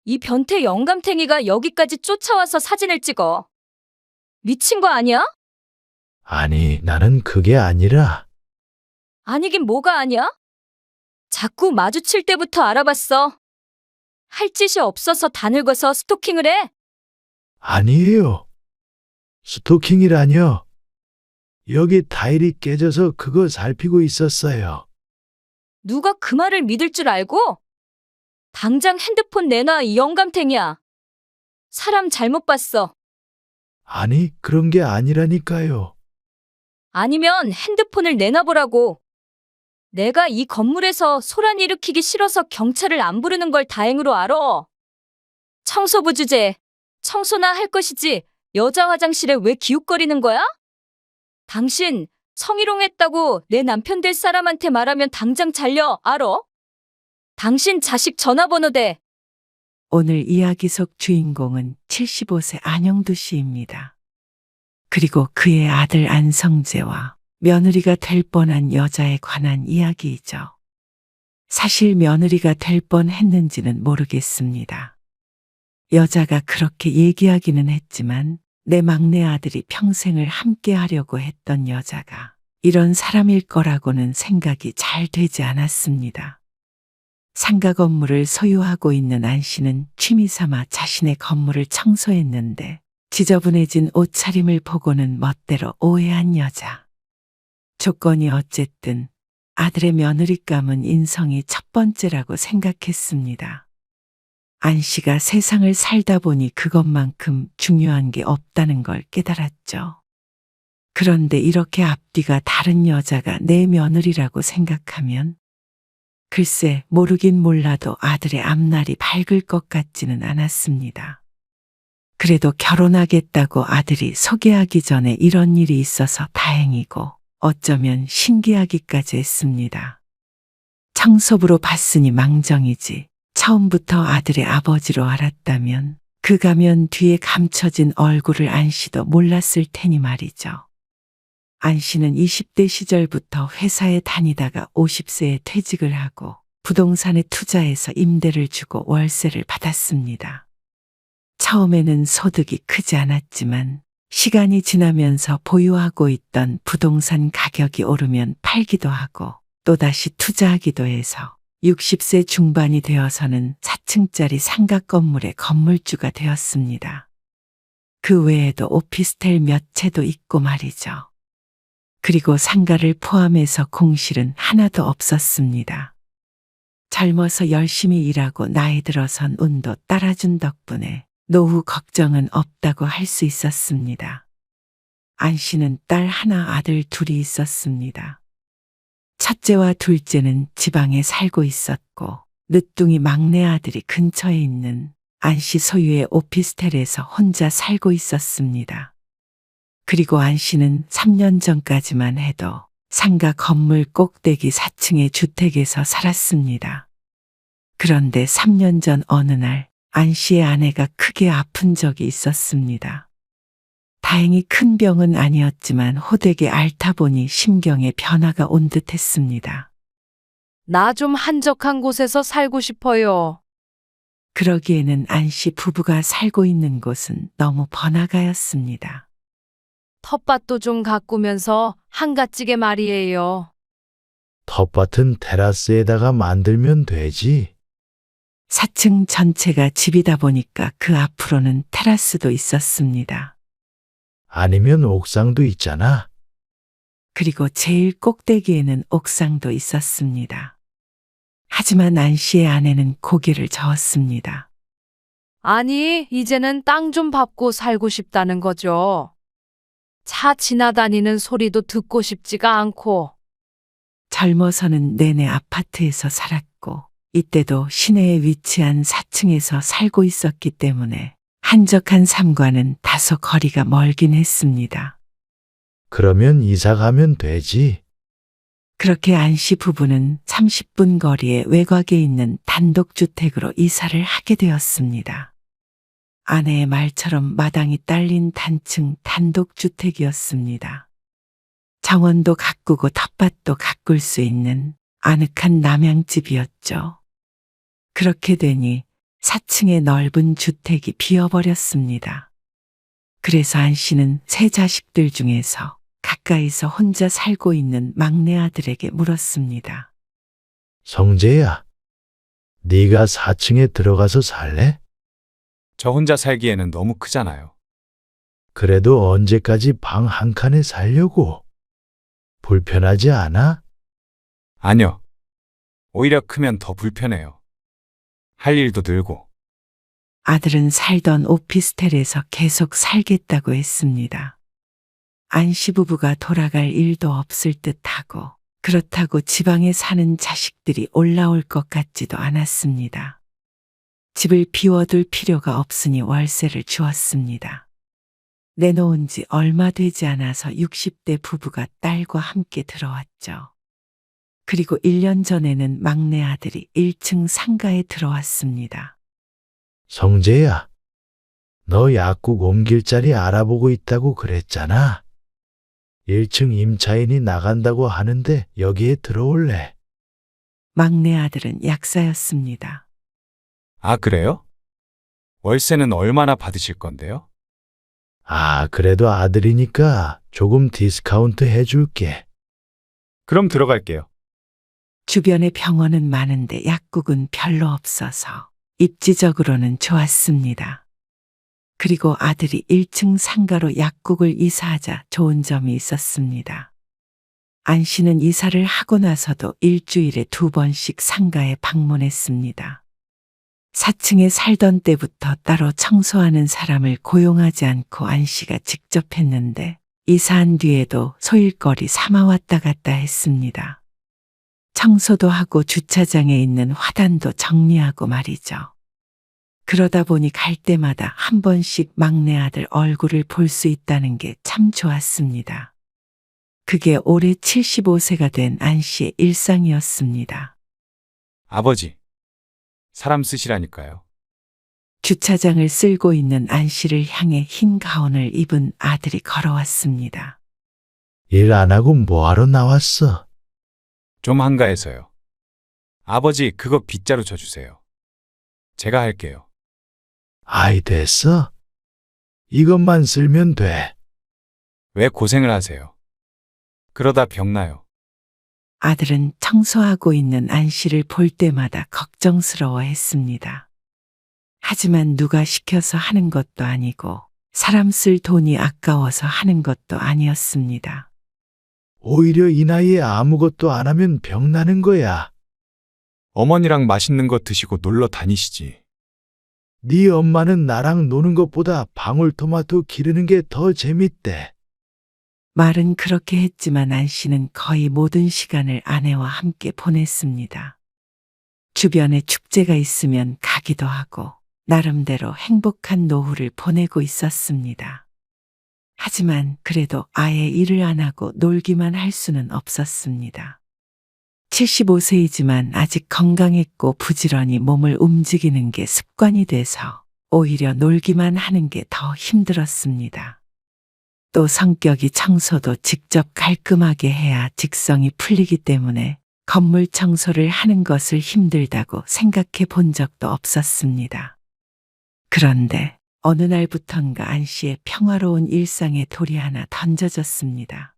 이 변태 영감탱이가 여기까지 쫓아와서 사진을 찍어. 미친 거 아니야? 아니, 나는 그게 아니라. 아니긴 뭐가 아니야? 자꾸 마주칠 때부터 알아봤어. 할 짓이 없어서 다 늙어서 스토킹을 해? 아니에요. 스토킹이라뇨. 여기 타일이 깨져서 그거 살피고 있었어요. 누가 그 말을 믿을 줄 알고? 당장 핸드폰 내놔, 이 영감탱이야. 사람 잘못 봤어. 아니, 그런 게 아니라니까요. 아니면 핸드폰을 내놔보라고. 내가 이 건물에서 소란 일으키기 싫어서 경찰을 안 부르는 걸 다행으로 알아. 청소부 주제. 청소나 할 것이지 여자 화장실에 왜 기웃거리는 거야? 당신 성희롱했다고 내 남편 될 사람한테 말하면 당장 잘려, 알아? 당신 자식 전화번호 대. 오늘 이야기 속 주인공은 75세 안영두 씨입니다. 그리고 그의 아들 안성재와 며느리가 될 뻔한 여자에 관한 이야기이죠. 사실 며느리가 될 뻔했는지는 모르겠습니다. 여자가 그렇게 얘기하기는 했지만 내 막내 아들이 평생을 함께 하려고 했던 여자가 이런 사람일 거라고는 생각이 잘 되지 않았습니다. 상가 건물을 소유하고 있는 안 씨는 취미 삼아 자신의 건물을 청소했는데 지저분해진 옷차림을 보고는 멋대로 오해한 여자. 조건이 어쨌든 아들의 며느리감은 인성이 첫 번째라고 생각했습니다. 안 씨가 세상을 살다 보니 그것만큼 중요한 게 없다는 걸 깨달았죠. 그런데 이렇게 앞뒤가 다른 여자가 내 며느리라고 생각하면 글쎄 모르긴 몰라도 아들의 앞날이 밝을 것 같지는 않았습니다. 그래도 결혼하겠다고 아들이 소개하기 전에 이런 일이 있어서 다행이고 어쩌면 신기하기까지 했습니다. 청소부로 봤으니 망정이지 처음부터 아들의 아버지로 알았다면 그 가면 뒤에 감춰진 얼굴을 안 씨도 몰랐을 테니 말이죠. 안 씨는 20대 시절부터 회사에 다니다가 50세에 퇴직을 하고 부동산에 투자해서 임대를 주고 월세를 받았습니다. 처음에는 소득이 크지 않았지만 시간이 지나면서 보유하고 있던 부동산 가격이 오르면 팔기도 하고 또다시 투자하기도 해서 60세 중반이 되어서는 4층짜리 상가 건물의 건물주가 되었습니다. 그 외에도 오피스텔 몇 채도 있고 말이죠. 그리고 상가를 포함해서 공실은 하나도 없었습니다. 젊어서 열심히 일하고 나이 들어선 운도 따라준 덕분에 노후 걱정은 없다고 할 수 있었습니다. 안 씨는 딸 하나 아들 둘이 있었습니다. 첫째와 둘째는 지방에 살고 있었고 늦둥이 막내 아들이 근처에 있는 안 씨 소유의 오피스텔에서 혼자 살고 있었습니다. 그리고 안 씨는 3년 전까지만 해도 상가 건물 꼭대기 4층의 주택에서 살았습니다. 그런데 3년 전 어느 날 안 씨의 아내가 크게 아픈 적이 있었습니다. 다행히 큰 병은 아니었지만 호되게 앓다 보니 심경에 변화가 온 듯 했습니다. 나 좀 한적한 곳에서 살고 싶어요. 그러기에는 안 씨 부부가 살고 있는 곳은 너무 번화가였습니다. 텃밭도 좀 가꾸면서 한가지게 말이에요. 텃밭은 테라스에다가 만들면 되지. 4층 전체가 집이다 보니까 그 앞으로는 테라스도 있었습니다. 아니면 옥상도 있잖아. 그리고 제일 꼭대기에는 옥상도 있었습니다. 하지만 안 씨의 아내는 고개를 저었습니다. 아니, 이제는 땅 좀 밟고 살고 싶다는 거죠. 차 지나다니는 소리도 듣고 싶지가 않고. 젊어서는 내내 아파트에서 살았고 이때도 시내에 위치한 4층에서 살고 있었기 때문에 한적한 삶과는 다소 거리가 멀긴 했습니다. 그러면 이사 가면 되지. 그렇게 안 씨 부부는 30분 거리의 외곽에 있는 단독주택으로 이사를 하게 되었습니다. 아내의 말처럼 마당이 딸린 단층 단독주택이었습니다. 정원도 가꾸고 텃밭도 가꿀 수 있는 아늑한 남양집이었죠. 그렇게 되니 4층의 넓은 주택이 비어버렸습니다. 그래서 안 씨는 세 자식들 중에서 가까이서 혼자 살고 있는 막내 아들에게 물었습니다. 성재야, 네가 4층에 들어가서 살래? 저 혼자 살기에는 너무 크잖아요. 그래도 언제까지 방 한 칸에 살려고? 불편하지 않아? 아니요. 오히려 크면 더 불편해요. 할 일도 늘고. 아들은 살던 오피스텔에서 계속 살겠다고 했습니다. 안 씨 부부가 돌아갈 일도 없을 듯하고 그렇다고 지방에 사는 자식들이 올라올 것 같지도 않았습니다. 집을 비워둘 필요가 없으니 월세를 주었습니다. 내놓은 지 얼마 되지 않아서 60대 부부가 딸과 함께 들어왔죠. 그리고 1년 전에는 막내 아들이 1층 상가에 들어왔습니다. 성재야, 너 약국 옮길 자리 알아보고 있다고 그랬잖아. 1층 임차인이 나간다고 하는데 여기에 들어올래? 막내 아들은 약사였습니다. 아, 그래요? 월세는 얼마나 받으실 건데요? 아, 그래도 아들이니까 조금 디스카운트 해줄게. 그럼 들어갈게요. 주변에 병원은 많은데 약국은 별로 없어서 입지적으로는 좋았습니다. 그리고 아들이 1층 상가로 약국을 이사하자 좋은 점이 있었습니다. 안 씨는 이사를 하고 나서도 일주일에 2번씩 상가에 방문했습니다. 4층에 살던 때부터 따로 청소하는 사람을 고용하지 않고 안 씨가 직접 했는데 이사한 뒤에도 소일거리 삼아 왔다 갔다 했습니다. 청소도 하고 주차장에 있는 화단도 정리하고 말이죠. 그러다 보니 갈 때마다 한 번씩 막내 아들 얼굴을 볼 수 있다는 게 참 좋았습니다. 그게 올해 75세가 된 안 씨의 일상이었습니다. 아버지, 사람 쓰시라니까요. 주차장을 쓸고 있는 안 씨를 향해 흰 가운을 입은 아들이 걸어왔습니다. 일 안 하고 뭐하러 나왔어? 좀 한가해서요. 아버지, 그거 빗자루 쳐주세요. 제가 할게요. 아이, 됐어? 이것만 쓸면 돼. 왜 고생을 하세요? 그러다 병나요. 아들은 청소하고 있는 안 씨를 볼 때마다 걱정스러워 했습니다. 하지만 누가 시켜서 하는 것도 아니고 사람 쓸 돈이 아까워서 하는 것도 아니었습니다. 오히려 이 나이에 아무것도 안 하면 병 나는 거야. 어머니랑 맛있는 거 드시고 놀러 다니시지. 네 엄마는 나랑 노는 것보다 방울토마토 기르는 게 더 재밌대. 말은 그렇게 했지만 안 씨는 거의 모든 시간을 아내와 함께 보냈습니다. 주변에 축제가 있으면 가기도 하고 나름대로 행복한 노후를 보내고 있었습니다. 하지만 그래도 아예 일을 안 하고 놀기만 할 수는 없었습니다. 75세이지만 아직 건강했고 부지런히 몸을 움직이는 게 습관이 돼서 오히려 놀기만 하는 게 더 힘들었습니다. 또 성격이 청소도 직접 깔끔하게 해야 직성이 풀리기 때문에 건물 청소를 하는 것을 힘들다고 생각해 본 적도 없었습니다. 그런데 어느 날부턴가 안 씨의 평화로운 일상에 돌이 하나 던져졌습니다.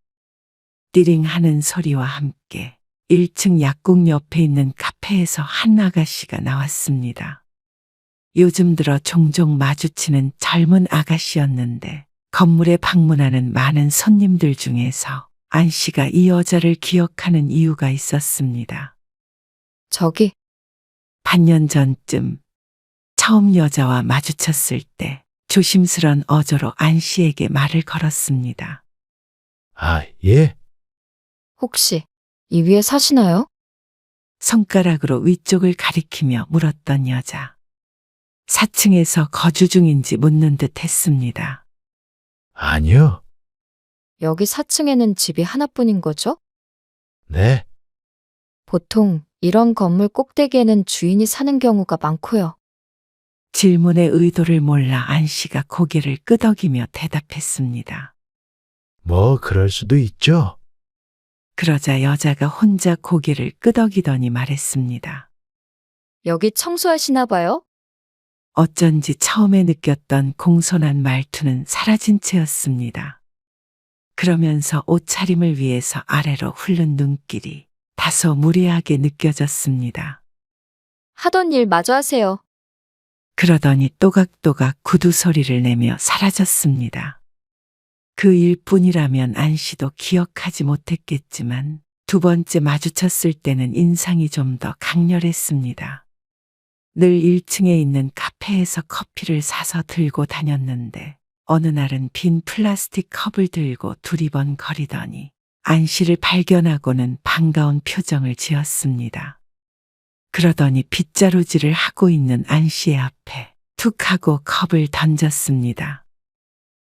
띠링 하는 소리와 함께 1층 약국 옆에 있는 카페에서 한 아가씨가 나왔습니다. 요즘 들어 종종 마주치는 젊은 아가씨였는데 건물에 방문하는 많은 손님들 중에서 안 씨가 이 여자를 기억하는 이유가 있었습니다. 저기, 반년 전쯤 처음 여자와 마주쳤을 때 조심스런 어조로 안 씨에게 말을 걸었습니다. 아, 예? 혹시 이 위에 사시나요? 손가락으로 위쪽을 가리키며 물었던 여자. 4층에서 거주 중인지 묻는 듯 했습니다. 아니요. 여기 4층에는 집이 하나뿐인 거죠? 네. 보통 이런 건물 꼭대기에는 주인이 사는 경우가 많고요. 질문의 의도를 몰라 안 씨가 고개를 끄덕이며 대답했습니다. 뭐 그럴 수도 있죠. 그러자 여자가 혼자 고개를 끄덕이더니 말했습니다. 여기 청소하시나 봐요? 어쩐지 처음에 느꼈던 공손한 말투는 사라진 채였습니다. 그러면서 옷차림을 위해서 아래로 훑는 눈길이 다소 무례하게 느껴졌습니다. 하던 일 마저 하세요. 그러더니 또각또각 구두 소리를 내며 사라졌습니다. 그 일뿐이라면 안 씨도 기억하지 못했겠지만 두 번째 마주쳤을 때는 인상이 좀 더 강렬했습니다. 늘 1층에 있는 카페에서 커피를 사서 들고 다녔는데 어느 날은 빈 플라스틱 컵을 들고 두리번거리더니 안 씨를 발견하고는 반가운 표정을 지었습니다. 그러더니 빗자루질을 하고 있는 안 씨의 앞에 툭 하고 컵을 던졌습니다.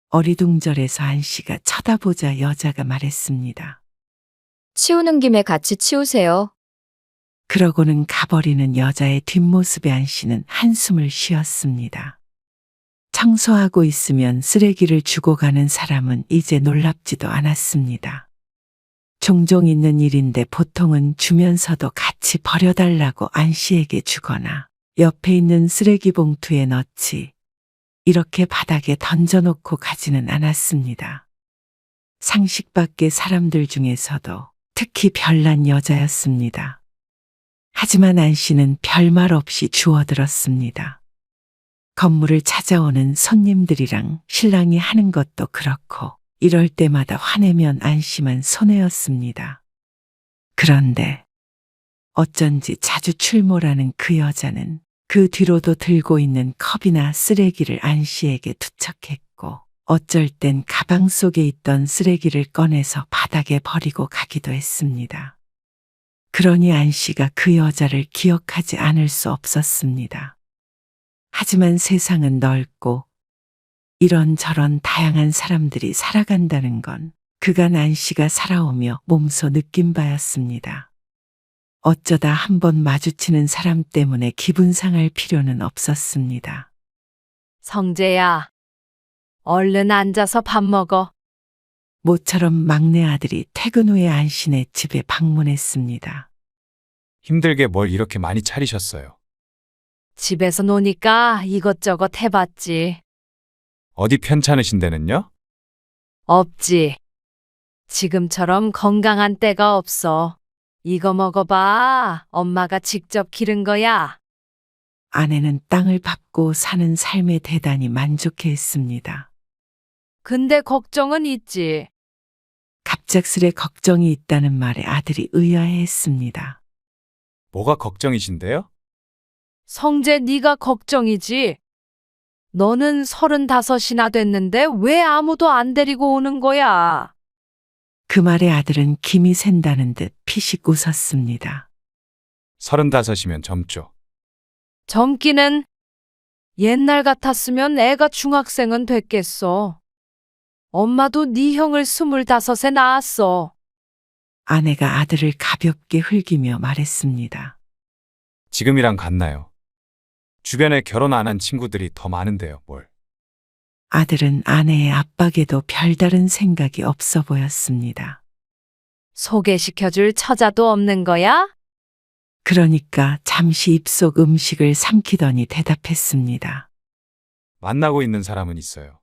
어리둥절해서 안 씨가 쳐다보자 여자가 말했습니다. 치우는 김에 같이 치우세요. 그러고는 가버리는 여자의 뒷모습에 안 씨는 한숨을 쉬었습니다. 청소하고 있으면 쓰레기를 주고 가는 사람은 이제 놀랍지도 않았습니다. 종종 있는 일인데 보통은 주면서도 같이 버려달라고 안 씨에게 주거나 옆에 있는 쓰레기 봉투에 넣지 이렇게 바닥에 던져놓고 가지는 않았습니다. 상식 밖의 사람들 중에서도 특히 별난 여자였습니다. 하지만 안 씨는 별말 없이 주워들었습니다. 건물을 찾아오는 손님들이랑 신랑이 하는 것도 그렇고 이럴 때마다 화내면 안 씨만 손해였습니다. 그런데 어쩐지 자주 출몰하는 그 여자는 그 뒤로도 들고 있는 컵이나 쓰레기를 안 씨에게 투척했고 어쩔 땐 가방 속에 있던 쓰레기를 꺼내서 바닥에 버리고 가기도 했습니다. 그러니 안 씨가 그 여자를 기억하지 않을 수 없었습니다. 하지만 세상은 넓고 이런저런 다양한 사람들이 살아간다는 건 그간 안 씨가 살아오며 몸소 느낀 바였습니다. 어쩌다 한번 마주치는 사람 때문에 기분 상할 필요는 없었습니다. 성재야, 얼른 앉아서 밥 먹어. 모처럼 막내 아들이 퇴근 후에 안 씨네 집에 방문했습니다. 힘들게 뭘 이렇게 많이 차리셨어요. 집에서 노니까 이것저것 해봤지. 어디 편찮으신 데는요? 없지. 지금처럼 건강한 때가 없어. 이거 먹어봐. 엄마가 직접 기른 거야. 아내는 땅을 밟고 사는 삶에 대단히 만족해했습니다. 근데 걱정은 있지. 갑작스레 걱정이 있다는 말에 아들이 의아해했습니다. 뭐가 걱정이신데요? 성재, 네가 걱정이지. 너는 35이나 됐는데 왜 아무도 안 데리고 오는 거야? 그 말에 아들은 김이 샌다는 듯 피식 웃었습니다. 35이면 젊죠. 젊기는 옛날 같았으면 애가 중학생은 됐겠어. 엄마도 네 형을 25에 낳았어. 아내가 아들을 가볍게 흘기며 말했습니다. 지금이랑 같나요? 주변에 결혼 안 한 친구들이 더 많은데요, 뭘. 아들은 아내의 압박에도 별다른 생각이 없어 보였습니다. 소개시켜줄 처자도 없는 거야? 그러니까 잠시 입속 음식을 삼키더니 대답했습니다. 만나고 있는 사람은 있어요.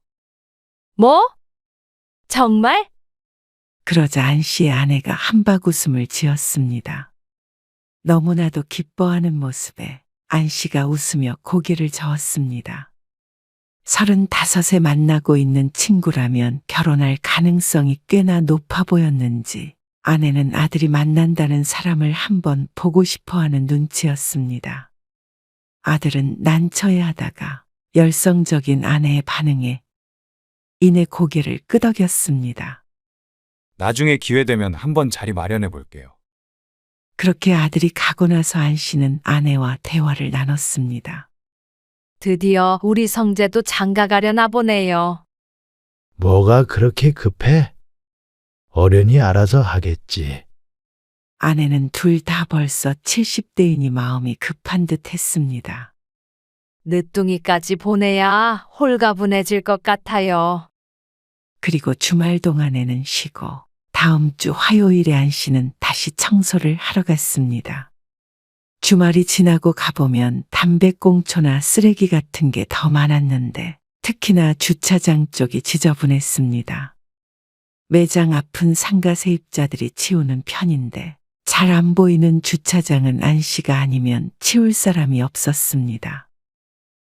뭐? 정말? 그러자 안 씨의 아내가 한박 웃음을 지었습니다. 너무나도 기뻐하는 모습에 안 씨가 웃으며 고개를 저었습니다. 35에 만나고 있는 친구라면 결혼할 가능성이 꽤나 높아 보였는지 아내는 아들이 만난다는 사람을 한번 보고 싶어 하는 눈치였습니다. 아들은 난처해하다가 열성적인 아내의 반응에 이내 고개를 끄덕였습니다. 나중에 기회 되면 한번 자리 마련해 볼게요. 그렇게 아들이 가고 나서 안 씨는 아내와 대화를 나눴습니다. 드디어 우리 성재도 장가 가려나 보네요. 뭐가 그렇게 급해? 어련히 알아서 하겠지. 아내는 둘 다 벌써 70대이니 마음이 급한 듯 했습니다. 늦둥이까지 보내야 홀가분해질 것 같아요. 그리고 주말 동안에는 쉬고 다음 주 화요일에 안 씨는 다시 청소를 하러 갔습니다. 주말이 지나고 가보면 담배꽁초나 쓰레기 같은 게 더 많았는데 특히나 주차장 쪽이 지저분했습니다. 매장 앞은 상가 세입자들이 치우는 편인데 잘 안 보이는 주차장은 안 씨가 아니면 치울 사람이 없었습니다.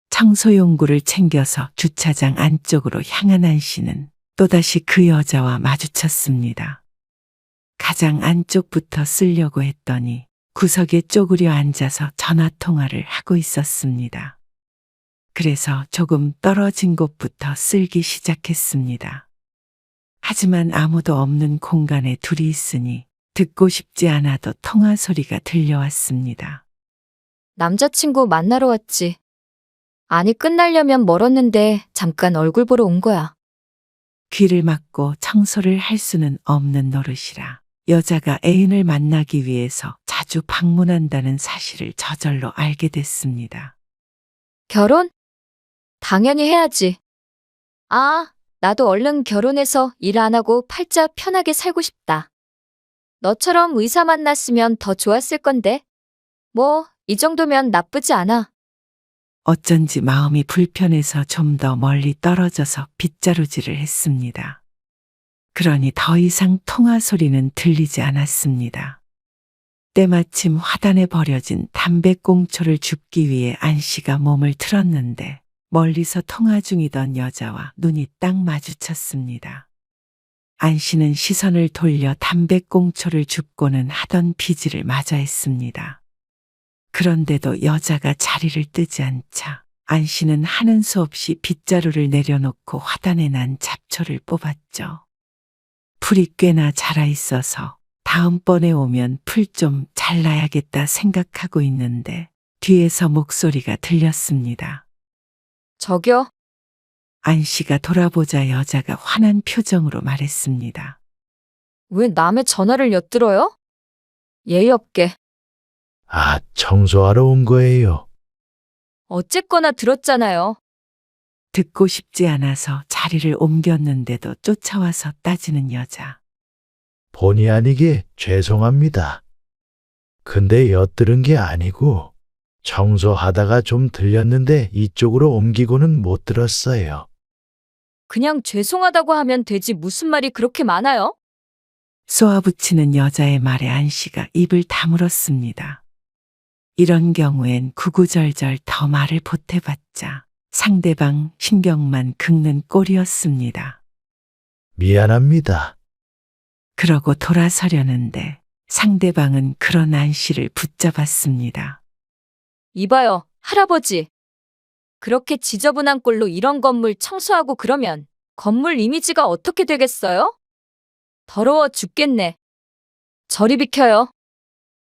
청소용구를 챙겨서 주차장 안쪽으로 향한 안 씨는 또다시 그 여자와 마주쳤습니다. 가장 안쪽부터 쓰려고 했더니 구석에 쪼그려 앉아서 전화통화를 하고 있었습니다. 그래서 조금 떨어진 곳부터 쓸기 시작했습니다. 하지만 아무도 없는 공간에 둘이 있으니 듣고 싶지 않아도 통화 소리가 들려왔습니다. 남자친구 만나러 왔지. 아니, 끝나려면 멀었는데 잠깐 얼굴 보러 온 거야. 귀를 막고 청소를 할 수는 없는 노릇이라 여자가 애인을 만나기 위해서 자주 방문한다는 사실을 저절로 알게 됐습니다. 결혼? 당연히 해야지. 아, 나도 얼른 결혼해서 일 안 하고 팔자 편하게 살고 싶다. 너처럼 의사 만났으면 더 좋았을 건데. 뭐, 이 정도면 나쁘지 않아. 어쩐지 마음이 불편해서 좀 더 멀리 떨어져서 빗자루질을 했습니다. 그러니 더 이상 통화 소리는 들리지 않았습니다. 때마침 화단에 버려진 담배꽁초를 줍기 위해 안 씨가 몸을 틀었는데 멀리서 통화 중이던 여자와 눈이 딱 마주쳤습니다. 안 씨는 시선을 돌려 담배꽁초를 줍고는 하던 비지를 마저 했습니다. 그런데도 여자가 자리를 뜨지 않자 안 씨는 하는 수 없이 빗자루를 내려놓고 화단에 난 잡초를 뽑았죠. 풀이 꽤나 자라 있어서 다음번에 오면 풀 좀 잘라야겠다 생각하고 있는데 뒤에서 목소리가 들렸습니다. 저기요. 안 씨가 돌아보자 여자가 화난 표정으로 말했습니다. 왜 남의 전화를 엿들어요? 예의 없게. 아, 청소하러 온 거예요. 어쨌거나 들었잖아요. 듣고 싶지 않아서 자리를 옮겼는데도 쫓아와서 따지는 여자. 본의 아니게 죄송합니다. 근데 엿들은 게 아니고 청소하다가 좀 들렸는데 이쪽으로 옮기고는 못 들었어요. 그냥 죄송하다고 하면 되지 무슨 말이 그렇게 많아요? 쏘아붙이는 여자의 말에 안 씨가 입을 다물었습니다. 이런 경우엔 구구절절 더 말을 보태봤자 상대방 신경만 긁는 꼴이었습니다. 미안합니다. 그러고 돌아서려는데 상대방은 그런 안 씨를 붙잡았습니다. 이봐요, 할아버지. 그렇게 지저분한 꼴로 이런 건물 청소하고 그러면 건물 이미지가 어떻게 되겠어요? 더러워 죽겠네. 저리 비켜요.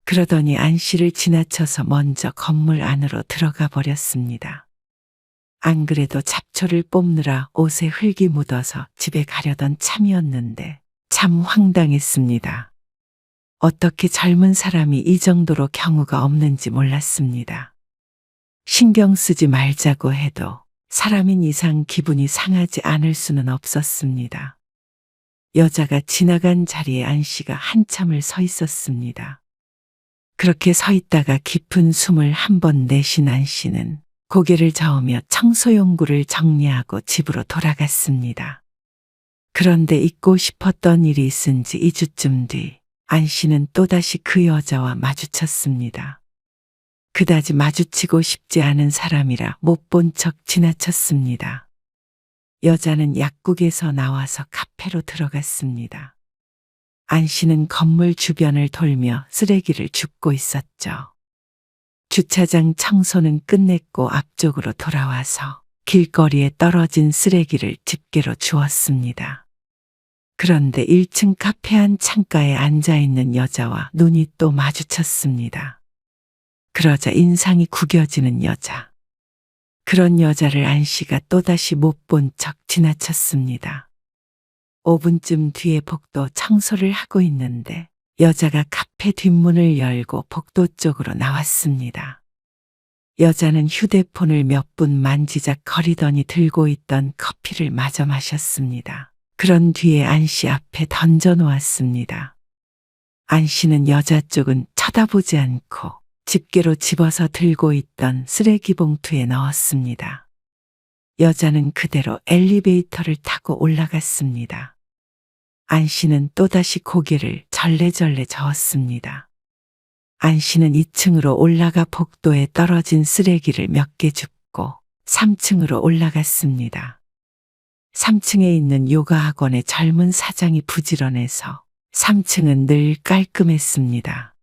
그러더니 안 씨를 지나쳐서 먼저 건물 안으로 들어가 버렸습니다. 안 그래도 잡초를 뽑느라 옷에 흙이 묻어서 집에 가려던 참이었는데 참 황당했습니다. 어떻게 젊은 사람이 이 정도로 경우가 없는지 몰랐습니다. 신경 쓰지 말자고 해도 사람인 이상 기분이 상하지 않을 수는 없었습니다. 여자가 지나간 자리에 안 씨가 한참을 서 있었습니다. 그렇게 서 있다가 깊은 숨을 한 번 내쉰 안 씨는 고개를 저으며 청소용구를 정리하고 집으로 돌아갔습니다. 그런데 잊고 싶었던 일이 있은 지 2주쯤 뒤 안 씨는 또다시 그 여자와 마주쳤습니다. 그다지 마주치고 싶지 않은 사람이라 못 본 척 지나쳤습니다. 여자는 약국에서 나와서 카페로 들어갔습니다. 안 씨는 건물 주변을 돌며 쓰레기를 줍고 있었죠. 주차장 청소는 끝냈고 앞쪽으로 돌아와서 길거리에 떨어진 쓰레기를 집게로 주웠습니다. 그런데 1층 카페 안 창가에 앉아있는 여자와 눈이 또 마주쳤습니다. 그러자 인상이 구겨지는 여자. 그런 여자를 안 씨가 또다시 못 본 척 지나쳤습니다. 5분쯤 뒤에 복도 청소를 하고 있는데 여자가 카페 뒷문을 열고 복도 쪽으로 나왔습니다. 여자는 휴대폰을 몇 분 만지작거리더니 들고 있던 커피를 마저 마셨습니다. 그런 뒤에 안 씨 앞에 던져 놓았습니다. 안 씨는 여자 쪽은 쳐다보지 않고 집게로 집어서 들고 있던 쓰레기 봉투에 넣었습니다. 여자는 그대로 엘리베이터를 타고 올라갔습니다. 안 씨는 또다시 고개를 절레절레 저었습니다. 안 씨는 2층으로 올라가 복도에 떨어진 쓰레기를 몇 개 줍고 3층으로 올라갔습니다. 3층에 있는 요가 학원의 젊은 사장이 부지런해서 3층은 늘 깔끔했습니다.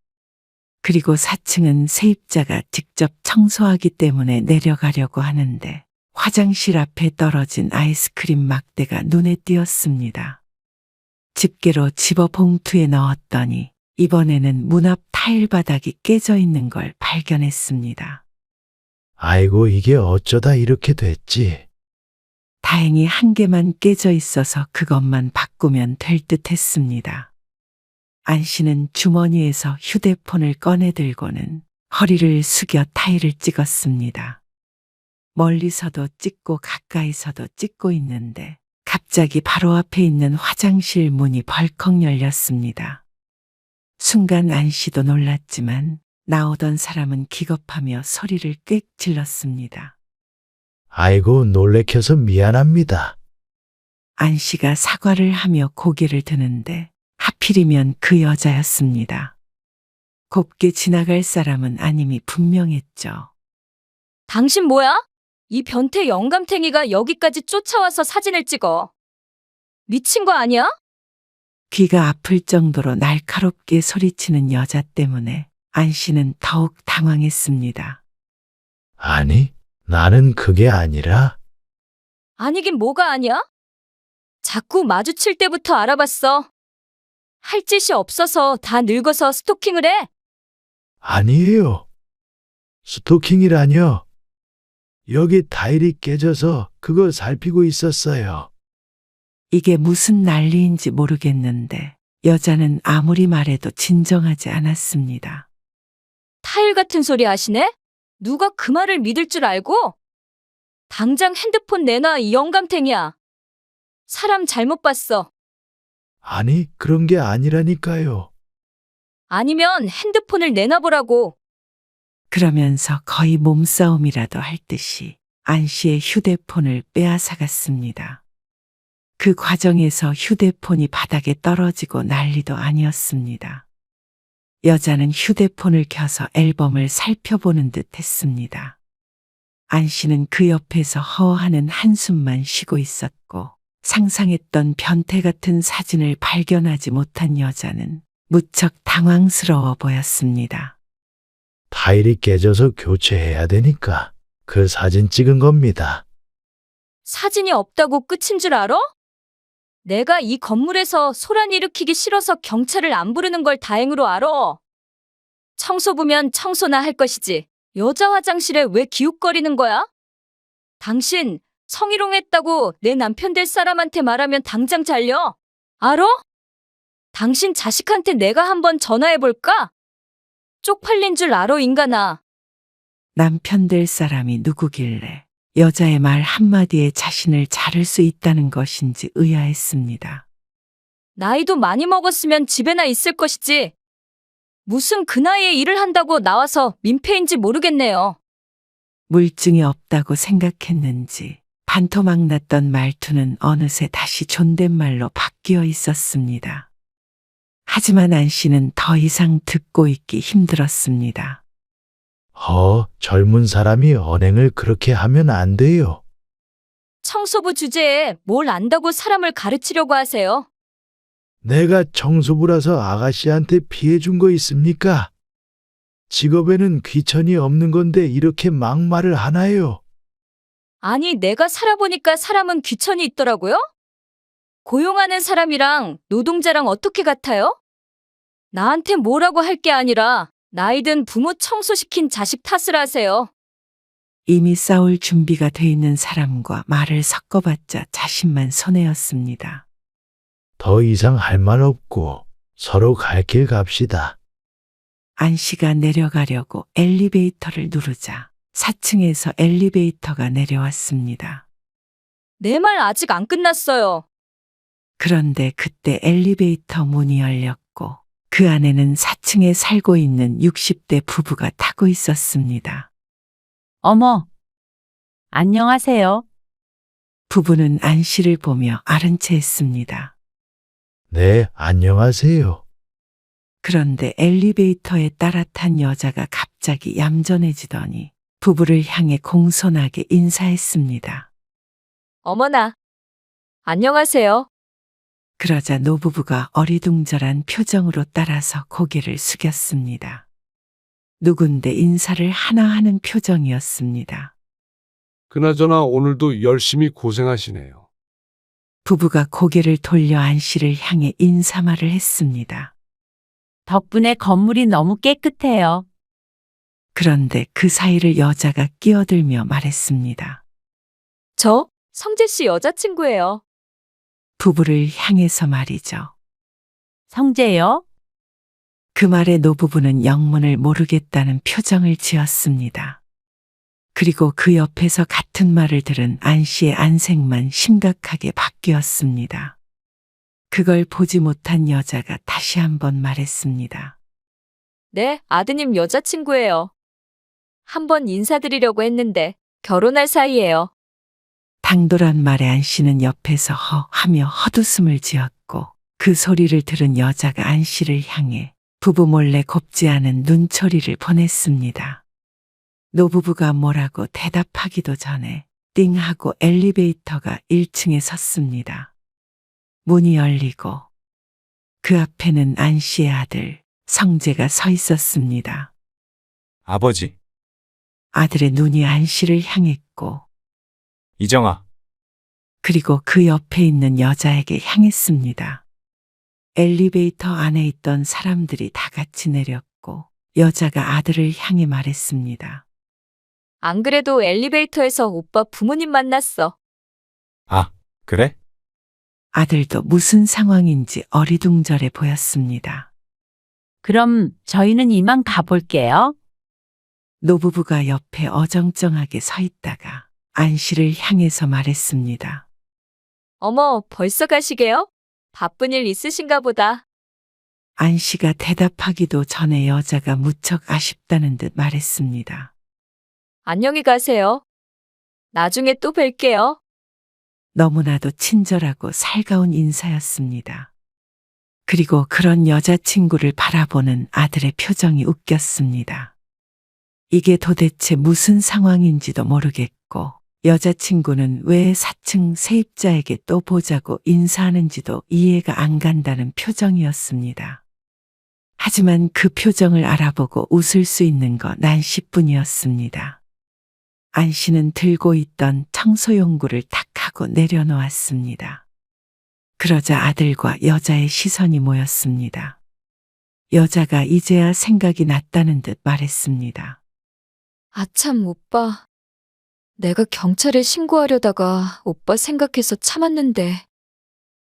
그리고 4층은 세입자가 직접 청소하기 때문에 내려가려고 하는데 화장실 앞에 떨어진 아이스크림 막대가 눈에 띄었습니다. 집게로 집어 봉투에 넣었더니 이번에는 문 앞 타일 바닥이 깨져 있는 걸 발견했습니다. 아이고, 이게 어쩌다 이렇게 됐지. 다행히 한 개만 깨져 있어서 그것만 바꾸면 될 듯 했습니다. 안 씨는 주머니에서 휴대폰을 꺼내 들고는 허리를 숙여 타일을 찍었습니다. 멀리서도 찍고 가까이서도 찍고 있는데 갑자기 바로 앞에 있는 화장실 문이 벌컥 열렸습니다. 순간 안 씨도 놀랐지만 나오던 사람은 기겁하며 소리를 꽥 질렀습니다. 아이고, 놀래켜서 미안합니다. 안 씨가 사과를 하며 고개를 드는데 하필이면 그 여자였습니다. 곱게 지나갈 사람은 아님이 분명했죠. 당신 뭐야? 이 변태 영감탱이가 여기까지 쫓아와서 사진을 찍어. 미친 거 아니야? 귀가 아플 정도로 날카롭게 소리치는 여자 때문에 안 씨는 더욱 당황했습니다. 아니, 나는 그게 아니라. 아니긴 뭐가 아니야? 자꾸 마주칠 때부터 알아봤어. 할 짓이 없어서 다 늙어서 스토킹을 해. 아니에요. 스토킹이라뇨. 여기 타일이 깨져서 그거 살피고 있었어요. 이게 무슨 난리인지 모르겠는데 여자는 아무리 말해도 진정하지 않았습니다. 타일 같은 소리 하시네? 누가 그 말을 믿을 줄 알고? 당장 핸드폰 내놔, 이 영감탱이야. 사람 잘못 봤어. 아니, 그런 게 아니라니까요. 아니면 핸드폰을 내놔보라고. 그러면서 거의 몸싸움이라도 할 듯이 안 씨의 휴대폰을 빼앗아갔습니다. 그 과정에서 휴대폰이 바닥에 떨어지고 난리도 아니었습니다. 여자는 휴대폰을 켜서 앨범을 살펴보는 듯 했습니다. 안 씨는 그 옆에서 허허하는 한숨만 쉬고 있었고 상상했던 변태 같은 사진을 발견하지 못한 여자는 무척 당황스러워 보였습니다. 타일이 깨져서 교체해야 되니까 그 사진 찍은 겁니다. 사진이 없다고 끝인 줄 알아? 내가 이 건물에서 소란 일으키기 싫어서 경찰을 안 부르는 걸 다행으로 알아. 청소부면 청소나 할 것이지. 여자 화장실에 왜 기웃거리는 거야? 당신 성희롱했다고 내 남편 될 사람한테 말하면 당장 잘려. 알아? 당신 자식한테 내가 한번 전화해볼까? 쪽팔린 줄 알아, 인간아. 남편 될 사람이 누구길래 여자의 말 한마디에 자신을 자를 수 있다는 것인지 의아했습니다. 나이도 많이 먹었으면 집에나 있을 것이지. 무슨 그 나이에 일을 한다고 나와서 민폐인지 모르겠네요. 물증이 없다고 생각했는지 반토막 났던 말투는 어느새 다시 존댓말로 바뀌어 있었습니다. 하지만 안 씨는 더 이상 듣고 있기 힘들었습니다. 젊은 사람이 언행을 그렇게 하면 안 돼요. 청소부 주제에 뭘 안다고 사람을 가르치려고 하세요? 내가 청소부라서 아가씨한테 피해 준 거 있습니까? 직업에는 귀천이 없는 건데 이렇게 막말을 하나요? 아니, 내가 살아보니까 사람은 귀천이 있더라고요? 고용하는 사람이랑 노동자랑 어떻게 같아요? 나한테 뭐라고 할 게 아니라 나이든 부모 청소시킨 자식 탓을 하세요. 이미 싸울 준비가 돼 있는 사람과 말을 섞어봤자 자신만 손해였습니다. 더 이상 할 말 없고 서로 갈 길 갑시다. 안 씨가 내려가려고 엘리베이터를 누르자 4층에서 엘리베이터가 내려왔습니다. 내 말 아직 안 끝났어요. 그런데 그때 엘리베이터 문이 열렸고 그 안에는 4층에 살고 있는 60대 부부가 타고 있었습니다. 어머, 안녕하세요. 부부는 안 씨를 보며 아른 채 했습니다. 네, 안녕하세요. 그런데 엘리베이터에 따라탄 여자가 갑자기 얌전해지더니 부부를 향해 공손하게 인사했습니다. 어머나. 안녕하세요. 그러자 노부부가 어리둥절한 표정으로 따라서 고개를 숙였습니다. 누군데 인사를 하나 하는 표정이었습니다. 그나저나 오늘도 열심히 고생하시네요. 부부가 고개를 돌려 안 씨를 향해 인사말을 했습니다. 덕분에 건물이 너무 깨끗해요. 그런데 그 사이를 여자가 끼어들며 말했습니다. 저 성재 씨 여자친구예요. 부부를 향해서 말이죠. 성재요? 그 말에 노부부는 영문을 모르겠다는 표정을 지었습니다. 그리고 그 옆에서 같은 말을 들은 안 씨의 안색만 심각하게 바뀌었습니다. 그걸 보지 못한 여자가 다시 한번 말했습니다. 네, 아드님 여자친구예요. 한번 인사드리려고 했는데 결혼할 사이예요. 당돌한 말에 안 씨는 옆에서 하며 헛웃음을 지었고 그 소리를 들은 여자가 안 씨를 향해 부부 몰래 곱지 않은 눈초리를 보냈습니다. 노부부가 뭐라고 대답하기도 전에 띵 하고 엘리베이터가 1층에 섰습니다. 문이 열리고 그 앞에는 안 씨의 아들 성재가 서 있었습니다. 아버지, 아들의 눈이 안 씨를 향했고 이정아, 그리고 그 옆에 있는 여자에게 향했습니다. 엘리베이터 안에 있던 사람들이 다 같이 내렸고 여자가 아들을 향해 말했습니다. 안 그래도 엘리베이터에서 오빠 부모님 만났어. 아, 그래? 아들도 무슨 상황인지 어리둥절해 보였습니다. 그럼 저희는 이만 가볼게요. 노부부가 옆에 어정쩡하게 서 있다가 안 씨를 향해서 말했습니다. 어머, 벌써 가시게요? 바쁜 일 있으신가 보다. 안 씨가 대답하기도 전에 여자가 무척 아쉽다는 듯 말했습니다. 안녕히 가세요. 나중에 또 뵐게요. 너무나도 친절하고 살가운 인사였습니다. 그리고 그런 여자친구를 바라보는 아들의 표정이 웃겼습니다. 이게 도대체 무슨 상황인지도 모르겠고 여자친구는 왜 4층 세입자에게 또 보자고 인사하는지도 이해가 안 간다는 표정이었습니다. 하지만 그 표정을 알아보고 웃을 수 있는 건 안 씨뿐이었습니다. 안 씨는 들고 있던 청소용구를 탁 하고 내려놓았습니다. 그러자 아들과 여자의 시선이 모였습니다. 여자가 이제야 생각이 났다는 듯 말했습니다. 아참, 오빠. 내가 경찰에 신고하려다가 오빠 생각해서 참았는데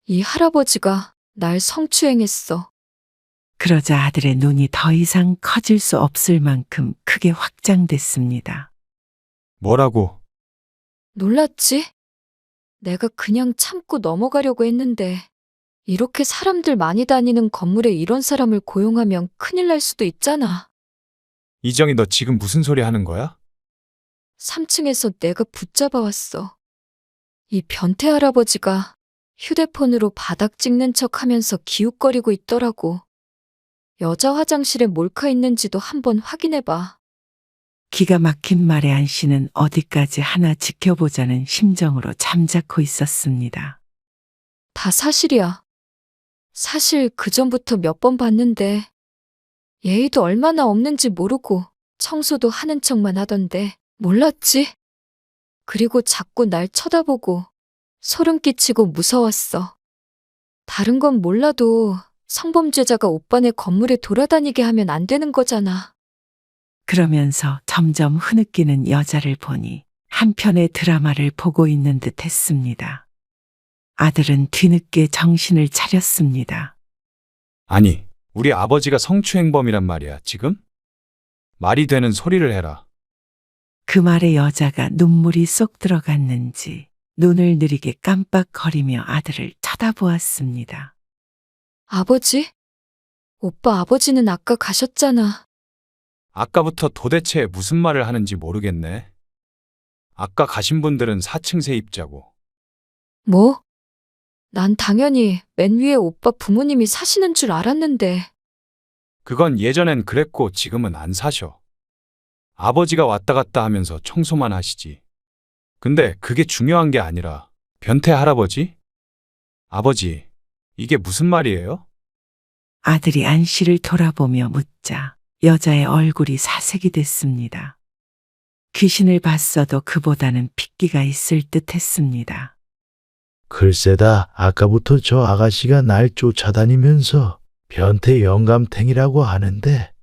이 할아버지가 날 성추행했어. 그러자 아들의 눈이 더 이상 커질 수 없을 만큼 크게 확장됐습니다. 뭐라고? 놀랐지? 내가 그냥 참고 넘어가려고 했는데 이렇게 사람들 많이 다니는 건물에 이런 사람을 고용하면 큰일 날 수도 있잖아. 이정이 너 지금 무슨 소리 하는 거야? 3층에서 내가 붙잡아 왔어. 이 변태 할아버지가 휴대폰으로 바닥 찍는 척 하면서 기웃거리고 있더라고. 여자 화장실에 몰카 있는지도 한번 확인해봐. 기가 막힌 말에 안 씨는 어디까지 하나 지켜보자는 심정으로 잠자코 있었습니다. 다 사실이야. 사실 그전부터 몇 번 봤는데 예의도 얼마나 없는지 모르고 청소도 하는 척만 하던데 몰랐지? 그리고 자꾸 날 쳐다보고 소름 끼치고 무서웠어. 다른 건 몰라도 성범죄자가 오빠네 건물에 돌아다니게 하면 안 되는 거잖아. 그러면서 점점 흐느끼는 여자를 보니 한편의 드라마를 보고 있는 듯 했습니다. 아들은 뒤늦게 정신을 차렸습니다. 아니, 우리 아버지가 성추행범이란 말이야, 지금? 말이 되는 소리를 해라. 그 말에 여자가 눈물이 쏙 들어갔는지 눈을 느리게 깜빡거리며 아들을 쳐다보았습니다. 아버지? 오빠 아버지는 아까 가셨잖아. 아까부터 도대체 무슨 말을 하는지 모르겠네. 아까 가신 분들은 4층 세입자고. 뭐? 난 당연히 맨 위에 오빠 부모님이 사시는 줄 알았는데. 그건 예전엔 그랬고 지금은 안 사셔. 아버지가 왔다 갔다 하면서 청소만 하시지. 근데 그게 중요한 게 아니라 변태 할아버지? 아버지, 이게 무슨 말이에요? 아들이 안 씨를 돌아보며 묻자 여자의 얼굴이 사색이 됐습니다. 귀신을 봤어도 그보다는 핏기가 있을 듯 했습니다. 글쎄다, 아까부터 저 아가씨가 날 쫓아다니면서 변태 영감탱이라고 하는데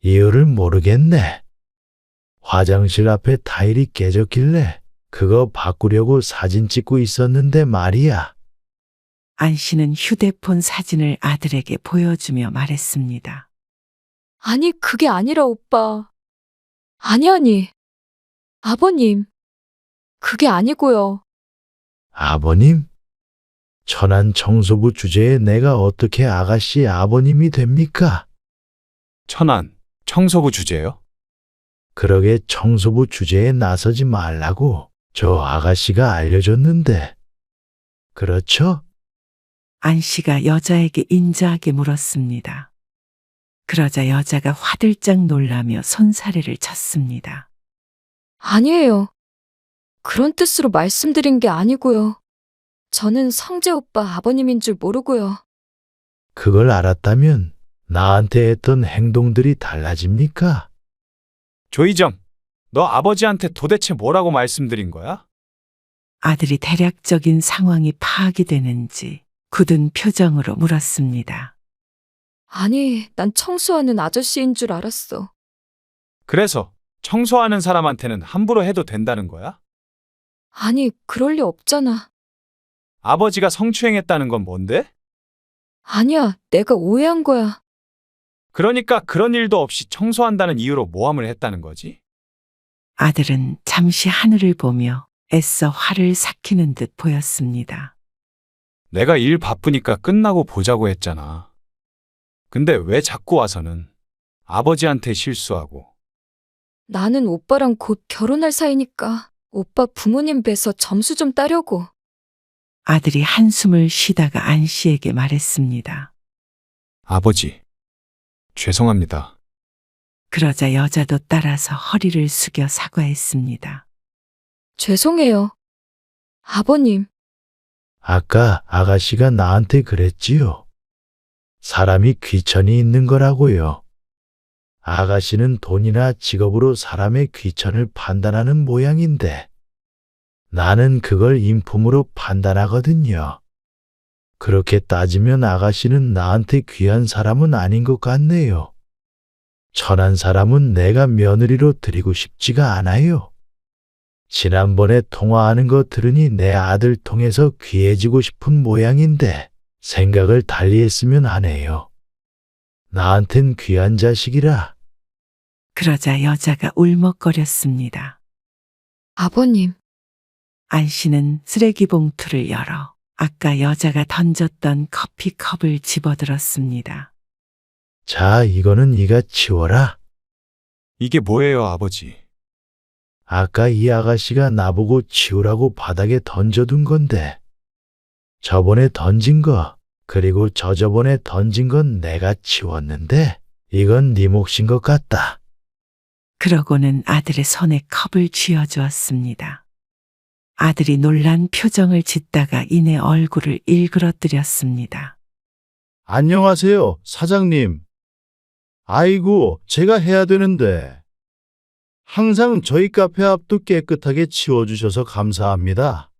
이유를 모르겠네. 화장실 앞에 타일이 깨졌길래 그거 바꾸려고 사진 찍고 있었는데 말이야. 안 씨는 휴대폰 사진을 아들에게 보여주며 말했습니다. 아니, 그게 아니라 오빠. 아니. 아버님. 그게 아니고요. 아버님? 천안 청소부 주제에 내가 어떻게 아가씨 아버님이 됩니까? 천안, 청소부 주제요? 그러게 청소부 주제에 나서지 말라고 저 아가씨가 알려줬는데. 그렇죠? 안 씨가 여자에게 인자하게 물었습니다. 그러자 여자가 화들짝 놀라며 손사래를 쳤습니다. 아니에요. 그런 뜻으로 말씀드린 게 아니고요. 저는 성재 오빠 아버님인 줄 모르고요. 그걸 알았다면 나한테 했던 행동들이 달라집니까? 조이정, 너 아버지한테 도대체 뭐라고 말씀드린 거야? 아들이 대략적인 상황이 파악이 되는지 굳은 표정으로 물었습니다. 아니, 난 청소하는 아저씨인 줄 알았어. 그래서 청소하는 사람한테는 함부로 해도 된다는 거야? 아니, 그럴 리 없잖아. 아버지가 성추행했다는 건 뭔데? 아니야, 내가 오해한 거야. 그러니까 그런 일도 없이 청소한다는 이유로 모함을 했다는 거지? 아들은 잠시 하늘을 보며 애써 화를 삭히는 듯 보였습니다. 내가 일 바쁘니까 끝나고 보자고 했잖아. 근데 왜 자꾸 와서는 아버지한테 실수하고. 나는 오빠랑 곧 결혼할 사이니까 오빠 부모님 뵈서 점수 좀 따려고. 아들이 한숨을 쉬다가 안 씨에게 말했습니다. 아버지, 죄송합니다. 그러자 여자도 따라서 허리를 숙여 사과했습니다. 죄송해요. 아버님. 아까 아가씨가 나한테 그랬지요. 사람이 귀천이 있는 거라고요. 아가씨는 돈이나 직업으로 사람의 귀천을 판단하는 모양인데 나는 그걸 인품으로 판단하거든요. 그렇게 따지면 아가씨는 나한테 귀한 사람은 아닌 것 같네요. 천한 사람은 내가 며느리로 드리고 싶지가 않아요. 지난번에 통화하는 거 들으니 내 아들 통해서 귀해지고 싶은 모양인데 생각을 달리 했으면 하네요. 나한텐 귀한 자식이라. 그러자 여자가 울먹거렸습니다. 아버님. 안 씨는 쓰레기 봉투를 열어 아까 여자가 던졌던 커피컵을 집어들었습니다. 자, 이거는 네가 치워라. 이게 뭐예요, 아버지? 아까 이 아가씨가 나보고 치우라고 바닥에 던져둔 건데 저번에 던진 거 그리고 저저번에 던진 건 내가 치웠는데 이건 네 몫인 것 같다. 그러고는 아들의 손에 컵을 쥐어주었습니다. 아들이 놀란 표정을 짓다가 이내 얼굴을 일그러뜨렸습니다. 안녕하세요, 사장님. 아이고, 제가 해야 되는데. 항상 저희 카페 앞도 깨끗하게 치워주셔서 감사합니다.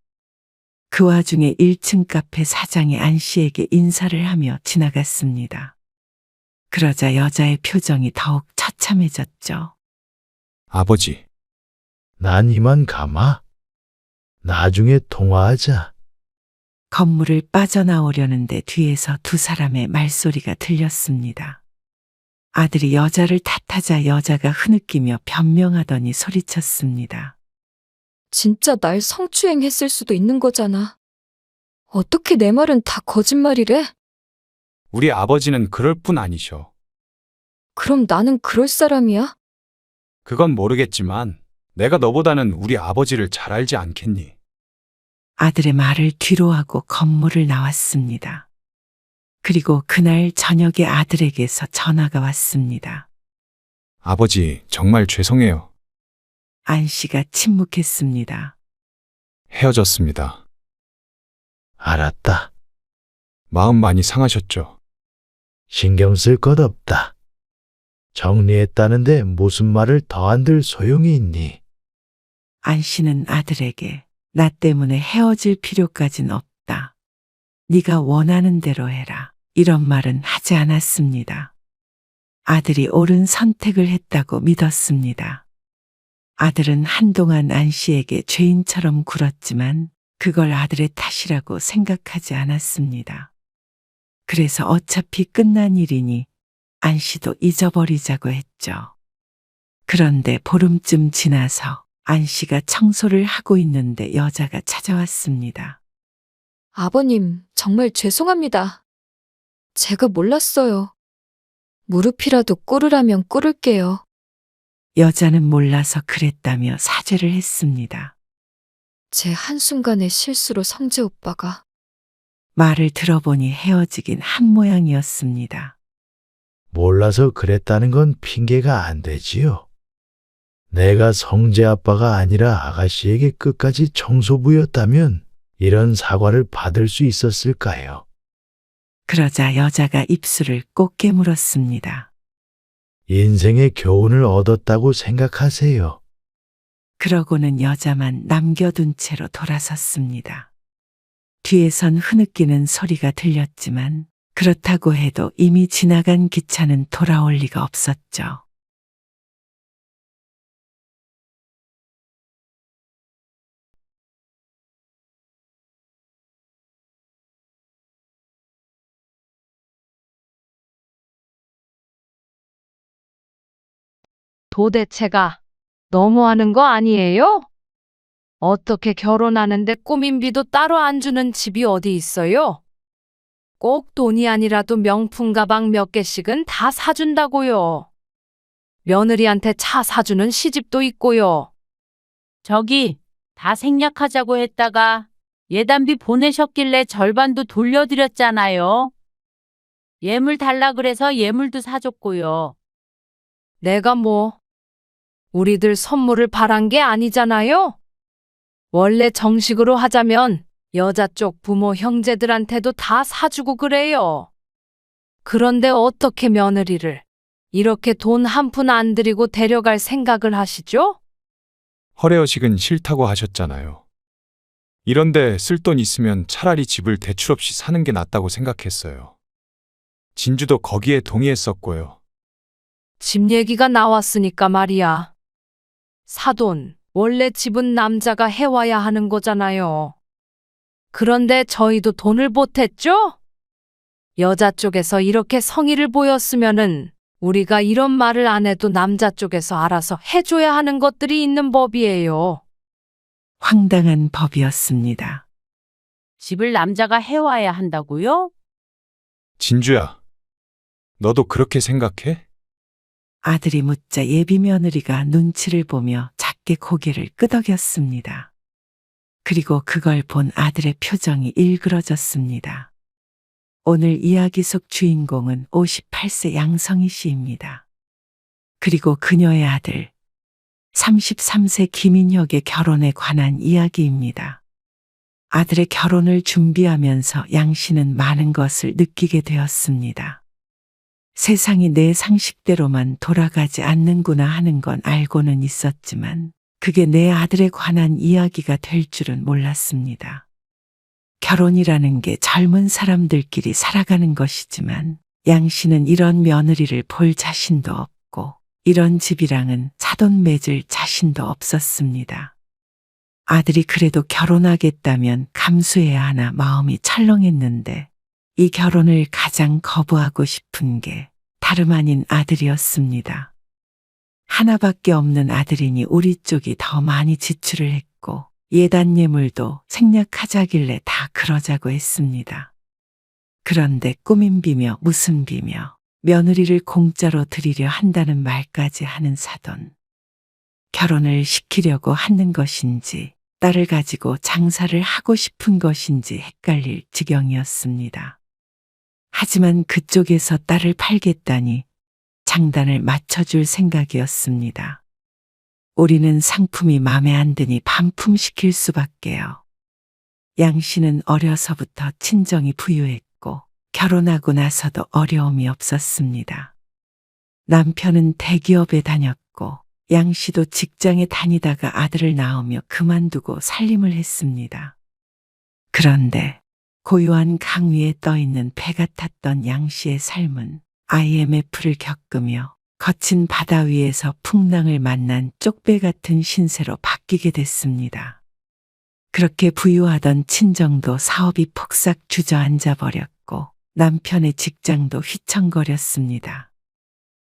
그 와중에 1층 카페 사장이 안 씨에게 인사를 하며 지나갔습니다. 그러자 여자의 표정이 더욱 처참해졌죠. 아버지, 난 이만 가마. 나중에 통화하자. 건물을 빠져나오려는데 뒤에서 두 사람의 말소리가 들렸습니다. 아들이 여자를 탓하자 여자가 흐느끼며 변명하더니 소리쳤습니다. 진짜 날 성추행했을 수도 있는 거잖아. 어떻게 내 말은 다 거짓말이래? 우리 아버지는 그럴 뿐 아니셔. 그럼 나는 그럴 사람이야? 그건 모르겠지만 내가 너보다는 우리 아버지를 잘 알지 않겠니? 아들의 말을 뒤로하고 건물을 나왔습니다. 그리고 그날 저녁에 아들에게서 전화가 왔습니다. 아버지, 정말 죄송해요. 안 씨가 침묵했습니다. 헤어졌습니다. 알았다. 마음 많이 상하셨죠? 신경 쓸 것 없다. 정리했다는데 무슨 말을 더 한들 소용이 있니? 안 씨는 아들에게 나 때문에 헤어질 필요까진 없다. 네가 원하는 대로 해라. 이런 말은 하지 않았습니다. 아들이 옳은 선택을 했다고 믿었습니다. 아들은 한동안 안 씨에게 죄인처럼 굴었지만 그걸 아들의 탓이라고 생각하지 않았습니다. 그래서 어차피 끝난 일이니 안 씨도 잊어버리자고 했죠. 그런데 보름쯤 지나서 안 씨가 청소를 하고 있는데 여자가 찾아왔습니다. 아버님, 정말 죄송합니다. 제가 몰랐어요. 무릎이라도 꿇으라면 꿇을게요. 여자는 몰라서 그랬다며 사죄를 했습니다. 제 한순간의 실수로 성재 오빠가. 말을 들어보니 헤어지긴 한 모양이었습니다. 몰라서 그랬다는 건 핑계가 안 되지요. 내가 성재 아빠가 아니라 아가씨에게 끝까지 청소부였다면 이런 사과를 받을 수 있었을까요? 그러자 여자가 입술을 꼭 깨물었습니다. 인생의 교훈을 얻었다고 생각하세요. 그러고는 여자만 남겨둔 채로 돌아섰습니다. 뒤에선 흐느끼는 소리가 들렸지만 그렇다고 해도 이미 지나간 기차는 돌아올 리가 없었죠. 도대체가 너무하는 거 아니에요? 어떻게 결혼하는데 꾸민비도 따로 안 주는 집이 어디 있어요? 꼭 돈이 아니라도 명품 가방 몇 개씩은 다 사준다고요. 며느리한테 차 사주는 시집도 있고요. 저기, 다 생략하자고 했다가 예단비 보내셨길래 절반도 돌려드렸잖아요. 예물 달라 그래서 예물도 사줬고요. 내가 뭐 우리들 선물을 바란 게 아니잖아요. 원래 정식으로 하자면 여자 쪽 부모 형제들한테도 다 사주고 그래요. 그런데 어떻게 며느리를 이렇게 돈 한 푼 안 들이고 데려갈 생각을 하시죠? 허례허식은 싫다고 하셨잖아요. 이런데 쓸 돈 있으면 차라리 집을 대출 없이 사는 게 낫다고 생각했어요. 진주도 거기에 동의했었고요. 집 얘기가 나왔으니까 말이야. 사돈, 원래 집은 남자가 해와야 하는 거잖아요. 그런데 저희도 돈을 보탰죠? 여자 쪽에서 이렇게 성의를 보였으면은 우리가 이런 말을 안 해도 남자 쪽에서 알아서 해줘야 하는 것들이 있는 법이에요. 황당한 법이었습니다. 집을 남자가 해와야 한다고요? 진주야, 너도 그렇게 생각해? 아들이 묻자 예비 며느리가 눈치를 보며 작게 고개를 끄덕였습니다. 그리고 그걸 본 아들의 표정이 일그러졌습니다. 오늘 이야기 속 주인공은 58세 양성희 씨입니다. 그리고 그녀의 아들 33세 김인혁의 결혼에 관한 이야기입니다. 아들의 결혼을 준비하면서 양 씨는 많은 것을 느끼게 되었습니다. 세상이 내 상식대로만 돌아가지 않는구나 하는 건 알고는 있었지만 그게 내 아들에 관한 이야기가 될 줄은 몰랐습니다. 결혼이라는 게 젊은 사람들끼리 살아가는 것이지만 양 씨는 이런 며느리를 볼 자신도 없고 이런 집이랑은 사돈 맺을 자신도 없었습니다. 아들이 그래도 결혼하겠다면 감수해야 하나 마음이 철렁했는데 이 결혼을 가장 거부하고 싶은 게 다름 아닌 아들이었습니다. 하나밖에 없는 아들이니 우리 쪽이 더 많이 지출을 했고 예단 예물도 생략하자길래 다 그러자고 했습니다. 그런데 꾸민 비며 무슨 비며 며느리를 공짜로 드리려 한다는 말까지 하는 사돈. 결혼을 시키려고 하는 것인지 딸을 가지고 장사를 하고 싶은 것인지 헷갈릴 지경이었습니다. 하지만 그쪽에서 딸을 팔겠다니 장단을 맞춰줄 생각이었습니다. 우리는 상품이 맘에 안 드니 반품시킬 수밖에요. 양 씨는 어려서부터 친정이 부유했고 결혼하고 나서도 어려움이 없었습니다. 남편은 대기업에 다녔고 양 씨도 직장에 다니다가 아들을 낳으며 그만두고 살림을 했습니다. 그런데 고요한 강 위에 떠있는 배 같았던 양 씨의 삶은 IMF를 겪으며 거친 바다 위에서 풍랑을 만난 쪽배 같은 신세로 바뀌게 됐습니다. 그렇게 부유하던 친정도 사업이 폭삭 주저앉아 버렸고 남편의 직장도 휘청거렸습니다.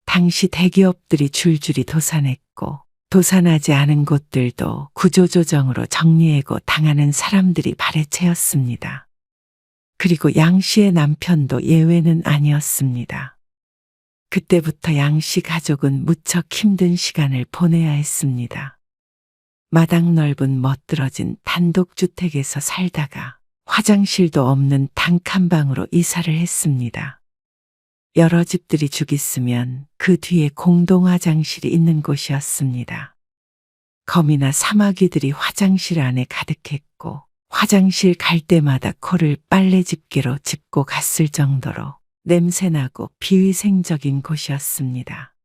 당시 대기업들이 줄줄이 도산했고 도산하지 않은 곳들도 구조조정으로 정리해고 당하는 사람들이 발에 채였습니다. 그리고 양 씨의 남편도 예외는 아니었습니다. 그때부터 양 씨 가족은 무척 힘든 시간을 보내야 했습니다. 마당 넓은 멋들어진 단독주택에서 살다가 화장실도 없는 단칸방으로 이사를 했습니다. 여러 집들이 죽 있으면 그 뒤에 공동 화장실이 있는 곳이었습니다. 거미나 사마귀들이 화장실 안에 가득했고 화장실 갈 때마다 코를 빨래 집게로 짚고 갔을 정도로 냄새나고 비위생적인 곳이었습니다.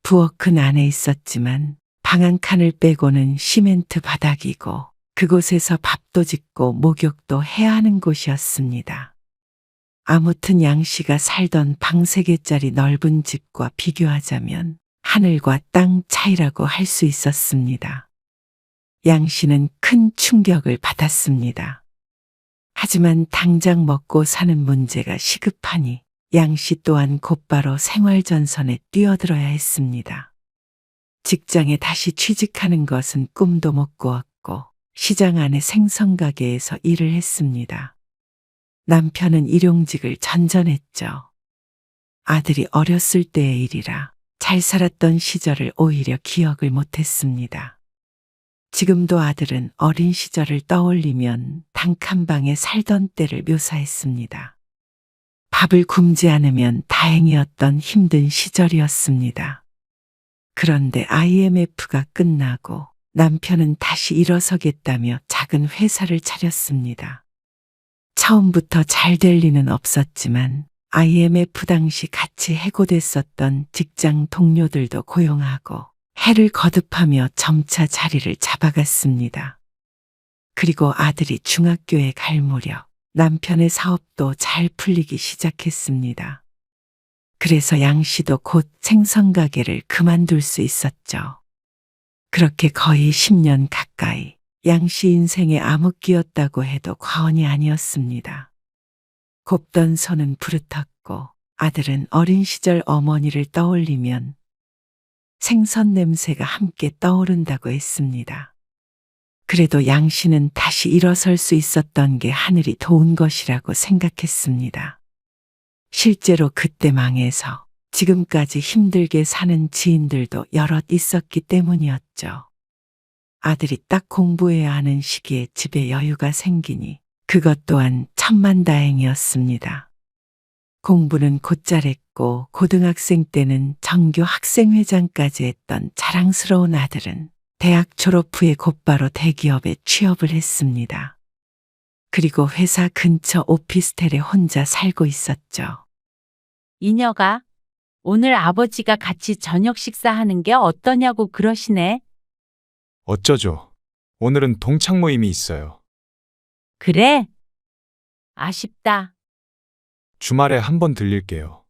부엌은 안에 있었지만 방 한 칸을 빼고는 시멘트 바닥이고 그곳에서 밥도 짓고 목욕도 해야 하는 곳이었습니다. 아무튼 양 씨가 살던 방 3개짜리 넓은 집과 비교하자면 하늘과 땅 차이라고 할 수 있었습니다. 양 씨는 큰 충격을 받았습니다. 하지만 당장 먹고 사는 문제가 시급하니 양 씨 또한 곧바로 생활전선에 뛰어들어야 했습니다. 직장에 다시 취직하는 것은 꿈도 못 꾸었고 시장 안의 생선가게에서 일을 했습니다. 남편은 일용직을 전전했죠. 아들이 어렸을 때의 일이라 잘 살았던 시절을 오히려 기억을 못했습니다. 지금도 아들은 어린 시절을 떠올리면 단칸방에 살던 때를 묘사했습니다. 밥을 굶지 않으면 다행이었던 힘든 시절이었습니다. 그런데 IMF가 끝나고 남편은 다시 일어서겠다며 작은 회사를 차렸습니다. 처음부터 잘 될 리는 없었지만 IMF 당시 같이 해고됐었던 직장 동료들도 고용하고 해를 거듭하며 점차 자리를 잡아갔습니다. 그리고 아들이 중학교에 갈 무렵 남편의 사업도 잘 풀리기 시작했습니다. 그래서 양 씨도 곧 생선가게를 그만둘 수 있었죠. 그렇게 거의 10년 가까이 양 씨 인생의 암흑기였다고 해도 과언이 아니었습니다. 곱던 손은 부르텄고 아들은 어린 시절 어머니를 떠올리면 생선 냄새가 함께 떠오른다고 했습니다. 그래도 양 씨는 다시 일어설 수 있었던 게 하늘이 도운 것이라고 생각했습니다. 실제로 그때 망해서 지금까지 힘들게 사는 지인들도 여럿 있었기 때문이었죠. 아들이 딱 공부해야 하는 시기에 집에 여유가 생기니 그것 또한 천만다행이었습니다. 공부는 곧잘 했고 고등학생 때는 전교 학생회장까지 했던 자랑스러운 아들은 대학 졸업 후에 곧바로 대기업에 취업을 했습니다. 그리고 회사 근처 오피스텔에 혼자 살고 있었죠. 이녀가 오늘 아버지가 같이 저녁 식사하는 게 어떠냐고 그러시네. 어쩌죠? 오늘은 동창 모임이 있어요. 그래? 아쉽다. 주말에 한번 들릴게요.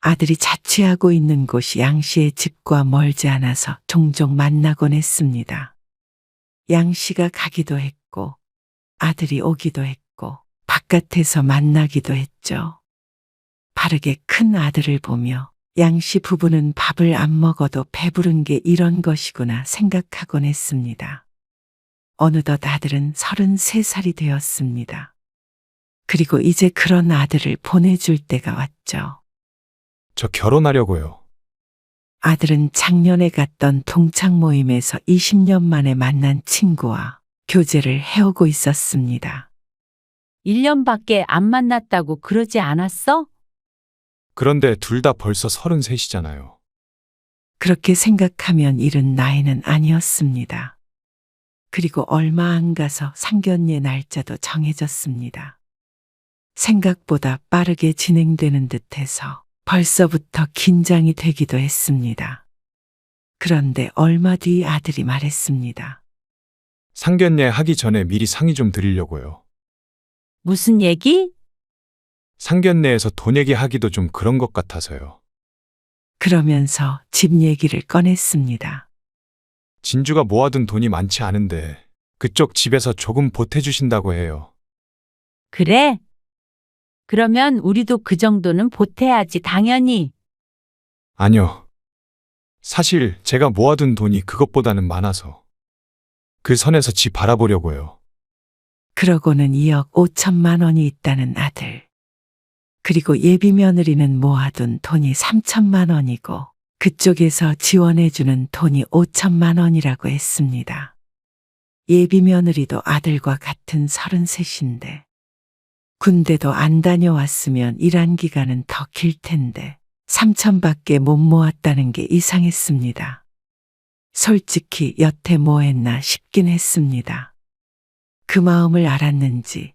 아들이 자취하고 있는 곳이 양 씨의 집과 멀지 않아서 종종 만나곤 했습니다. 양 씨가 가기도 했고 아들이 오기도 했고 바깥에서 만나기도 했죠. 바르게 큰 아들을 보며 양 씨 부부는 밥을 안 먹어도 배부른 게 이런 것이구나 생각하곤 했습니다. 어느덧 아들은 33살이 되었습니다. 그리고 이제 그런 아들을 보내줄 때가 왔죠. 저 결혼하려고요. 아들은 작년에 갔던 동창 모임에서 20년 만에 만난 친구와 교제를 해오고 있었습니다. 1년밖에 안 만났다고 그러지 않았어? 그런데 둘 다 벌써 33이잖아요. 그렇게 생각하면 이른 나이는 아니었습니다. 그리고 얼마 안 가서 상견례 날짜도 정해졌습니다. 생각보다 빠르게 진행되는 듯해서 벌써부터 긴장이 되기도 했습니다. 그런데 얼마 뒤 아들이 말했습니다. 상견례 하기 전에 미리 상의 좀 드리려고요. 무슨 얘기? 상견례에서 돈 얘기하기도 좀 그런 것 같아서요. 그러면서 집 얘기를 꺼냈습니다. 진주가 모아둔 돈이 많지 않은데 그쪽 집에서 조금 보태주신다고 해요. 그래? 그러면 우리도 그 정도는 보태야지, 당연히. 아니요. 사실 제가 모아둔 돈이 그것보다는 많아서 그 선에서 집 알아보려고요. 그러고는 2억 5천만 원이 있다는 아들. 그리고 예비 며느리는 모아둔 돈이 3천만 원이고 그쪽에서 지원해주는 돈이 5천만 원이라고 했습니다. 예비 며느리도 아들과 같은 33인데 군대도 안 다녀왔으면 일한 기간은 더 길 텐데 3천밖에 못 모았다는 게 이상했습니다. 솔직히 여태 뭐 했나 싶긴 했습니다. 그 마음을 알았는지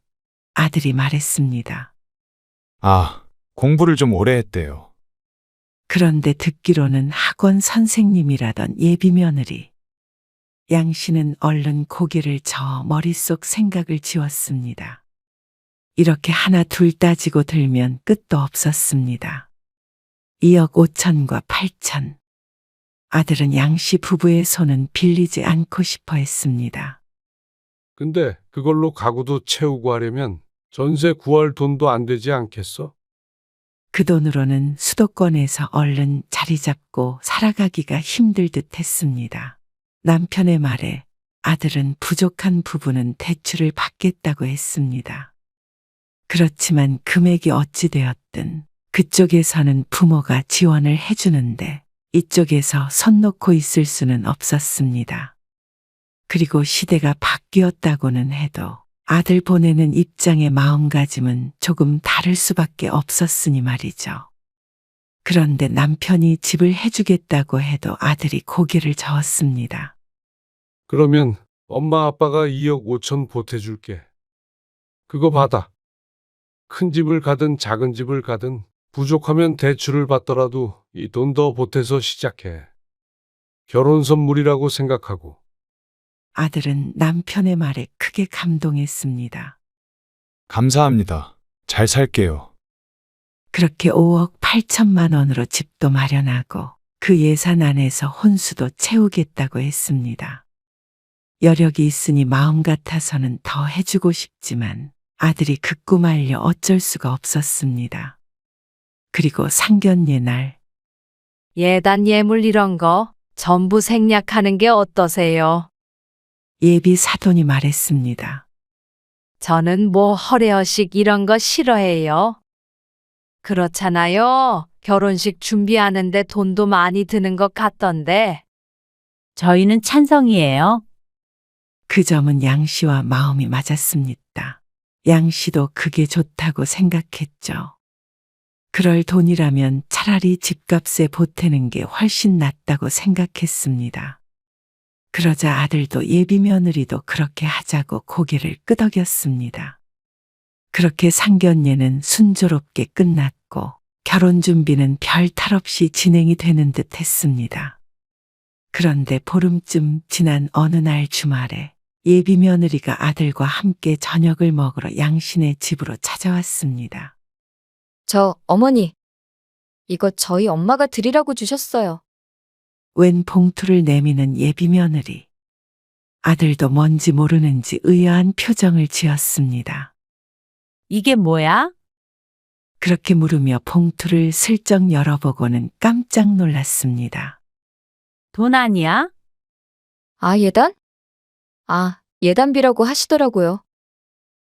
아들이 말했습니다. 아, 공부를 좀 오래 했대요. 그런데 듣기로는 학원 선생님이라던 예비 며느리. 양 씨는 얼른 고개를 저어 머릿속 생각을 지웠습니다. 이렇게 하나 둘 따지고 들면 끝도 없었습니다. 2억 5천과 8천. 아들은 양 씨 부부의 손은 빌리지 않고 싶어 했습니다. 근데 그걸로 가구도 채우고 하려면 전세 구할 돈도 안 되지 않겠어? 그 돈으로는 수도권에서 얼른 자리 잡고 살아가기가 힘들 듯 했습니다. 남편의 말에 아들은 부족한 부분은 대출을 받겠다고 했습니다. 그렇지만 금액이 어찌 되었든 그쪽에서는 부모가 지원을 해주는데 이쪽에서 손 놓고 있을 수는 없었습니다. 그리고 시대가 바뀌었다고는 해도 아들 보내는 입장의 마음가짐은 조금 다를 수밖에 없었으니 말이죠. 그런데 남편이 집을 해주겠다고 해도 아들이 고개를 저었습니다. 그러면 엄마 아빠가 2억 5천 보태줄게. 그거 받아. 큰 집을 가든 작은 집을 가든 부족하면 대출을 받더라도 이 돈 더 보태서 시작해. 결혼 선물이라고 생각하고. 아들은 남편의 말에 크게 감동했습니다. 감사합니다. 잘 살게요. 그렇게 5억 8천만 원으로 집도 마련하고 그 예산 안에서 혼수도 채우겠다고 했습니다. 여력이 있으니 마음 같아서는 더 해주고 싶지만 아들이 극구 말려 어쩔 수가 없었습니다. 그리고 상견례 날 예단 예물 이런 거 전부 생략하는 게 어떠세요? 예비 사돈이 말했습니다. 저는 뭐 허례허식 이런 거 싫어해요. 그렇잖아요. 결혼식 준비하는데 돈도 많이 드는 것 같던데. 저희는 찬성이에요. 그 점은 양 씨와 마음이 맞았습니다. 양 씨도 그게 좋다고 생각했죠. 그럴 돈이라면 차라리 집값에 보태는 게 훨씬 낫다고 생각했습니다. 그러자 아들도 예비 며느리도 그렇게 하자고 고개를 끄덕였습니다. 그렇게 상견례는 순조롭게 끝났고 결혼 준비는 별 탈 없이 진행이 되는 듯 했습니다. 그런데 보름쯤 지난 어느 날 주말에 예비 며느리가 아들과 함께 저녁을 먹으러 양신의 집으로 찾아왔습니다. 어머니. 이거 저희 엄마가 드리라고 주셨어요. 웬 봉투를 내미는 예비 며느리. 아들도 뭔지 모르는지 의아한 표정을 지었습니다. 이게 뭐야? 그렇게 물으며 봉투를 슬쩍 열어보고는 깜짝 놀랐습니다. 돈 아니야? 아, 예단? 아, 예단비라고 하시더라고요.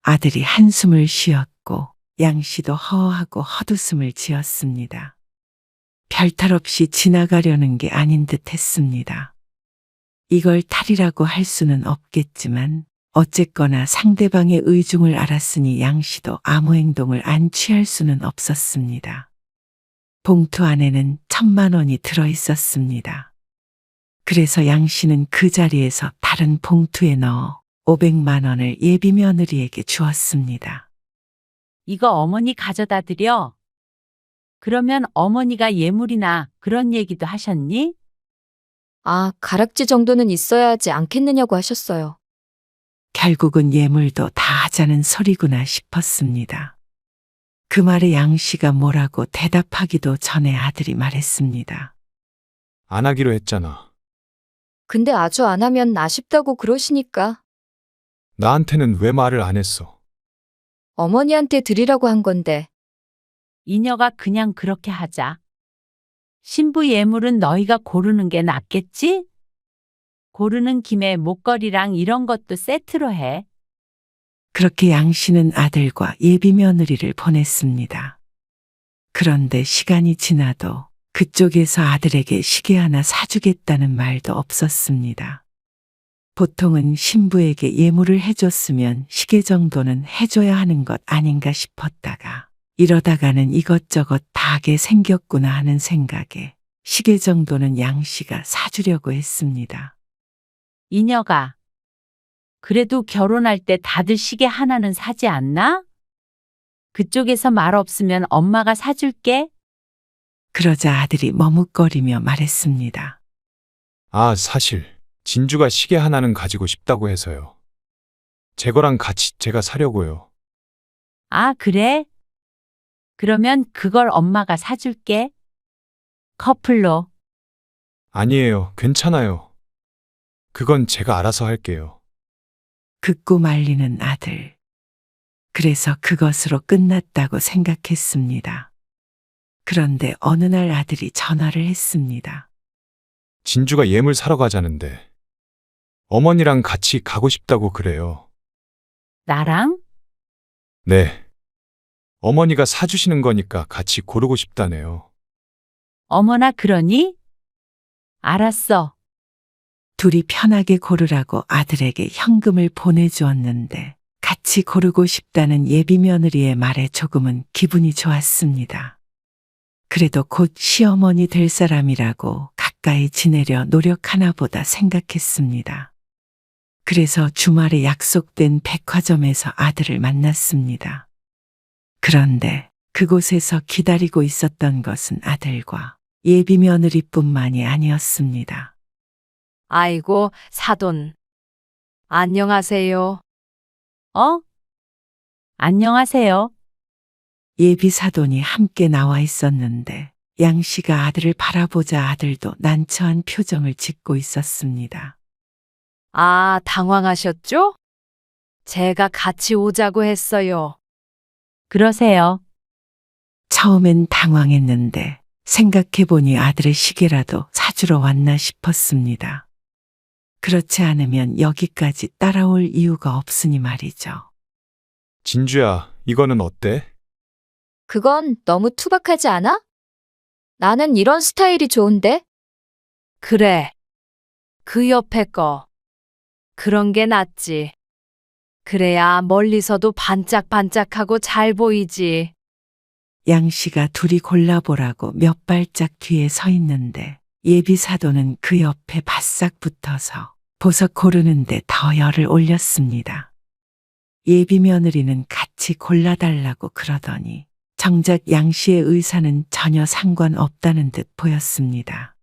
아들이 한숨을 쉬었고 양 씨도 허하고 헛웃음을 지었습니다. 별탈 없이 지나가려는 게 아닌 듯 했습니다. 이걸 탈이라고 할 수는 없겠지만 어쨌거나 상대방의 의중을 알았으니 양 씨도 아무 행동을 안 취할 수는 없었습니다. 봉투 안에는 1,000만 원이 들어 있었습니다. 그래서 양 씨는 그 자리에서 다른 봉투에 넣어 500만 원을 예비 며느리에게 주었습니다. 이거 어머니 가져다 드려. 그러면 어머니가 예물이나 그런 얘기도 하셨니? 아, 가락지 정도는 있어야 하지 않겠느냐고 하셨어요. 결국은 예물도 다 하자는 소리구나 싶었습니다. 그 말에 양 씨가 뭐라고 대답하기도 전에 아들이 말했습니다. 안 하기로 했잖아. 근데 아주 안 하면 아쉽다고 그러시니까 나한테는 왜 말을 안 했어? 어머니한테 드리라고 한 건데. 이녀가 그냥 그렇게 하자. 신부 예물은 너희가 고르는 게 낫겠지? 고르는 김에 목걸이랑 이런 것도 세트로 해. 그렇게 양 씨는 아들과 예비 며느리를 보냈습니다. 그런데 시간이 지나도 그쪽에서 아들에게 시계 하나 사주겠다는 말도 없었습니다. 보통은 신부에게 예물을 해줬으면 시계 정도는 해줘야 하는 것 아닌가 싶었다가 이러다가는 이것저것 다 하게 생겼구나 하는 생각에 시계 정도는 양 씨가 사주려고 했습니다. 이녀가. 그래도 결혼할 때 다들 시계 하나는 사지 않나? 그쪽에서 말 없으면 엄마가 사줄게. 그러자 아들이 머뭇거리며 말했습니다. 아, 사실 진주가 시계 하나는 가지고 싶다고 해서요. 제 거랑 같이 제가 사려고요. 아, 그래? 그러면 그걸 엄마가 사줄게. 커플로. 아니에요. 괜찮아요. 그건 제가 알아서 할게요. 긋고 말리는 아들. 그래서 그것으로 끝났다고 생각했습니다. 그런데 어느 날 아들이 전화를 했습니다. 진주가 예물 사러 가자는데 어머니랑 같이 가고 싶다고 그래요. 나랑? 네. 어머니가 사주시는 거니까 같이 고르고 싶다네요. 어머나 그러니? 알았어. 둘이 편하게 고르라고 아들에게 현금을 보내주었는데 같이 고르고 싶다는 예비 며느리의 말에 조금은 기분이 좋았습니다. 그래도 곧 시어머니 될 사람이라고 가까이 지내려 노력하나 보다 생각했습니다. 그래서 주말에 약속된 백화점에서 아들을 만났습니다. 그런데 그곳에서 기다리고 있었던 것은 아들과 예비 며느리뿐만이 아니었습니다. 아이고, 사돈. 안녕하세요. 어? 안녕하세요. 예비 사돈이 함께 나와 있었는데 양 씨가 아들을 바라보자 아들도 난처한 표정을 짓고 있었습니다. 아, 당황하셨죠? 제가 같이 오자고 했어요. 그러세요. 처음엔 당황했는데 생각해보니 아들의 시계라도 사주러 왔나 싶었습니다. 그렇지 않으면 여기까지 따라올 이유가 없으니 말이죠. 진주야, 이거는 어때? 그건 너무 투박하지 않아? 나는 이런 스타일이 좋은데? 그래. 그 옆에 거. 그런 게 낫지. 그래야 멀리서도 반짝반짝하고 잘 보이지. 양 씨가 둘이 골라보라고 몇 발짝 뒤에 서 있는데 예비 사돈은 그 옆에 바싹 붙어서 보석 고르는데 더 열을 올렸습니다. 예비 며느리는 같이 골라달라고 그러더니 정작 양 씨의 의사는 전혀 상관없다는 듯 보였습니다.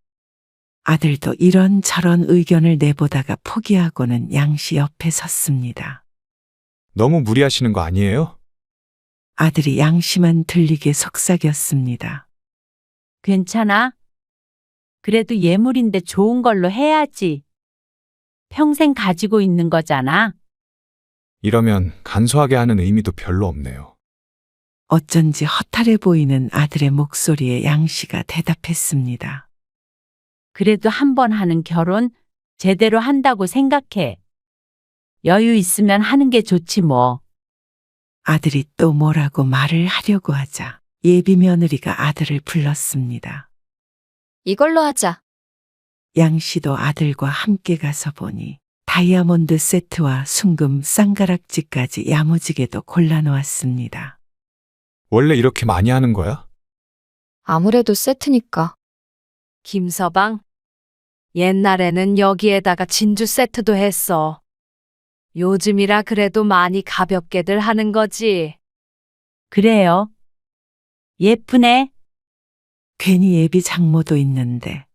아들도 이런저런 의견을 내보다가 포기하고는 양 씨 옆에 섰습니다. 너무 무리하시는 거 아니에요? 아들이 양 씨만 들리게 속삭였습니다. 괜찮아? 그래도 예물인데 좋은 걸로 해야지. 평생 가지고 있는 거잖아. 이러면 간소하게 하는 의미도 별로 없네요. 어쩐지 허탈해 보이는 아들의 목소리에 양 씨가 대답했습니다. 그래도 한 번 하는 결혼 제대로 한다고 생각해. 여유 있으면 하는 게 좋지 뭐. 아들이 또 뭐라고 말을 하려고 하자 예비 며느리가 아들을 불렀습니다. 이걸로 하자. 양 씨도 아들과 함께 가서 보니 다이아몬드 세트와 순금 쌍가락지까지 야무지게도 골라놓았습니다. 원래 이렇게 많이 하는 거야? 아무래도 세트니까. 김서방, 옛날에는 여기에다가 진주 세트도 했어. 요즘이라 그래도 많이 가볍게들 하는 거지. 그래요. 예쁘네. 괜히 예비 장모도 있는데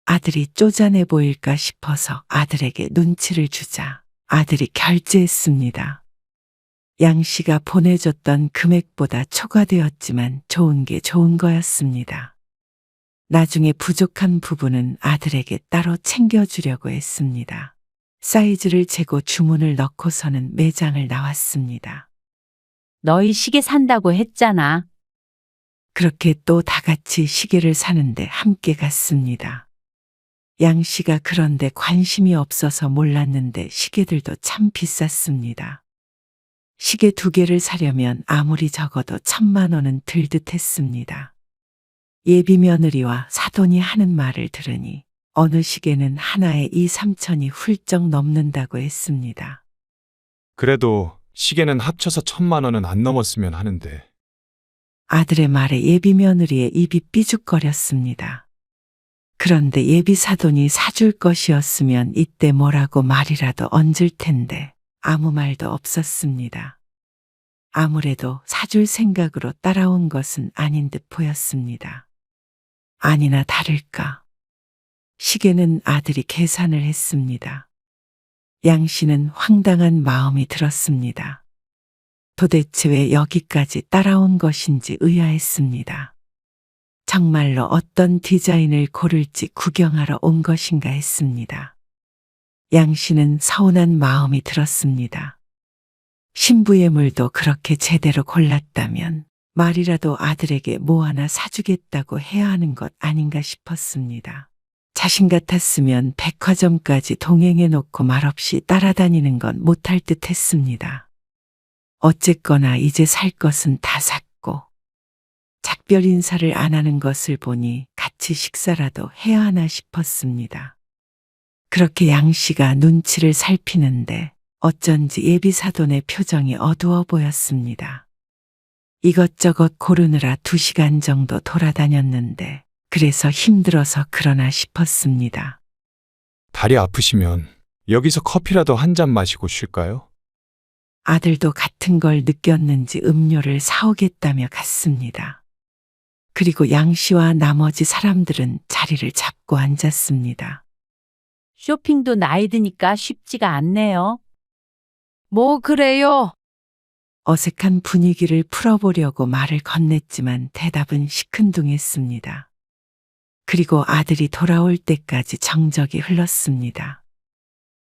아들이 쪼잔해 보일까 싶어서 아들에게 눈치를 주자 아들이 결제했습니다. 양 씨가 보내줬던 금액보다 초과되었지만 좋은 게 좋은 거였습니다. 나중에 부족한 부분은 아들에게 따로 챙겨주려고 했습니다. 사이즈를 재고 주문을 넣고서는 매장을 나왔습니다. 너희 시계 산다고 했잖아. 그렇게 또 다 같이 시계를 사는데 함께 갔습니다. 양 씨가 그런데 관심이 없어서 몰랐는데 시계들도 참 비쌌습니다. 시계 2개를 사려면 아무리 적어도 1,000만 원은 들 듯 했습니다. 예비 며느리와 사돈이 하는 말을 들으니 어느 시계는 하나에 2, 3천이 훌쩍 넘는다고 했습니다. 그래도 시계는 합쳐서 1,000만 원은 안 넘었으면 하는데. 아들의 말에 예비 며느리의 입이 삐죽거렸습니다. 그런데 예비 사돈이 사줄 것이었으면 이때 뭐라고 말이라도 얹을 텐데 아무 말도 없었습니다. 아무래도 사줄 생각으로 따라온 것은 아닌 듯 보였습니다. 아니나 다를까. 시계는 아들이 계산을 했습니다. 양 씨는 황당한 마음이 들었습니다. 도대체 왜 여기까지 따라온 것인지 의아했습니다. 정말로 어떤 디자인을 고를지 구경하러 온 것인가 했습니다. 양 씨는 서운한 마음이 들었습니다. 신부의 물도 그렇게 제대로 골랐다면 말이라도 아들에게 뭐 하나 사주겠다고 해야 하는 것 아닌가 싶었습니다. 자신 같았으면 백화점까지 동행해 놓고 말없이 따라다니는 건 못할 듯 했습니다. 어쨌거나 이제 살 것은 다 샀고 작별 인사를 안 하는 것을 보니 같이 식사라도 해야 하나 싶었습니다. 그렇게 양 씨가 눈치를 살피는데 어쩐지 예비 사돈의 표정이 어두워 보였습니다. 이것저것 고르느라 2시간 정도 돌아다녔는데 그래서 힘들어서 그러나 싶었습니다. 다리 아프시면 여기서 커피라도 한 잔 마시고 쉴까요? 아들도 같은 걸 느꼈는지 음료를 사오겠다며 갔습니다. 그리고 양 씨와 나머지 사람들은 자리를 잡고 앉았습니다. 쇼핑도 나이 드니까 쉽지가 않네요. 뭐 그래요? 어색한 분위기를 풀어보려고 말을 건넸지만 대답은 시큰둥했습니다. 그리고 아들이 돌아올 때까지 정적이 흘렀습니다.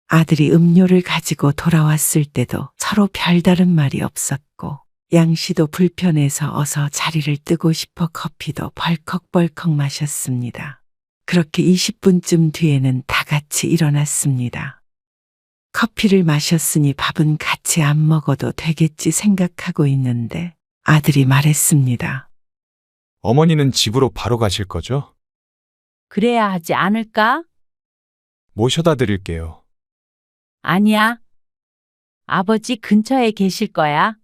아들이 음료를 가지고 돌아왔을 때도 서로 별다른 말이 없었고 양 씨도 불편해서 어서 자리를 뜨고 싶어 커피도 벌컥벌컥 마셨습니다. 그렇게 20분쯤 뒤에는 다 같이 일어났습니다. 커피를 마셨으니 밥은 같이 안 먹어도 되겠지 생각하고 있는데 아들이 말했습니다. 어머니는 집으로 바로 가실 거죠? 그래야 하지 않을까? 모셔다 드릴게요. 아니야. 아버지 근처에 계실 거야.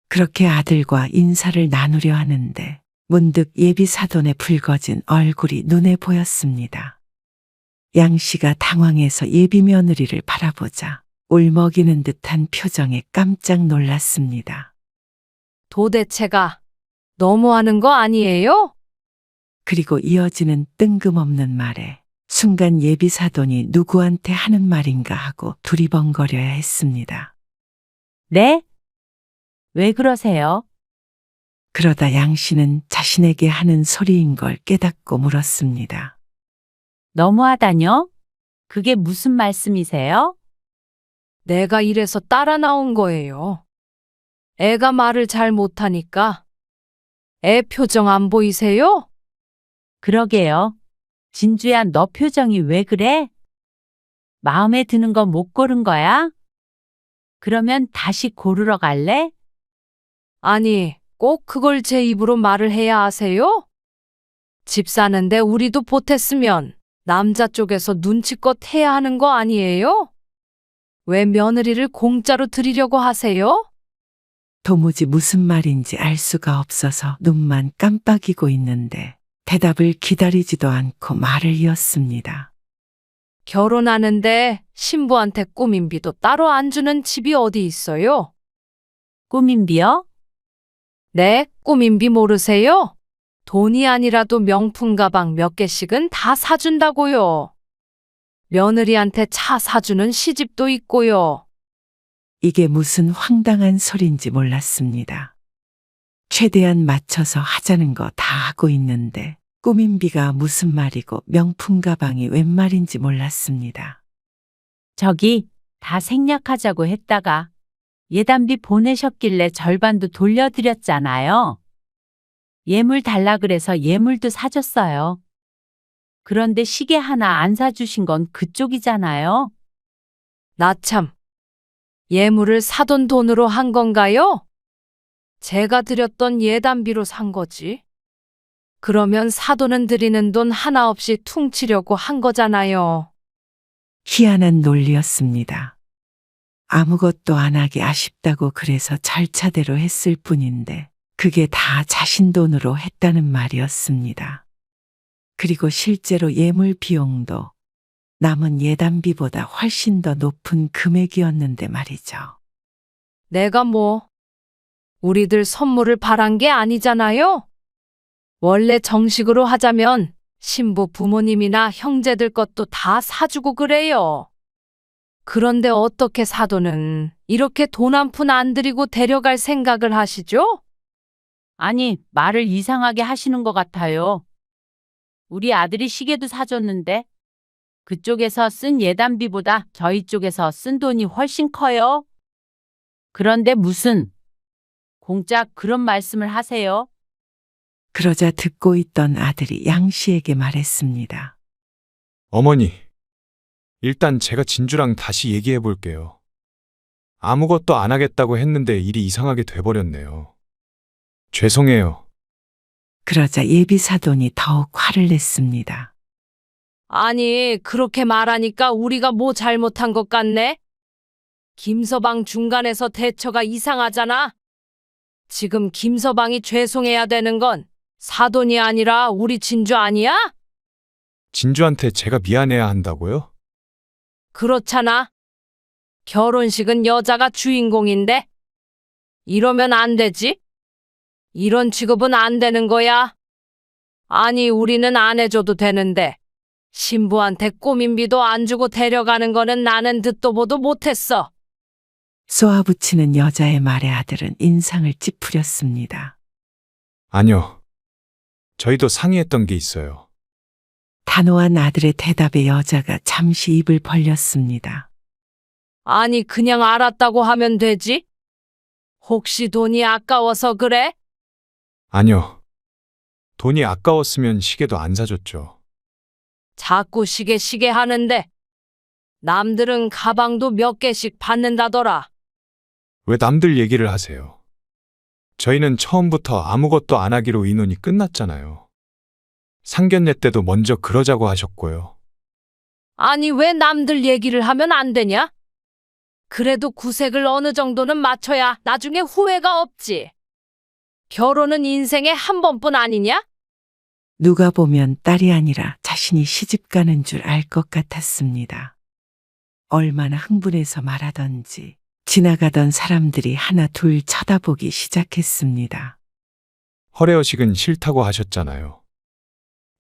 그렇게 아들과 인사를 나누려 하는데 문득 예비 사돈의 붉어진 얼굴이 눈에 보였습니다. 양 씨가 당황해서 예비 며느리를 바라보자 울먹이는 듯한 표정에 깜짝 놀랐습니다. 도대체가 너무하는 거 아니에요? 그리고 이어지는 뜬금없는 말에 순간 예비 사돈이 누구한테 하는 말인가 하고 두리번거려야 했습니다. 네? 왜 그러세요? 그러다 양 씨는 자신에게 하는 소리인 걸 깨닫고 물었습니다. 너무하다뇨? 그게 무슨 말씀이세요? 내가 이래서 따라 나온 거예요. 애가 말을 잘 못하니까. 애 표정 안 보이세요? 그러게요. 진주야, 너 표정이 왜 그래? 마음에 드는 거 못 고른 거야? 그러면 다시 고르러 갈래? 아니, 꼭 그걸 제 입으로 말을 해야 하세요? 집 사는데 우리도 보탰으면 남자 쪽에서 눈치껏 해야 하는 거 아니에요? 왜 며느리를 공짜로 드리려고 하세요? 도무지 무슨 말인지 알 수가 없어서 눈만 깜빡이고 있는데 대답을 기다리지도 않고 말을 이었습니다. 결혼하는데 신부한테 꾸민비도 따로 안 주는 집이 어디 있어요? 꾸민비요? 네, 꾸민비 모르세요? 돈이 아니라도 명품 가방 몇 개씩은 다 사준다고요. 며느리한테 차 사주는 시집도 있고요. 이게 무슨 황당한 소린지 몰랐습니다. 최대한 맞춰서 하자는 거 다 하고 있는데 꾸민비가 무슨 말이고 명품 가방이 웬 말인지 몰랐습니다. 저기 다 생략하자고 했다가 예단비 보내셨길래 절반도 돌려드렸잖아요. 예물 달라 그래서 예물도 사줬어요. 그런데 시계 하나 안 사주신 건 그쪽이잖아요. 나 참. 예물을 사돈 돈으로 한 건가요? 제가 드렸던 예단비로 산 거지. 그러면 사돈은 드리는 돈 하나 없이 퉁치려고 한 거잖아요. 희한한 논리였습니다. 아무것도 안 하기 아쉽다고 그래서 절차대로 했을 뿐인데 그게 다 자신 돈으로 했다는 말이었습니다. 그리고 실제로 예물 비용도 남은 예단비보다 훨씬 더 높은 금액이었는데 말이죠. 내가 뭐, 우리들 선물을 바란 게 아니잖아요? 원래 정식으로 하자면 신부 부모님이나 형제들 것도 다 사주고 그래요. 그런데 어떻게 사돈은 이렇게 돈 한 푼 안 들이고 데려갈 생각을 하시죠? 아니, 말을 이상하게 하시는 것 같아요. 우리 아들이 시계도 사줬는데 그쪽에서 쓴 예단비보다 저희 쪽에서 쓴 돈이 훨씬 커요. 그런데 무슨 공짜 그런 말씀을 하세요? 그러자 듣고 있던 아들이 양 씨에게 말했습니다. 어머니, 일단 제가 진주랑 다시 얘기해 볼게요. 아무것도 안 하겠다고 했는데 일이 이상하게 돼버렸네요. 죄송해요. 그러자 예비 사돈이 더욱 화를 냈습니다. 아니, 그렇게 말하니까 우리가 뭐 잘못한 것 같네? 김서방 중간에서 대처가 이상하잖아. 지금 김서방이 죄송해야 되는 건 사돈이 아니라 우리 진주 아니야? 진주한테 제가 미안해야 한다고요? 그렇잖아. 결혼식은 여자가 주인공인데 이러면 안 되지? 이런 취급은 안 되는 거야. 아니, 우리는 안 해줘도 되는데 신부한테 꾸민비도 안 주고 데려가는 거는 나는 듣도 보도 못했어. 쏘아붙이는 여자의 말에 아들은 인상을 찌푸렸습니다. 아니요. 저희도 상의했던 게 있어요. 단호한 아들의 대답에 여자가 잠시 입을 벌렸습니다. 아니, 그냥 알았다고 하면 되지? 혹시 돈이 아까워서 그래? 아니요. 돈이 아까웠으면 시계도 안 사줬죠. 자꾸 시계 하는데 남들은 가방도 몇 개씩 받는다더라. 왜 남들 얘기를 하세요? 저희는 처음부터 아무것도 안 하기로 의논이 끝났잖아요. 상견례 때도 먼저 그러자고 하셨고요. 아니, 왜 남들 얘기를 하면 안 되냐? 그래도 구색을 어느 정도는 맞춰야 나중에 후회가 없지. 결혼은 인생에 한 번뿐 아니냐? 누가 보면 딸이 아니라 자신이 시집 가는 줄 알 것 같았습니다. 얼마나 흥분해서 말하던지 지나가던 사람들이 하나 둘 쳐다보기 시작했습니다. 허례허식은 싫다고 하셨잖아요.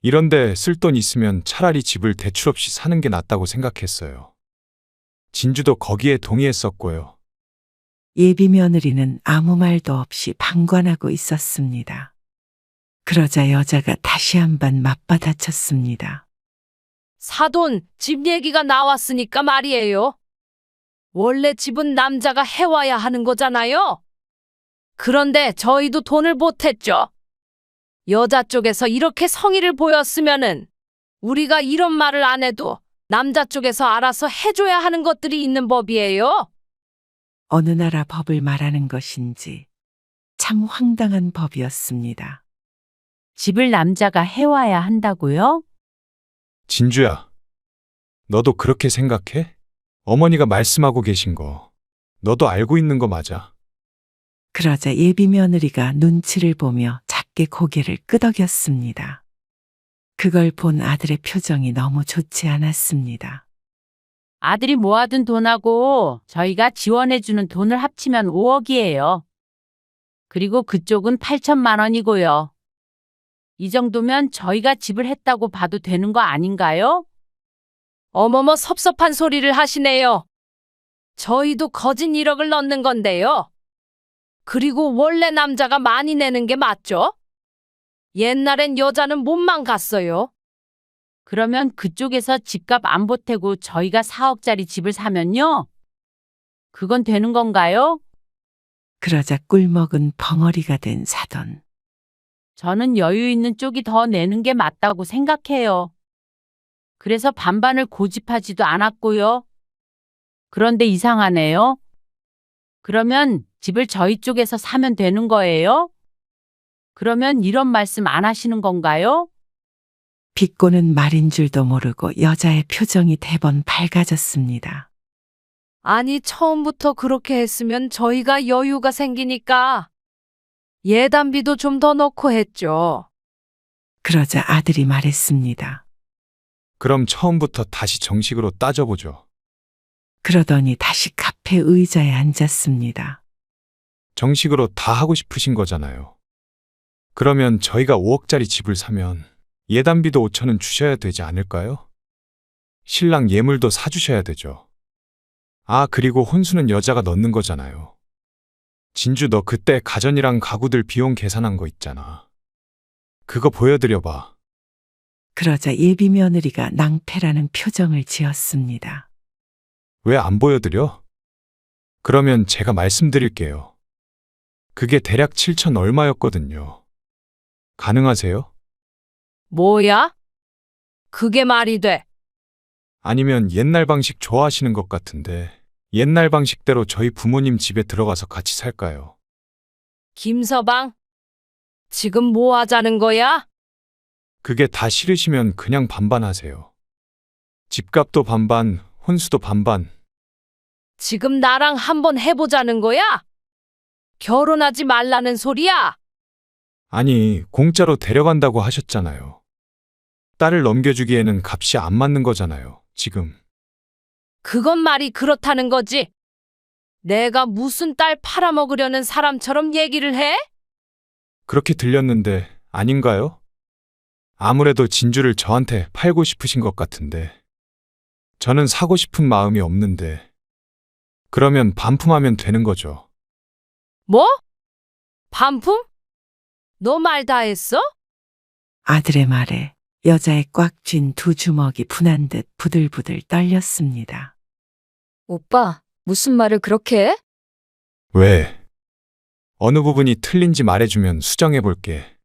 이런데 쓸 돈 있으면 차라리 집을 대출 없이 사는 게 낫다고 생각했어요. 진주도 거기에 동의했었고요. 예비 며느리는 아무 말도 없이 방관하고 있었습니다. 그러자 여자가 다시 한번 맞받아쳤습니다. 사돈, 집 얘기가 나왔으니까 말이에요. 원래 집은 남자가 해와야 하는 거잖아요. 그런데 저희도 돈을 못했죠. 여자 쪽에서 이렇게 성의를 보였으면은 우리가 이런 말을 안 해도 남자 쪽에서 알아서 해줘야 하는 것들이 있는 법이에요. 어느 나라 법을 말하는 것인지 참 황당한 법이었습니다. 집을 남자가 해와야 한다고요? 진주야, 너도 그렇게 생각해? 어머니가 말씀하고 계신 거, 너도 알고 있는 거 맞아? 그러자 예비 며느리가 눈치를 보며 작게 고개를 끄덕였습니다. 그걸 본 아들의 표정이 너무 좋지 않았습니다. 아들이 모아둔 돈하고 저희가 지원해주는 돈을 합치면 5억이에요. 그리고 그쪽은 8천만 원이고요. 이 정도면 저희가 집을 했다고 봐도 되는 거 아닌가요? 어머머 섭섭한 소리를 하시네요. 저희도 거진 1억을 넣는 건데요. 그리고 원래 남자가 많이 내는 게 맞죠? 옛날엔 여자는 몸만 갔어요. 그러면 그쪽에서 집값 안 보태고 저희가 4억짜리 집을 사면요? 그건 되는 건가요? 그러자 꿀먹은 벙어리가 된 사돈. 저는 여유 있는 쪽이 더 내는 게 맞다고 생각해요. 그래서 반반을 고집하지도 않았고요. 그런데 이상하네요. 그러면 집을 저희 쪽에서 사면 되는 거예요? 그러면 이런 말씀 안 하시는 건가요? 비꼬는 말인 줄도 모르고 여자의 표정이 대번 밝아졌습니다. 아니 처음부터 그렇게 했으면 저희가 여유가 생기니까 예단비도 좀 더 넣고 했죠. 그러자 아들이 말했습니다. 그럼 처음부터 다시 정식으로 따져보죠. 그러더니 다시 카페 의자에 앉았습니다. 정식으로 다 하고 싶으신 거잖아요. 그러면 저희가 5억짜리 집을 사면 예단비도 5천은 주셔야 되지 않을까요? 신랑 예물도 사주셔야 되죠. 아, 그리고 혼수는 여자가 넣는 거잖아요. 진주, 너 그때 가전이랑 가구들 비용 계산한 거 있잖아. 그거 보여드려봐. 그러자 예비 며느리가 낭패라는 표정을 지었습니다. 왜 안 보여드려? 그러면 제가 말씀드릴게요. 그게 대략 7천 얼마였거든요. 가능하세요? 뭐야? 그게 말이 돼. 아니면 옛날 방식 좋아하시는 것 같은데 옛날 방식대로 저희 부모님 집에 들어가서 같이 살까요? 김서방, 지금 뭐 하자는 거야? 그게 다 싫으시면 그냥 반반 하세요. 집값도 반반, 혼수도 반반. 지금 나랑 한번 해보자는 거야? 결혼하지 말라는 소리야? 아니, 공짜로 데려간다고 하셨잖아요. 딸을 넘겨주기에는 값이 안 맞는 거잖아요, 지금. 그건 말이 그렇다는 거지. 내가 무슨 딸 팔아먹으려는 사람처럼 얘기를 해? 그렇게 들렸는데 아닌가요? 아무래도 진주를 저한테 팔고 싶으신 것 같은데. 저는 사고 싶은 마음이 없는데. 그러면 반품하면 되는 거죠. 뭐? 반품? 너 말 다 했어? 아들의 말에 여자의 꽉 쥔 두 주먹이 분한 듯 부들부들 떨렸습니다. 오빠, 무슨 말을 그렇게 해? 왜? 어느 부분이 틀린지 말해주면 수정해 볼게.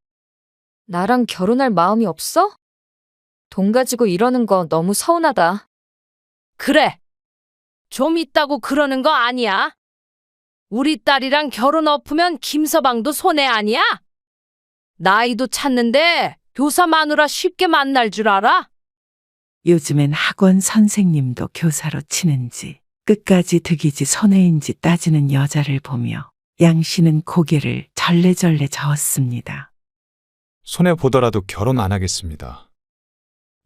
나랑 결혼할 마음이 없어? 돈 가지고 이러는 거 너무 서운하다. 그래. 좀 있다고 그러는 거 아니야? 우리 딸이랑 결혼 엎으면 김서방도 손해 아니야? 나이도 찼는데 교사 마누라 쉽게 만날 줄 알아? 요즘엔 학원 선생님도 교사로 치는지 끝까지 득이지 손해인지 따지는 여자를 보며 양 씨는 고개를 절레절레 저었습니다. 손해보더라도 결혼 안 하겠습니다.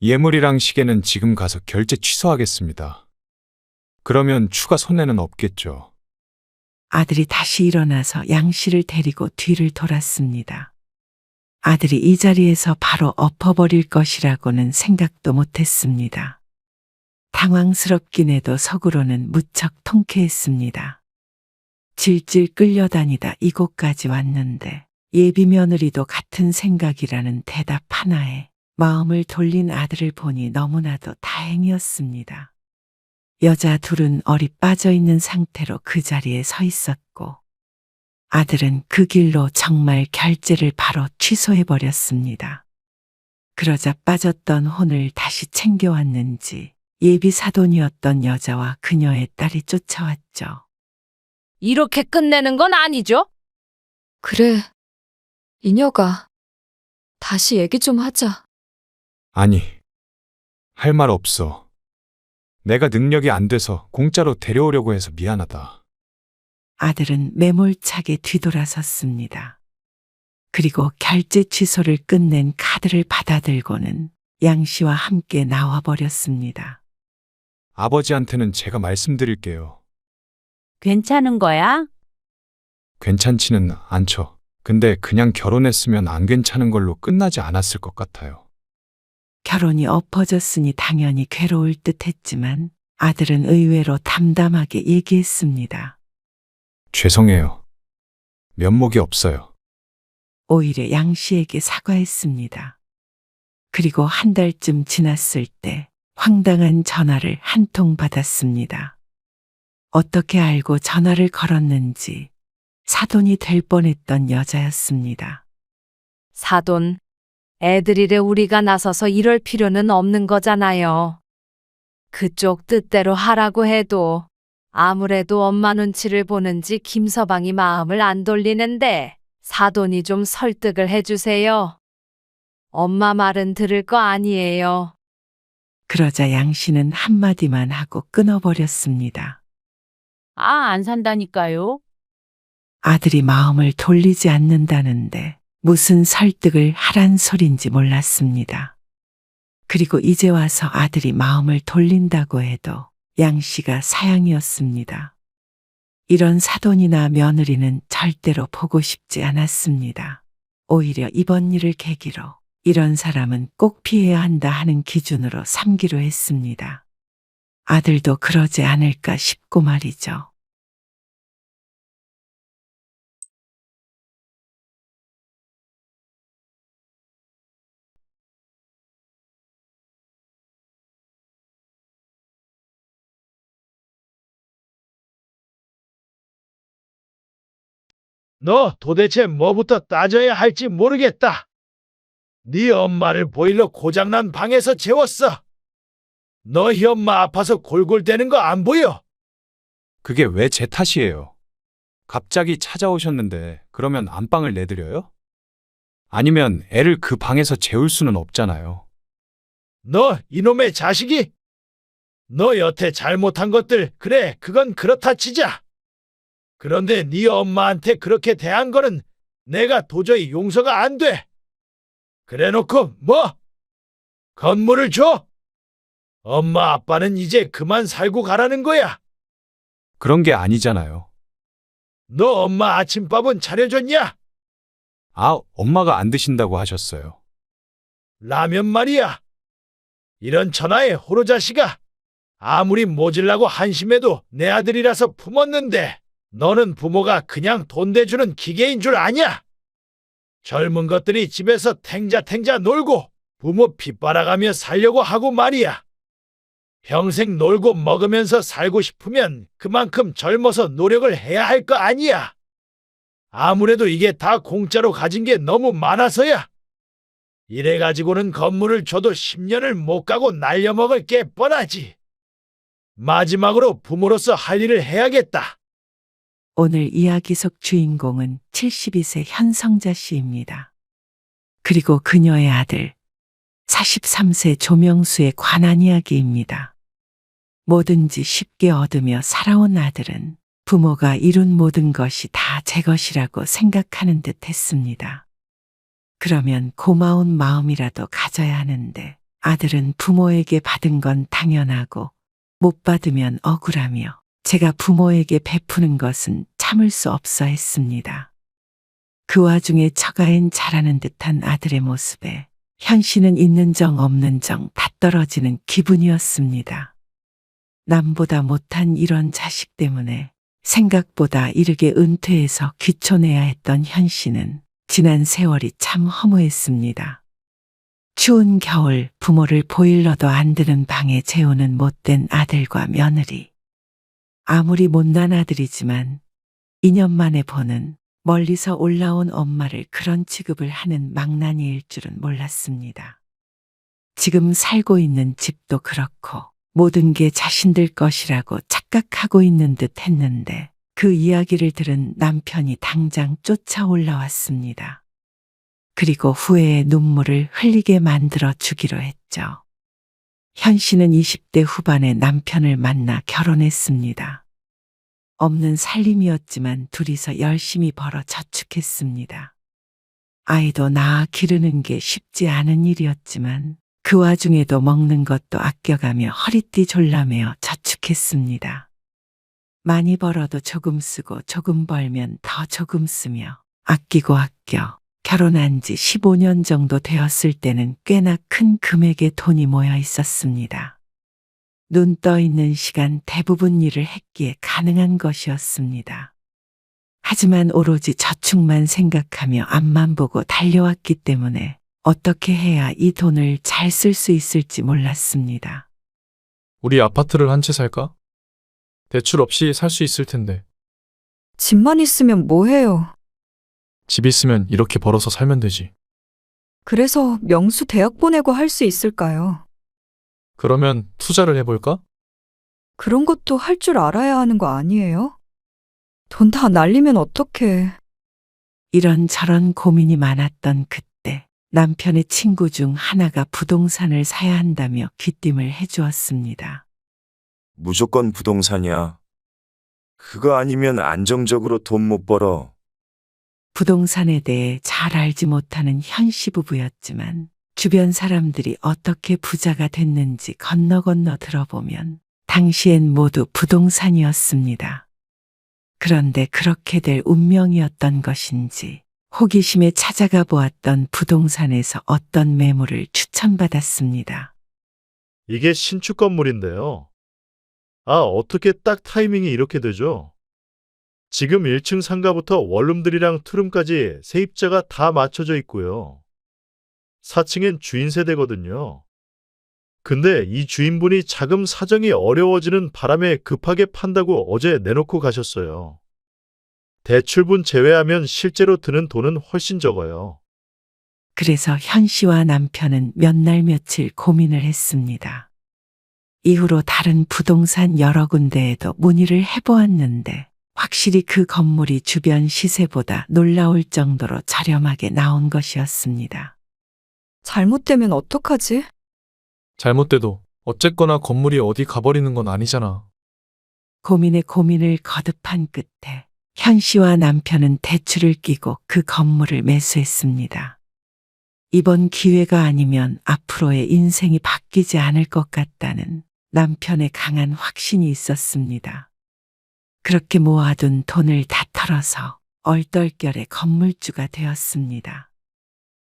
예물이랑 시계는 지금 가서 결제 취소하겠습니다. 그러면 추가 손해는 없겠죠. 아들이 다시 일어나서 양 씨를 데리고 뒤를 돌았습니다. 아들이 이 자리에서 바로 엎어버릴 것이라고는 생각도 못했습니다. 당황스럽긴 해도 속으로는 무척 통쾌했습니다. 질질 끌려다니다 이곳까지 왔는데 예비 며느리도 같은 생각이라는 대답 하나에 마음을 돌린 아들을 보니 너무나도 다행이었습니다. 여자 둘은 얼이 빠져 있는 상태로 그 자리에 서 있었고 아들은 그 길로 정말 결제를 바로 취소해버렸습니다. 그러자 빠졌던 혼을 다시 챙겨왔는지 예비 사돈이었던 여자와 그녀의 딸이 쫓아왔죠. 이렇게 끝내는 건 아니죠? 그래. 이녀가. 다시 얘기 좀 하자. 아니, 할 말 없어. 내가 능력이 안 돼서 공짜로 데려오려고 해서 미안하다. 아들은 매몰차게 뒤돌아섰습니다. 그리고 결제 취소를 끝낸 카드를 받아들고는 양 씨와 함께 나와버렸습니다. 아버지한테는 제가 말씀드릴게요. 괜찮은 거야? 괜찮지는 않죠. 근데 그냥 결혼했으면 안 괜찮은 걸로 끝나지 않았을 것 같아요. 결혼이 엎어졌으니 당연히 괴로울 듯 했지만 아들은 의외로 담담하게 얘기했습니다. 죄송해요. 면목이 없어요. 오히려 양 씨에게 사과했습니다. 그리고 한 달쯤 지났을 때 황당한 전화를 한 통 받았습니다. 어떻게 알고 전화를 걸었는지 사돈이 될 뻔했던 여자였습니다. 사돈, 애들이래 우리가 나서서 이럴 필요는 없는 거잖아요. 그쪽 뜻대로 하라고 해도 아무래도 엄마 눈치를 보는지 김서방이 마음을 안 돌리는데 사돈이 좀 설득을 해주세요. 엄마 말은 들을 거 아니에요. 그러자 양 씨는 한마디만 하고 끊어버렸습니다. 안 산다니까요. 아들이 마음을 돌리지 않는다는데 무슨 설득을 하란 소린지 몰랐습니다. 그리고 이제 와서 아들이 마음을 돌린다고 해도 양 씨가 사양이었습니다. 이런 사돈이나 며느리는 절대로 보고 싶지 않았습니다. 오히려 이번 일을 계기로 이런 사람은 꼭 피해야 한다 하는 기준으로 삼기로 했습니다. 아들도 그러지 않을까 싶고 말이죠. 너 도대체 뭐부터 따져야 할지 모르겠다. 네 엄마를 보일러 고장난 방에서 재웠어. 너희 엄마 아파서 골골대는 거 안 보여? 그게 왜 제 탓이에요? 갑자기 찾아오셨는데 그러면 안방을 내드려요? 아니면 애를 그 방에서 재울 수는 없잖아요. 너 이놈의 자식이? 너 여태 잘못한 것들 그래 그건 그렇다 치자. 그런데 네 엄마한테 그렇게 대한 거는 내가 도저히 용서가 안 돼. 그래놓고 뭐? 건물을 줘? 엄마 아빠는 이제 그만 살고 가라는 거야. 그런 게 아니잖아요. 너 엄마 아침밥은 차려줬냐? 엄마가 안 드신다고 하셨어요. 라면 말이야. 이런 천하의 호로자식아. 아무리 모질라고 한심해도 내 아들이라서 품었는데 너는 부모가 그냥 돈 대주는 기계인 줄 아냐? 젊은 것들이 집에서 탱자탱자 놀고 부모 핏바라가며 살려고 하고 말이야. 평생 놀고 먹으면서 살고 싶으면 그만큼 젊어서 노력을 해야 할 거 아니야. 아무래도 이게 다 공짜로 가진 게 너무 많아서야. 이래가지고는 건물을 줘도 10년을 못 가고 날려먹을 게 뻔하지. 마지막으로 부모로서 할 일을 해야겠다. 오늘 이야기 속 주인공은 72세 현성자 씨입니다. 그리고 그녀의 아들 43세 조명수에 관한 이야기입니다. 뭐든지 쉽게 얻으며 살아온 아들은 부모가 이룬 모든 것이 다 제 것이라고 생각하는 듯 했습니다. 그러면 고마운 마음이라도 가져야 하는데 아들은 부모에게 받은 건 당연하고 못 받으면 억울하며 제가 부모에게 베푸는 것은 참을 수 없어 했습니다. 그 와중에 처가엔 잘하는 듯한 아들의 모습에 현 씨는 있는 정 없는 정 다 떨어지는 기분이었습니다. 남보다 못한 이런 자식 때문에 생각보다 이르게 은퇴해서 귀촌해야 했던 현 씨는 지난 세월이 참 허무했습니다. 추운 겨울 부모를 보일러도 안 드는 방에 재우는 못된 아들과 며느리. 아무리 못난 아들이지만 2년 만에 보는 멀리서 올라온 엄마를 그런 취급을 하는 망나니일 줄은 몰랐습니다. 지금 살고 있는 집도 그렇고 모든 게 자신들 것이라고 착각하고 있는 듯 했는데 그 이야기를 들은 남편이 당장 쫓아 올라왔습니다. 그리고 후회의 눈물을 흘리게 만들어 주기로 했죠. 현 씨는 20대 후반에 남편을 만나 결혼했습니다. 없는 살림이었지만 둘이서 열심히 벌어 저축했습니다. 아이도 낳아 기르는 게 쉽지 않은 일이었지만 그 와중에도 먹는 것도 아껴가며 허리띠 졸라매어 저축했습니다. 많이 벌어도 조금 쓰고 조금 벌면 더 조금 쓰며 아끼고 아껴 결혼한 지 15년 정도 되었을 때는 꽤나 큰 금액의 돈이 모여 있었습니다. 눈 떠 있는 시간 대부분 일을 했기에 가능한 것이었습니다. 하지만 오로지 저축만 생각하며 앞만 보고 달려왔기 때문에 어떻게 해야 이 돈을 잘 쓸 수 있을지 몰랐습니다. 우리 아파트를 한 채 살까? 대출 없이 살 수 있을 텐데. 집만 있으면 뭐해요? 집 있으면 이렇게 벌어서 살면 되지. 그래서 명수 대학 보내고 할 수 있을까요? 그러면 투자를 해볼까? 그런 것도 할 줄 알아야 하는 거 아니에요? 돈 다 날리면 어떡해. 이런저런 고민이 많았던 그때 남편의 친구 중 하나가 부동산을 사야 한다며 귀띔을 해주었습니다. 무조건 부동산이야. 그거 아니면 안정적으로 돈 못 벌어. 부동산에 대해 잘 알지 못하는 현 씨 부부였지만 주변 사람들이 어떻게 부자가 됐는지 건너 들어보면 당시엔 모두 부동산이었습니다. 그런데 그렇게 될 운명이었던 것인지 호기심에 찾아가 보았던 부동산에서 어떤 매물을 추천받았습니다. 이게 신축 건물인데요. 아, 어떻게 딱 타이밍이 이렇게 되죠? 지금 1층 상가부터 원룸들이랑 투룸까지 세입자가 다 맞춰져 있고요. 4층엔 주인 세대거든요. 근데 이 주인분이 자금 사정이 어려워지는 바람에 급하게 판다고 어제 내놓고 가셨어요. 대출분 제외하면 실제로 드는 돈은 훨씬 적어요. 그래서 현 씨와 남편은 몇 날 며칠 고민을 했습니다. 이후로 다른 부동산 여러 군데에도 문의를 해보았는데 확실히 그 건물이 주변 시세보다 놀라울 정도로 저렴하게 나온 것이었습니다. 잘못되면 어떡하지? 잘못돼도 어쨌거나 건물이 어디 가버리는 건 아니잖아. 고민에 고민을 거듭한 끝에 현 씨와 남편은 대출을 끼고 그 건물을 매수했습니다. 이번 기회가 아니면 앞으로의 인생이 바뀌지 않을 것 같다는 남편의 강한 확신이 있었습니다. 그렇게 모아둔 돈을 다 털어서 얼떨결에 건물주가 되었습니다.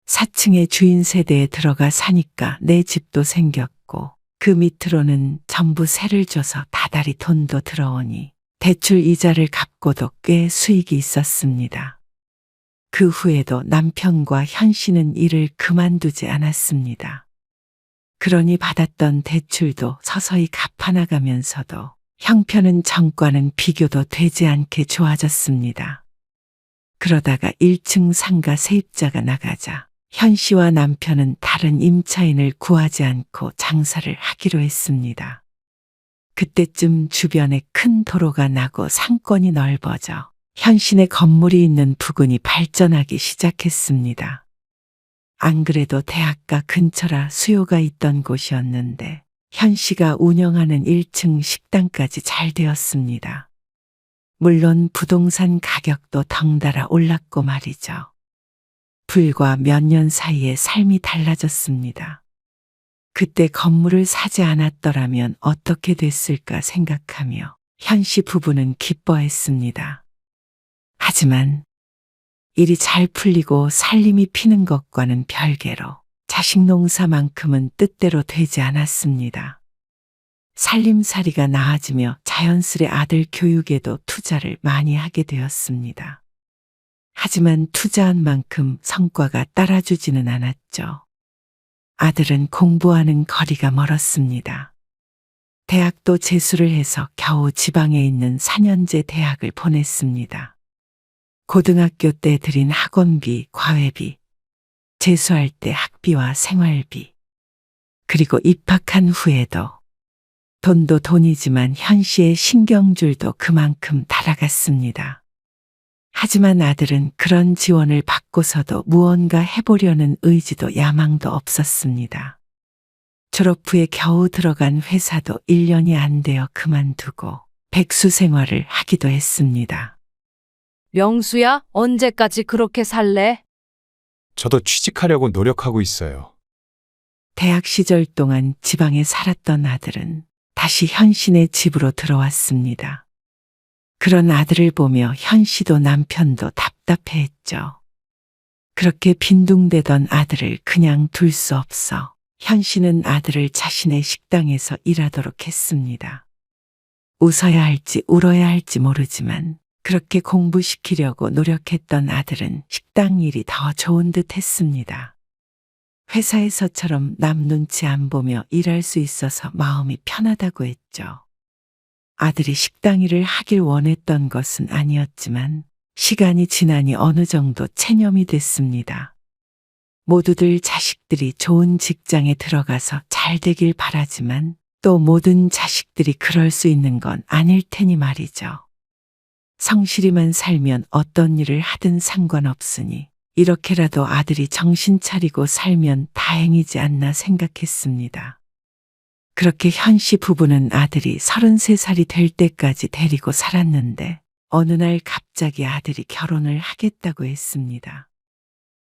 4층의 주인 세대에 들어가 사니까 내 집도 생겼고 그 밑으로는 전부 세를 줘서 다달이 돈도 들어오니 대출 이자를 갚고도 꽤 수익이 있었습니다. 그 후에도 남편과 현 씨는 일을 그만두지 않았습니다. 그러니 받았던 대출도 서서히 갚아나가면서도 형편은 전과는 비교도 되지 않게 좋아졌습니다. 그러다가 1층 상가 세입자가 나가자 현 씨와 남편은 다른 임차인을 구하지 않고 장사를 하기로 했습니다. 그때쯤 주변에 큰 도로가 나고 상권이 넓어져 현 씨네 건물이 있는 부근이 발전하기 시작했습니다. 안 그래도 대학가 근처라 수요가 있던 곳이었는데 현 씨가 운영하는 1층 식당까지 잘 되었습니다. 물론 부동산 가격도 덩달아 올랐고 말이죠. 불과 몇 년 사이에 삶이 달라졌습니다. 그때 건물을 사지 않았더라면 어떻게 됐을까 생각하며 현 씨 부부는 기뻐했습니다. 하지만 일이 잘 풀리고 살림이 피는 것과는 별개로 자식 농사만큼은 뜻대로 되지 않았습니다. 살림살이가 나아지며 자연스레 아들 교육에도 투자를 많이 하게 되었습니다. 하지만 투자한 만큼 성과가 따라주지는 않았죠. 아들은 공부하는 거리가 멀었습니다. 대학도 재수를 해서 겨우 지방에 있는 4년제 대학을 보냈습니다. 고등학교 때 들인 학원비, 과외비, 재수할 때 학비와 생활비, 그리고 입학한 후에도 돈도 돈이지만 현 씨의 신경줄도 그만큼 달아갔습니다. 하지만 아들은 그런 지원을 받고서도 무언가 해보려는 의지도 야망도 없었습니다. 졸업 후에 겨우 들어간 회사도 1년이 안 되어 그만두고 백수 생활을 하기도 했습니다. 명수야, 언제까지 그렇게 살래? 저도 취직하려고 노력하고 있어요. 대학 시절 동안 지방에 살았던 아들은 다시 현신의 집으로 들어왔습니다. 그런 아들을 보며 현 씨도 남편도 답답해했죠. 그렇게 빈둥대던 아들을 그냥 둘 수 없어 현 씨는 아들을 자신의 식당에서 일하도록 했습니다. 웃어야 할지 울어야 할지 모르지만 그렇게 공부시키려고 노력했던 아들은 식당 일이 더 좋은 듯 했습니다. 회사에서처럼 남 눈치 안 보며 일할 수 있어서 마음이 편하다고 했죠. 아들이 식당 일을 하길 원했던 것은 아니었지만 시간이 지나니 어느 정도 체념이 됐습니다. 모두들 자식들이 좋은 직장에 들어가서 잘 되길 바라지만 또 모든 자식들이 그럴 수 있는 건 아닐 테니 말이죠. 성실히만 살면 어떤 일을 하든 상관없으니 이렇게라도 아들이 정신 차리고 살면 다행이지 않나 생각했습니다. 그렇게 현 씨 부부는 아들이 33살이 될 때까지 데리고 살았는데 어느 날 갑자기 아들이 결혼을 하겠다고 했습니다.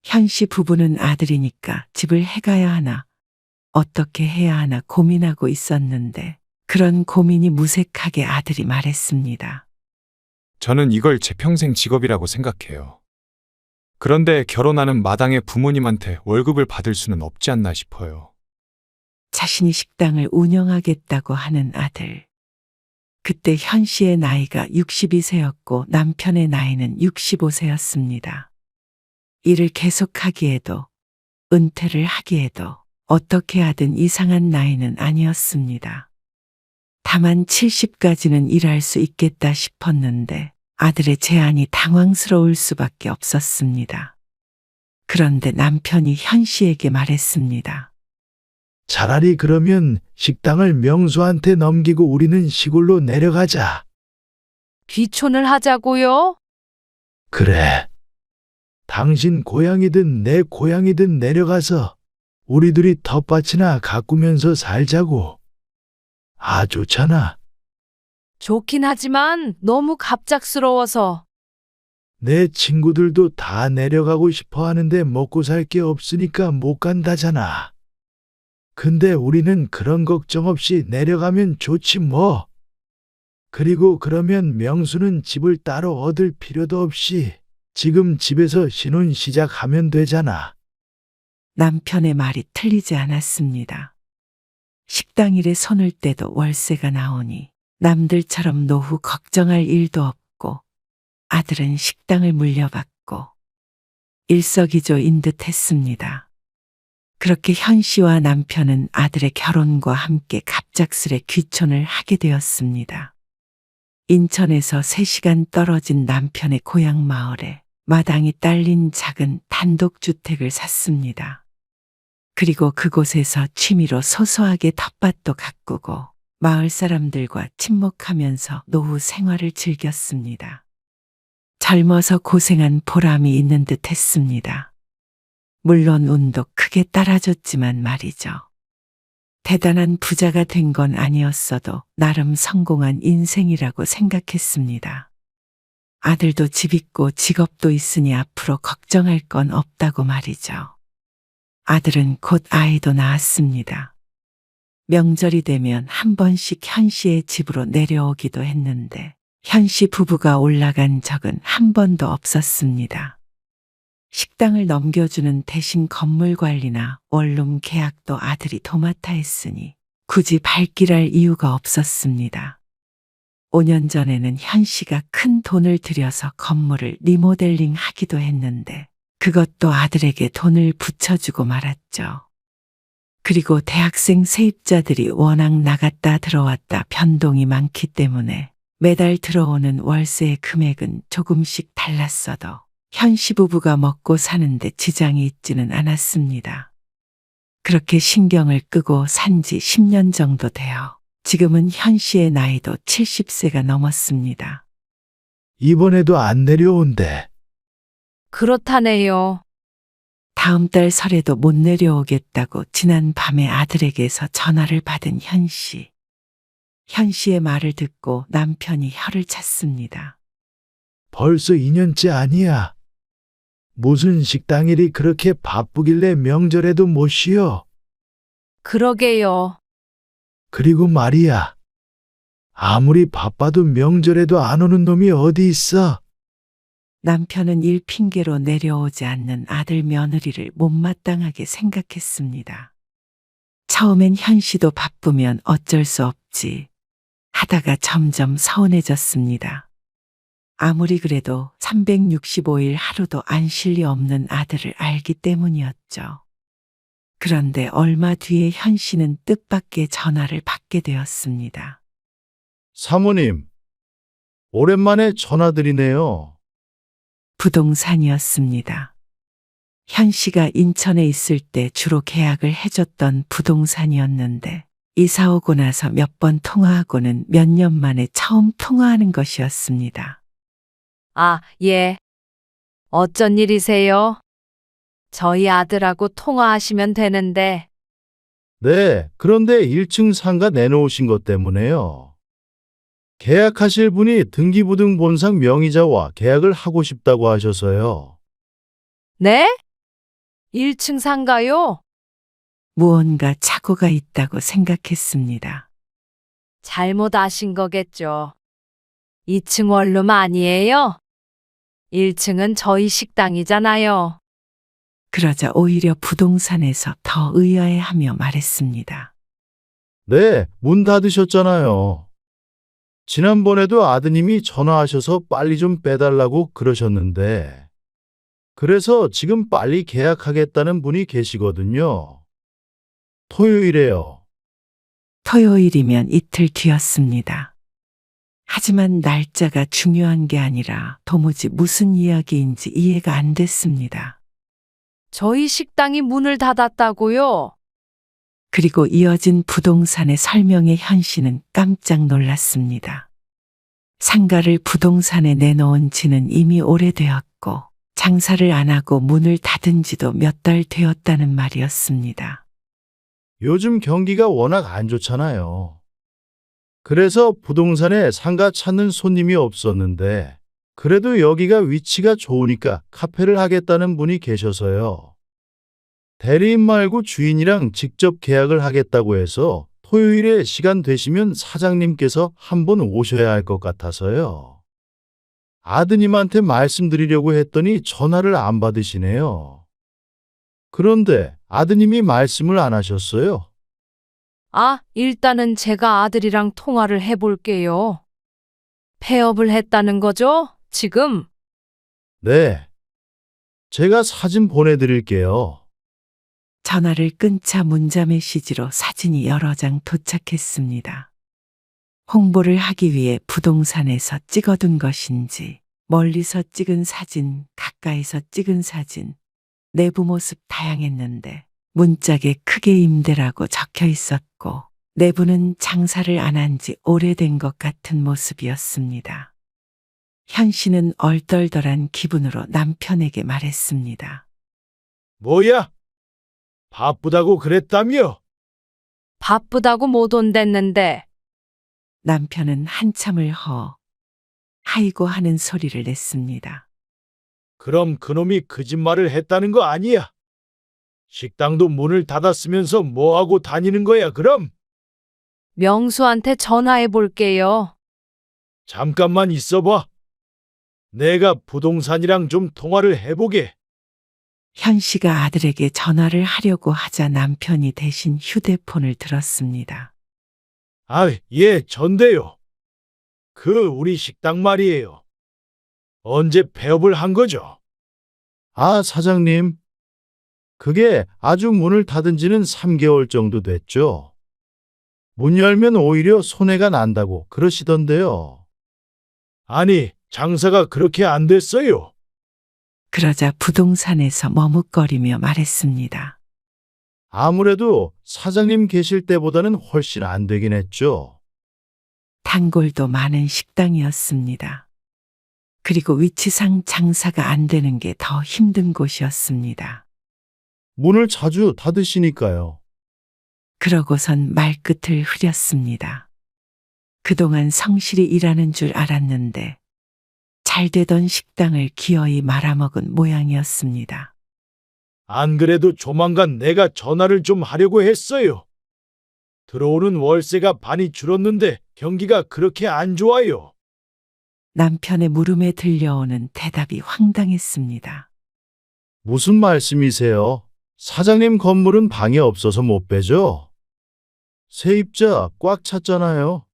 현 씨 부부는 아들이니까 집을 해가야 하나 어떻게 해야 하나 고민하고 있었는데 그런 고민이 무색하게 아들이 말했습니다. 저는 이걸 제 평생 직업이라고 생각해요. 그런데 결혼하는 마당에 부모님한테 월급을 받을 수는 없지 않나 싶어요. 자신이 식당을 운영하겠다고 하는 아들. 그때 현 씨의 나이가 62세였고 남편의 나이는 65세였습니다. 일을 계속하기에도 은퇴를 하기에도 어떻게 하든 이상한 나이는 아니었습니다. 다만 70까지는 일할 수 있겠다 싶었는데 아들의 제안이 당황스러울 수밖에 없었습니다. 그런데 남편이 현 씨에게 말했습니다. 차라리 그러면 식당을 명수한테 넘기고 우리는 시골로 내려가자. 귀촌을 하자고요? 그래. 당신 고향이든 내 고향이든 내려가서 우리 둘이 텃밭이나 가꾸면서 살자고. 아, 좋잖아. 좋긴 하지만 너무 갑작스러워서. 내 친구들도 다 내려가고 싶어 하는데 먹고 살 게 없으니까 못 간다잖아. 근데 우리는 그런 걱정 없이 내려가면 좋지 뭐. 그리고 그러면 명수는 집을 따로 얻을 필요도 없이 지금 집에서 신혼 시작하면 되잖아. 남편의 말이 틀리지 않았습니다. 식당 일에 손을 떼도 월세가 나오니 남들처럼 노후 걱정할 일도 없고 아들은 식당을 물려받고 일석이조인 듯 했습니다. 그렇게 현 씨와 남편은 아들의 결혼과 함께 갑작스레 귀촌을 하게 되었습니다. 인천에서 3시간 떨어진 남편의 고향 마을에 마당이 딸린 작은 단독주택을 샀습니다. 그리고 그곳에서 취미로 소소하게 텃밭도 가꾸고 마을 사람들과 친목하면서 노후 생활을 즐겼습니다. 젊어서 고생한 보람이 있는 듯 했습니다. 물론 운도 크게 따라줬지만 말이죠. 대단한 부자가 된 건 아니었어도 나름 성공한 인생이라고 생각했습니다. 아들도 집 있고 직업도 있으니 앞으로 걱정할 건 없다고 말이죠. 아들은 곧 아이도 낳았습니다. 명절이 되면 한 번씩 현 씨의 집으로 내려오기도 했는데 현 씨 부부가 올라간 적은 한 번도 없었습니다. 식당을 넘겨주는 대신 건물 관리나 원룸 계약도 아들이 도맡아 했으니 굳이 발길할 이유가 없었습니다. 5년 전에는 현 씨가 큰 돈을 들여서 건물을 리모델링 하기도 했는데 그것도 아들에게 돈을 붙여주고 말았죠. 그리고 대학생 세입자들이 워낙 나갔다 들어왔다 변동이 많기 때문에 매달 들어오는 월세의 금액은 조금씩 달랐어도 현 씨 부부가 먹고 사는데 지장이 있지는 않았습니다. 그렇게 신경을 끄고 산 지 10년 정도 되어 지금은 현 씨의 나이도 70세가 넘었습니다. 이번에도 안 내려온대. 그렇다네요. 다음 달 설에도 못 내려오겠다고 지난 밤에 아들에게서 전화를 받은 현 씨. 현 씨의 말을 듣고 남편이 혀를 찼습니다. 벌써 2년째 아니야. 무슨 식당 일이 그렇게 바쁘길래 명절에도 못 쉬어. 그러게요. 그리고 말이야. 아무리 바빠도 명절에도 안 오는 놈이 어디 있어? 남편은 일 핑계로 내려오지 않는 아들 며느리를 못마땅하게 생각했습니다. 처음엔 현 씨도 바쁘면 어쩔 수 없지 하다가 점점 서운해졌습니다. 아무리 그래도 365일 하루도 안 쉴 리 없는 아들을 알기 때문이었죠. 그런데 얼마 뒤에 현 씨는 뜻밖의 전화를 받게 되었습니다. 사모님, 오랜만에 전화드리네요. 부동산이었습니다. 현 씨가 인천에 있을 때 주로 계약을 해줬던 부동산이었는데 이사 오고 나서 몇 번 통화하고는 몇 년 만에 처음 통화하는 것이었습니다. 아, 예. 어쩐 일이세요? 저희 아들하고 통화하시면 되는데. 네, 그런데 1층 상가 내놓으신 것 때문에요. 계약하실 분이 등기부등 본상 명의자와 계약을 하고 싶다고 하셔서요. 네? 1층 상가요? 무언가 착오가 있다고 생각했습니다. 잘못 아신 거겠죠. 2층 원룸 아니에요? 1층은 저희 식당이잖아요. 그러자 오히려 부동산에서 더 의아해하며 말했습니다. 네, 문 닫으셨잖아요. 지난번에도 아드님이 전화하셔서 빨리 좀 빼달라고 그러셨는데, 그래서 지금 빨리 계약하겠다는 분이 계시거든요. 토요일에요. 토요일이면 이틀 뒤였습니다. 하지만 날짜가 중요한 게 아니라 도무지 무슨 이야기인지 이해가 안 됐습니다. 저희 식당이 문을 닫았다고요? 그리고 이어진 부동산의 설명에 현 씨는 깜짝 놀랐습니다. 상가를 부동산에 내놓은 지는 이미 오래되었고 장사를 안 하고 문을 닫은 지도 몇 달 되었다는 말이었습니다. 요즘 경기가 워낙 안 좋잖아요. 그래서 부동산에 상가 찾는 손님이 없었는데, 그래도 여기가 위치가 좋으니까 카페를 하겠다는 분이 계셔서요. 대리인 말고 주인이랑 직접 계약을 하겠다고 해서 토요일에 시간 되시면 사장님께서 한번 오셔야 할 것 같아서요. 아드님한테 말씀드리려고 했더니 전화를 안 받으시네요. 그런데 아드님이 말씀을 안 하셨어요. 아, 일단은 제가 아들이랑 통화를 해볼게요. 폐업을 했다는 거죠? 지금? 네. 제가 사진 보내드릴게요. 전화를 끊자 문자 메시지로 사진이 여러 장 도착했습니다. 홍보를 하기 위해 부동산에서 찍어둔 것인지, 멀리서 찍은 사진, 가까이서 찍은 사진, 내부 모습 다양했는데 문짝에 크게 임대라고 적혀 있었고 내부는 장사를 안 한 지 오래된 것 같은 모습이었습니다. 현 씨는 얼떨떨한 기분으로 남편에게 말했습니다. 뭐야? 바쁘다고 그랬다며? 바쁘다고 못 온댔는데. 남편은 한참을 하이고 하는 소리를 냈습니다. 그럼 그놈이 거짓말을 했다는 거 아니야? 식당도 문을 닫았으면서 뭐하고 다니는 거야, 그럼? 명수한테 전화해 볼게요. 잠깐만 있어봐. 내가 부동산이랑 좀 통화를 해보게. 현 씨가 아들에게 전화를 하려고 하자 남편이 대신 휴대폰을 들었습니다. 아, 예, 전데요. 우리 식당 말이에요. 언제 폐업을 한 거죠? 아, 사장님. 그게 아주 문을 닫은 지는 3개월 정도 됐죠. 문 열면 오히려 손해가 난다고 그러시던데요. 아니, 장사가 그렇게 안 됐어요. 그러자 부동산에서 머뭇거리며 말했습니다. 아무래도 사장님 계실 때보다는 훨씬 안 되긴 했죠. 단골도 많은 식당이었습니다. 그리고 위치상 장사가 안 되는 게 더 힘든 곳이었습니다. 문을 자주 닫으시니까요. 그러고선 말끝을 흐렸습니다. 그동안 성실히 일하는 줄 알았는데 잘 되던 식당을 기어이 말아먹은 모양이었습니다. 안 그래도 조만간 내가 전화를 좀 하려고 했어요. 들어오는 월세가 반이 줄었는데 경기가 그렇게 안 좋아요. 남편의 물음에 들려오는 대답이 황당했습니다. 무슨 말씀이세요? 사장님 건물은 방이 없어서 못 빼죠? 세입자 꽉 찼잖아요.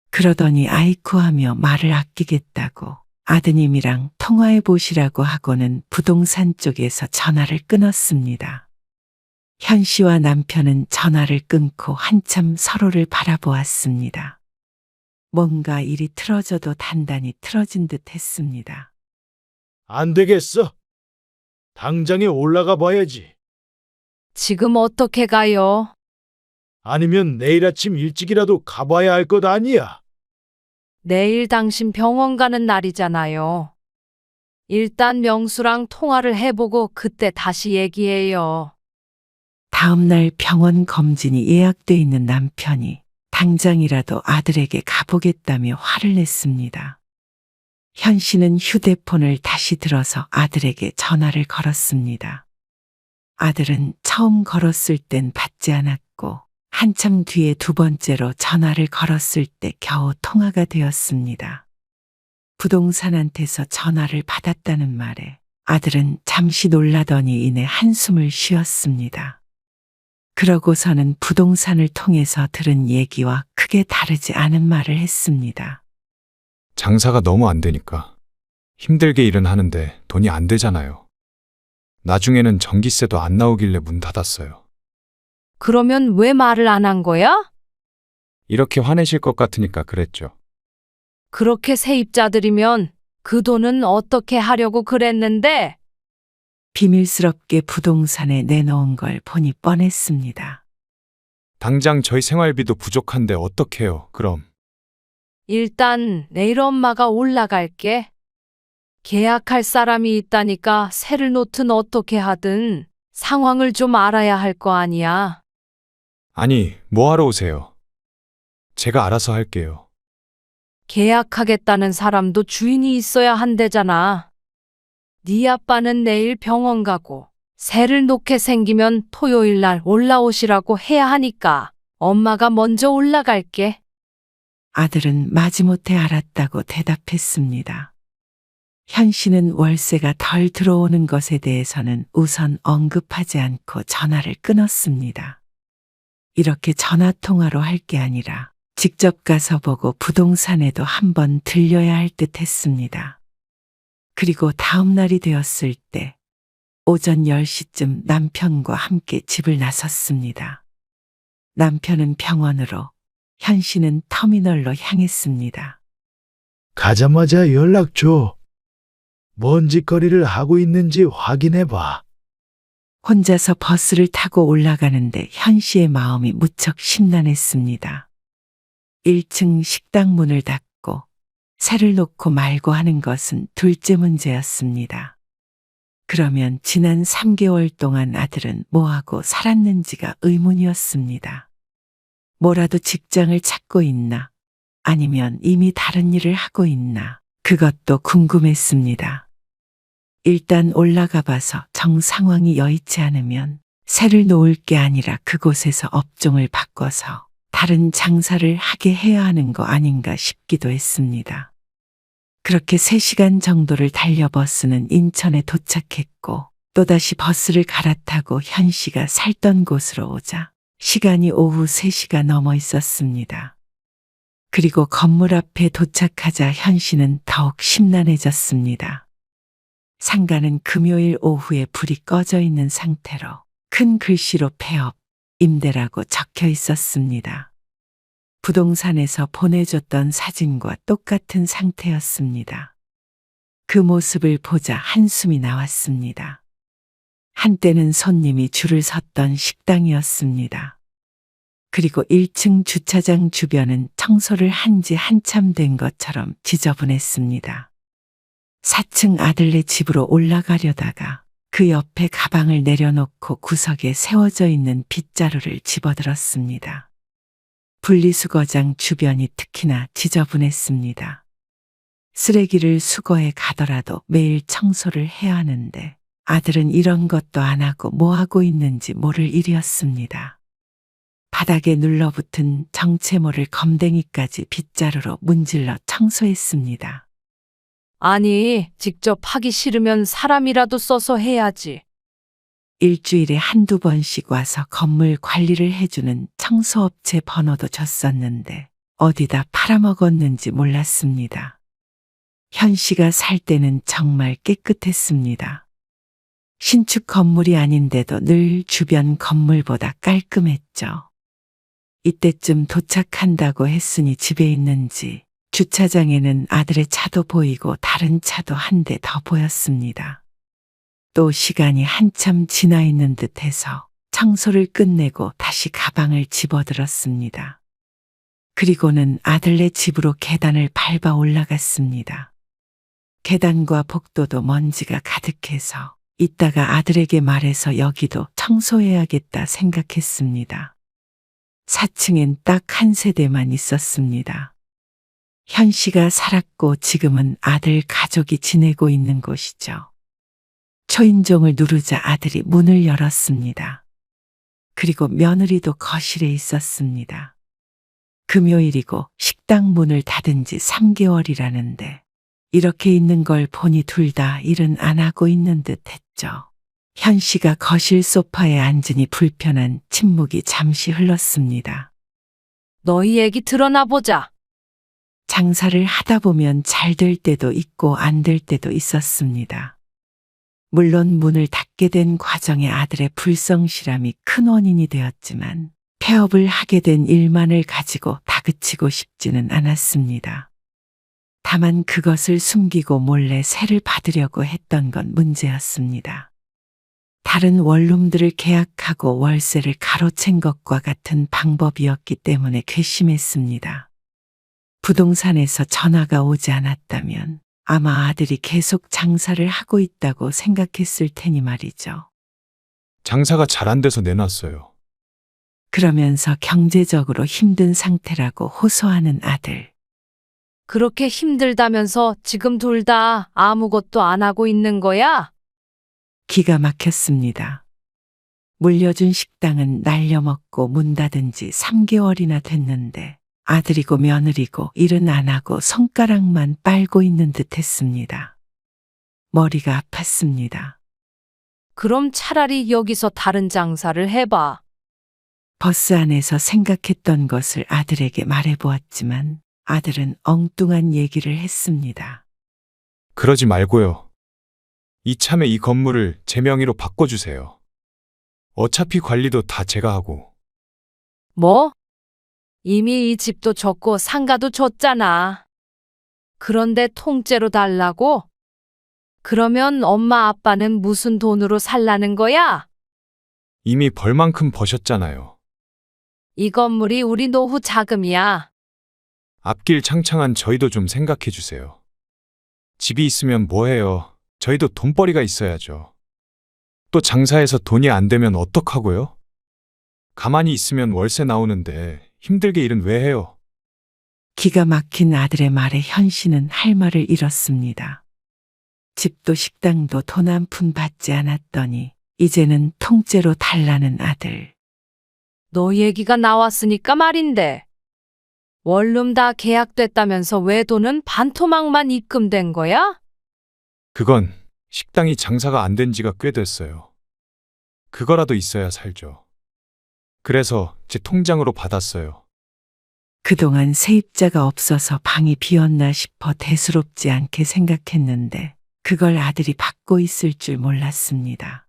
그러더니 아이쿠 하며 말을 아끼겠다고 아드님이랑 통화해 보시라고 하고는 부동산 쪽에서 전화를 끊었습니다. 현 씨와 남편은 전화를 끊고 한참 서로를 바라보았습니다. 뭔가 일이 틀어져도 단단히 틀어진 듯 했습니다. 안 되겠어. 당장에 올라가 봐야지. 지금 어떻게 가요? 아니면 내일 아침 일찍이라도 가봐야 할 것 아니야. 내일 당신 병원 가는 날이잖아요. 일단 명수랑 통화를 해보고 그때 다시 얘기해요. 다음 날 병원 검진이 예약돼 있는 남편이 당장이라도 아들에게 가보겠다며 화를 냈습니다. 현 씨는 휴대폰을 다시 들어서 아들에게 전화를 걸었습니다. 아들은 처음 걸었을 땐 받지 않았고 한참 뒤에 두 번째로 전화를 걸었을 때 겨우 통화가 되었습니다. 부동산한테서 전화를 받았다는 말에 아들은 잠시 놀라더니 이내 한숨을 쉬었습니다. 그러고서는 부동산을 통해서 들은 얘기와 크게 다르지 않은 말을 했습니다. 장사가 너무 안 되니까. 힘들게 일은 하는데 돈이 안 되잖아요. 나중에는 전기세도 안 나오길래 문 닫았어요. 그러면 왜 말을 안 한 거야? 이렇게 화내실 것 같으니까 그랬죠. 그렇게 세입자들이면 그 돈은 어떻게 하려고 그랬는데? 비밀스럽게 부동산에 내놓은 걸 보니 뻔했습니다. 당장 저희 생활비도 부족한데 어떡해요, 그럼. 일단 내일 엄마가 올라갈게. 계약할 사람이 있다니까 세를 놓든 어떻게 하든 상황을 좀 알아야 할 거 아니야. 아니, 뭐 하러 오세요? 제가 알아서 할게요. 계약하겠다는 사람도 주인이 있어야 한대잖아. 네 아빠는 내일 병원 가고 세를 놓게 생기면 토요일 날 올라오시라고 해야 하니까 엄마가 먼저 올라갈게. 아들은 마지못해 알았다고 대답했습니다. 현 씨는 월세가 덜 들어오는 것에 대해서는 우선 언급하지 않고 전화를 끊었습니다. 이렇게 전화통화로 할 게 아니라 직접 가서 보고 부동산에도 한번 들려야 할 듯 했습니다. 그리고 다음 날이 되었을 때 오전 10시쯤 남편과 함께 집을 나섰습니다. 남편은 병원으로, 현 씨는 터미널로 향했습니다. 가자마자 연락 줘. 뭔 짓거리를 하고 있는지 확인해 봐. 혼자서 버스를 타고 올라가는데 현 씨의 마음이 무척 심란했습니다. 1층 식당 문을 닫고 세를 놓고 말고 하는 것은 둘째 문제였습니다. 그러면 지난 3개월 동안 아들은 뭐하고 살았는지가 의문이었습니다. 뭐라도 직장을 찾고 있나? 아니면 이미 다른 일을 하고 있나? 그것도 궁금했습니다. 일단 올라가 봐서 정 상황이 여의치 않으면 세를 놓을 게 아니라 그곳에서 업종을 바꿔서 다른 장사를 하게 해야 하는 거 아닌가 싶기도 했습니다. 그렇게 3시간 정도를 달려 버스는 인천에 도착했고 또다시 버스를 갈아타고 현 씨가 살던 곳으로 오자 시간이 오후 3시가 넘어 있었습니다. 그리고 건물 앞에 도착하자 현 씨는 더욱 심란해졌습니다. 상가는 금요일 오후에 불이 꺼져 있는 상태로 큰 글씨로 폐업, 임대라고 적혀 있었습니다. 부동산에서 보내줬던 사진과 똑같은 상태였습니다. 그 모습을 보자 한숨이 나왔습니다. 한때는 손님이 줄을 섰던 식당이었습니다. 그리고 1층 주차장 주변은 청소를 한 지 한참 된 것처럼 지저분했습니다. 4층 아들네 집으로 올라가려다가 그 옆에 가방을 내려놓고 구석에 세워져 있는 빗자루를 집어들었습니다. 분리수거장 주변이 특히나 지저분했습니다. 쓰레기를 수거해 가더라도 매일 청소를 해야 하는데 아들은 이런 것도 안 하고 뭐 하고 있는지 모를 일이었습니다. 바닥에 눌러붙은 정체모를 검댕이까지 빗자루로 문질러 청소했습니다. 아니, 직접 하기 싫으면 사람이라도 써서 해야지. 일주일에 한두 번씩 와서 건물 관리를 해주는 청소업체 번호도 줬었는데 어디다 팔아먹었는지 몰랐습니다. 현 씨가 살 때는 정말 깨끗했습니다. 신축 건물이 아닌데도 늘 주변 건물보다 깔끔했죠. 이때쯤 도착한다고 했으니 집에 있는지 주차장에는 아들의 차도 보이고 다른 차도 한 대 더 보였습니다. 또 시간이 한참 지나 있는 듯해서 청소를 끝내고 다시 가방을 집어들었습니다. 그리고는 아들네 집으로 계단을 밟아 올라갔습니다. 계단과 복도도 먼지가 가득해서 이따가 아들에게 말해서 여기도 청소해야겠다 생각했습니다. 4층엔 딱 한 세대만 있었습니다. 현 씨가 살았고 지금은 아들 가족이 지내고 있는 곳이죠. 초인종을 누르자 아들이 문을 열었습니다. 그리고 며느리도 거실에 있었습니다. 금요일이고 식당 문을 닫은 지 3개월이라는데 이렇게 있는 걸 보니 둘 다 일은 안 하고 있는 듯 했죠. 현 씨가 거실 소파에 앉으니 불편한 침묵이 잠시 흘렀습니다. 너희 얘기 드러나 보자. 장사를 하다 보면 잘 될 때도 있고 안 될 때도 있었습니다. 물론 문을 닫게 된 과정에 아들의 불성실함이 큰 원인이 되었지만 폐업을 하게 된 일만을 가지고 다그치고 싶지는 않았습니다. 다만 그것을 숨기고 몰래 세를 받으려고 했던 건 문제였습니다. 다른 원룸들을 계약하고 월세를 가로챈 것과 같은 방법이었기 때문에 괘씸했습니다. 부동산에서 전화가 오지 않았다면 아마 아들이 계속 장사를 하고 있다고 생각했을 테니 말이죠. 장사가 잘 안 돼서 내놨어요. 그러면서 경제적으로 힘든 상태라고 호소하는 아들. 그렇게 힘들다면서 지금 둘 다 아무것도 안 하고 있는 거야? 기가 막혔습니다. 물려준 식당은 날려먹고 문 닫은 지 3개월이나 됐는데 아들이고 며느리고 일은 안 하고 손가락만 빨고 있는 듯 했습니다. 머리가 아팠습니다. 그럼 차라리 여기서 다른 장사를 해봐. 버스 안에서 생각했던 것을 아들에게 말해보았지만 아들은 엉뚱한 얘기를 했습니다. 그러지 말고요. 이참에 이 건물을 제 명의로 바꿔주세요. 어차피 관리도 다 제가 하고. 뭐? 이미 이 집도 줬고 상가도 줬잖아. 그런데 통째로 달라고? 그러면 엄마 아빠는 무슨 돈으로 살라는 거야? 이미 벌만큼 버셨잖아요. 이 건물이 우리 노후 자금이야. 앞길 창창한 저희도 좀 생각해 주세요. 집이 있으면 뭐해요? 저희도 돈벌이가 있어야죠. 또 장사해서 돈이 안 되면 어떡하고요? 가만히 있으면 월세 나오는데 힘들게 일은 왜 해요? 기가 막힌 아들의 말에 현 씨는 할 말을 잃었습니다. 집도 식당도 돈 한 푼 받지 않았더니 이제는 통째로 달라는 아들. 너 얘기가 나왔으니까 말인데. 원룸 다 계약됐다면서 왜 돈은 반토막만 입금된 거야? 그건 식당이 장사가 안 된 지가 꽤 됐어요. 그거라도 있어야 살죠. 그래서 제 통장으로 받았어요. 그동안 세입자가 없어서 방이 비었나 싶어 대수롭지 않게 생각했는데 그걸 아들이 받고 있을 줄 몰랐습니다.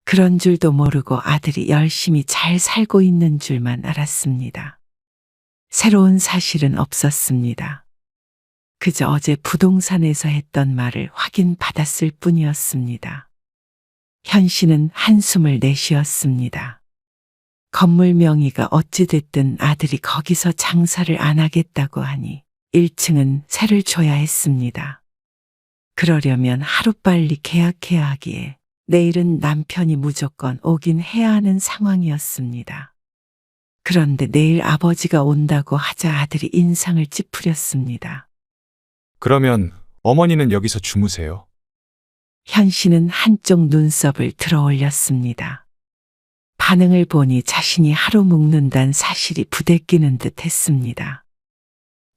그런 줄도 모르고 아들이 열심히 잘 살고 있는 줄만 알았습니다. 새로운 사실은 없었습니다. 그저 어제 부동산에서 했던 말을 확인받았을 뿐이었습니다. 현 씨는 한숨을 내쉬었습니다. 건물 명의가 어찌됐든 아들이 거기서 장사를 안 하겠다고 하니 1층은 세를 줘야 했습니다. 그러려면 하루빨리 계약해야 하기에 내일은 남편이 무조건 오긴 해야 하는 상황이었습니다. 그런데 내일 아버지가 온다고 하자 아들이 인상을 찌푸렸습니다. 그러면 어머니는 여기서 주무세요. 현 씨는 한쪽 눈썹을 들어 올렸습니다. 반응을 보니 자신이 하루 묵는다는 사실이 부대끼는 듯 했습니다.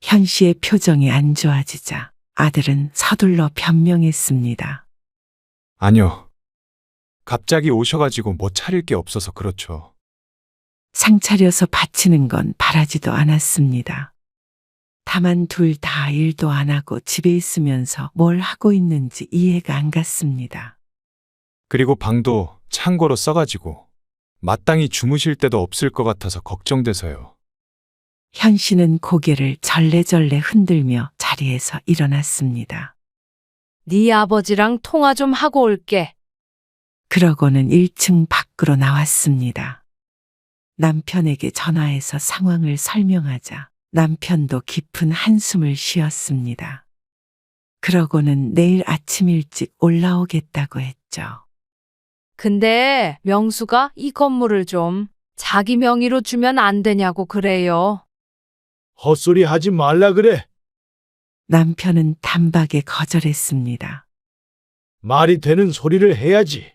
현 씨의 표정이 안 좋아지자 아들은 서둘러 변명했습니다. 아니요. 갑자기 오셔가지고 뭐 차릴 게 없어서 그렇죠. 상 차려서 바치는 건 바라지도 않았습니다. 다만 둘 다 일도 안 하고 집에 있으면서 뭘 하고 있는지 이해가 안 갔습니다. 그리고 방도 창고로 써가지고 마땅히 주무실 데도 없을 것 같아서 걱정돼서요. 현 씨는 고개를 절레절레 흔들며 자리에서 일어났습니다. 네 아버지랑 통화 좀 하고 올게. 그러고는 1층 밖으로 나왔습니다. 남편에게 전화해서 상황을 설명하자 남편도 깊은 한숨을 쉬었습니다. 그러고는 내일 아침 일찍 올라오겠다고 했죠. 근데 명수가 이 건물을 좀 자기 명의로 주면 안 되냐고 그래요. 헛소리 하지 말라 그래. 남편은 단박에 거절했습니다. 말이 되는 소리를 해야지.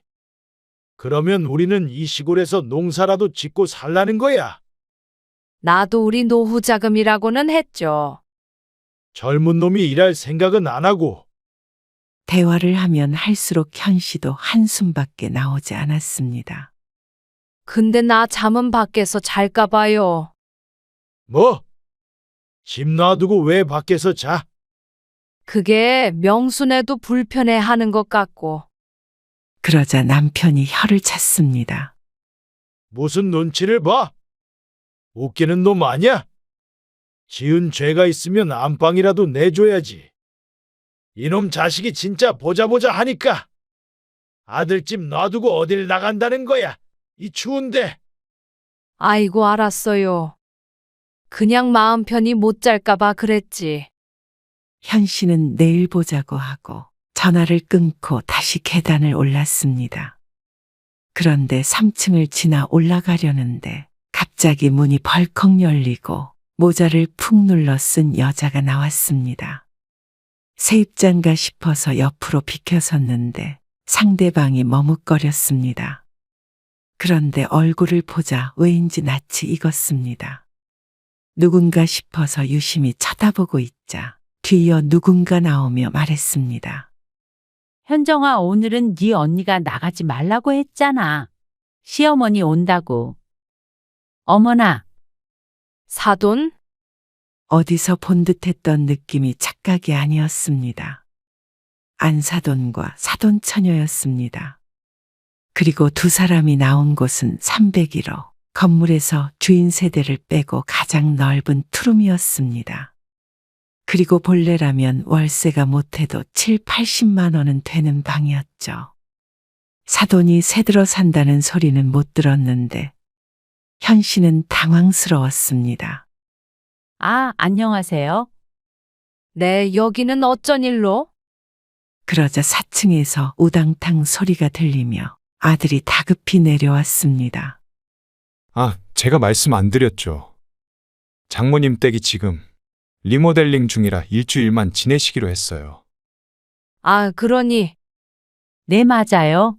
그러면 우리는 이 시골에서 농사라도 짓고 살라는 거야. 나도 우리 노후 자금이라고는 했죠. 젊은 놈이 일할 생각은 안 하고. 대화를 하면 할수록 현 씨도 한숨밖에 나오지 않았습니다. 근데 나 잠은 밖에서 잘까 봐요. 뭐? 집 놔두고 왜 밖에서 자? 그게 명순애도 불편해 하는 것 같고. 그러자 남편이 혀를 찼습니다. 무슨 눈치를 봐? 웃기는 놈 아니야? 지은 죄가 있으면 안방이라도 내줘야지. 이놈 자식이 진짜 보자 하니까 아들집 놔두고 어딜 나간다는 거야. 이 추운데. 아이고 알았어요. 그냥 마음 편히 못 잘까 봐 그랬지. 현 씨는 내일 보자고 하고 전화를 끊고 다시 계단을 올랐습니다. 그런데 3층을 지나 올라가려는데 갑자기 문이 벌컥 열리고 모자를 푹 눌러 쓴 여자가 나왔습니다. 세입자인가 싶어서 옆으로 비켜섰는데 상대방이 머뭇거렸습니다. 그런데 얼굴을 보자 왜인지 낯이 익었습니다. 누군가 싶어서 유심히 쳐다보고 있자 뒤이어 누군가 나오며 말했습니다. 현정아, 오늘은 네 언니가 나가지 말라고 했잖아. 시어머니 온다고. 어머나, 사돈? 어디서 본 듯했던 느낌이 착각이 아니었습니다. 안사돈과 사돈처녀였습니다. 그리고 두 사람이 나온 곳은 301호, 건물에서 주인 세대를 빼고 가장 넓은 투룸이었습니다. 그리고 본래라면 월세가 못해도 7, 80만 원은 되는 방이었죠. 사돈이 새들어 산다는 소리는 못 들었는데 현 씨는 당황스러웠습니다. 아, 안녕하세요. 네, 여기는 어쩐 일로? 그러자 4층에서 우당탕 소리가 들리며 아들이 다급히 내려왔습니다. 아, 제가 말씀 안 드렸죠. 장모님 댁이 지금 리모델링 중이라 일주일만 지내시기로 했어요. 아, 그러니 네, 맞아요.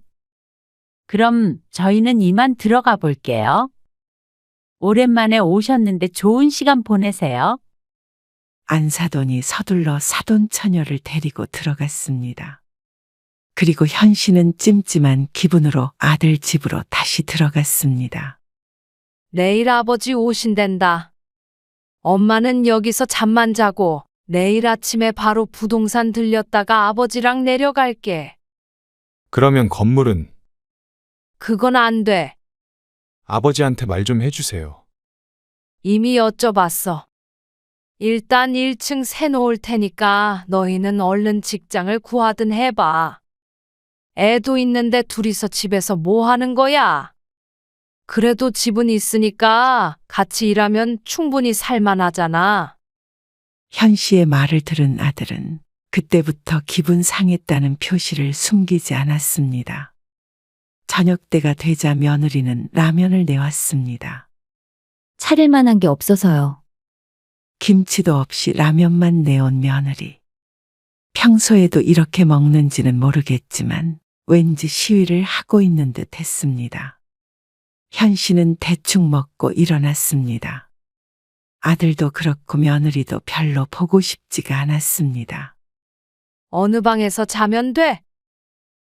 그럼 저희는 이만 들어가 볼게요. 오랜만에 오셨는데 좋은 시간 보내세요. 안사돈이 서둘러 사돈처녀를 데리고 들어갔습니다. 그리고 현 씨는 찜찜한 기분으로 아들 집으로 다시 들어갔습니다. 내일 아버지 오신댄다. 엄마는 여기서 잠만 자고 내일 아침에 바로 부동산 들렸다가 아버지랑 내려갈게. 그러면 건물은 그건 안 돼. 아버지한테 말 좀 해주세요. 이미 여쭤봤어. 일단 1층 새 놓을 테니까 너희는 얼른 직장을 구하든 해봐. 애도 있는데 둘이서 집에서 뭐 하는 거야? 그래도 집은 있으니까 같이 일하면 충분히 살만하잖아. 현 씨의 말을 들은 아들은 그때부터 기분 상했다는 표시를 숨기지 않았습니다. 저녁 때가 되자 며느리는 라면을 내왔습니다. 차릴 만한 게 없어서요. 김치도 없이 라면만 내온 며느리. 평소에도 이렇게 먹는지는 모르겠지만 왠지 시위를 하고 있는 듯 했습니다. 현 씨는 대충 먹고 일어났습니다. 아들도 그렇고 며느리도 별로 보고 싶지가 않았습니다. 어느 방에서 자면 돼?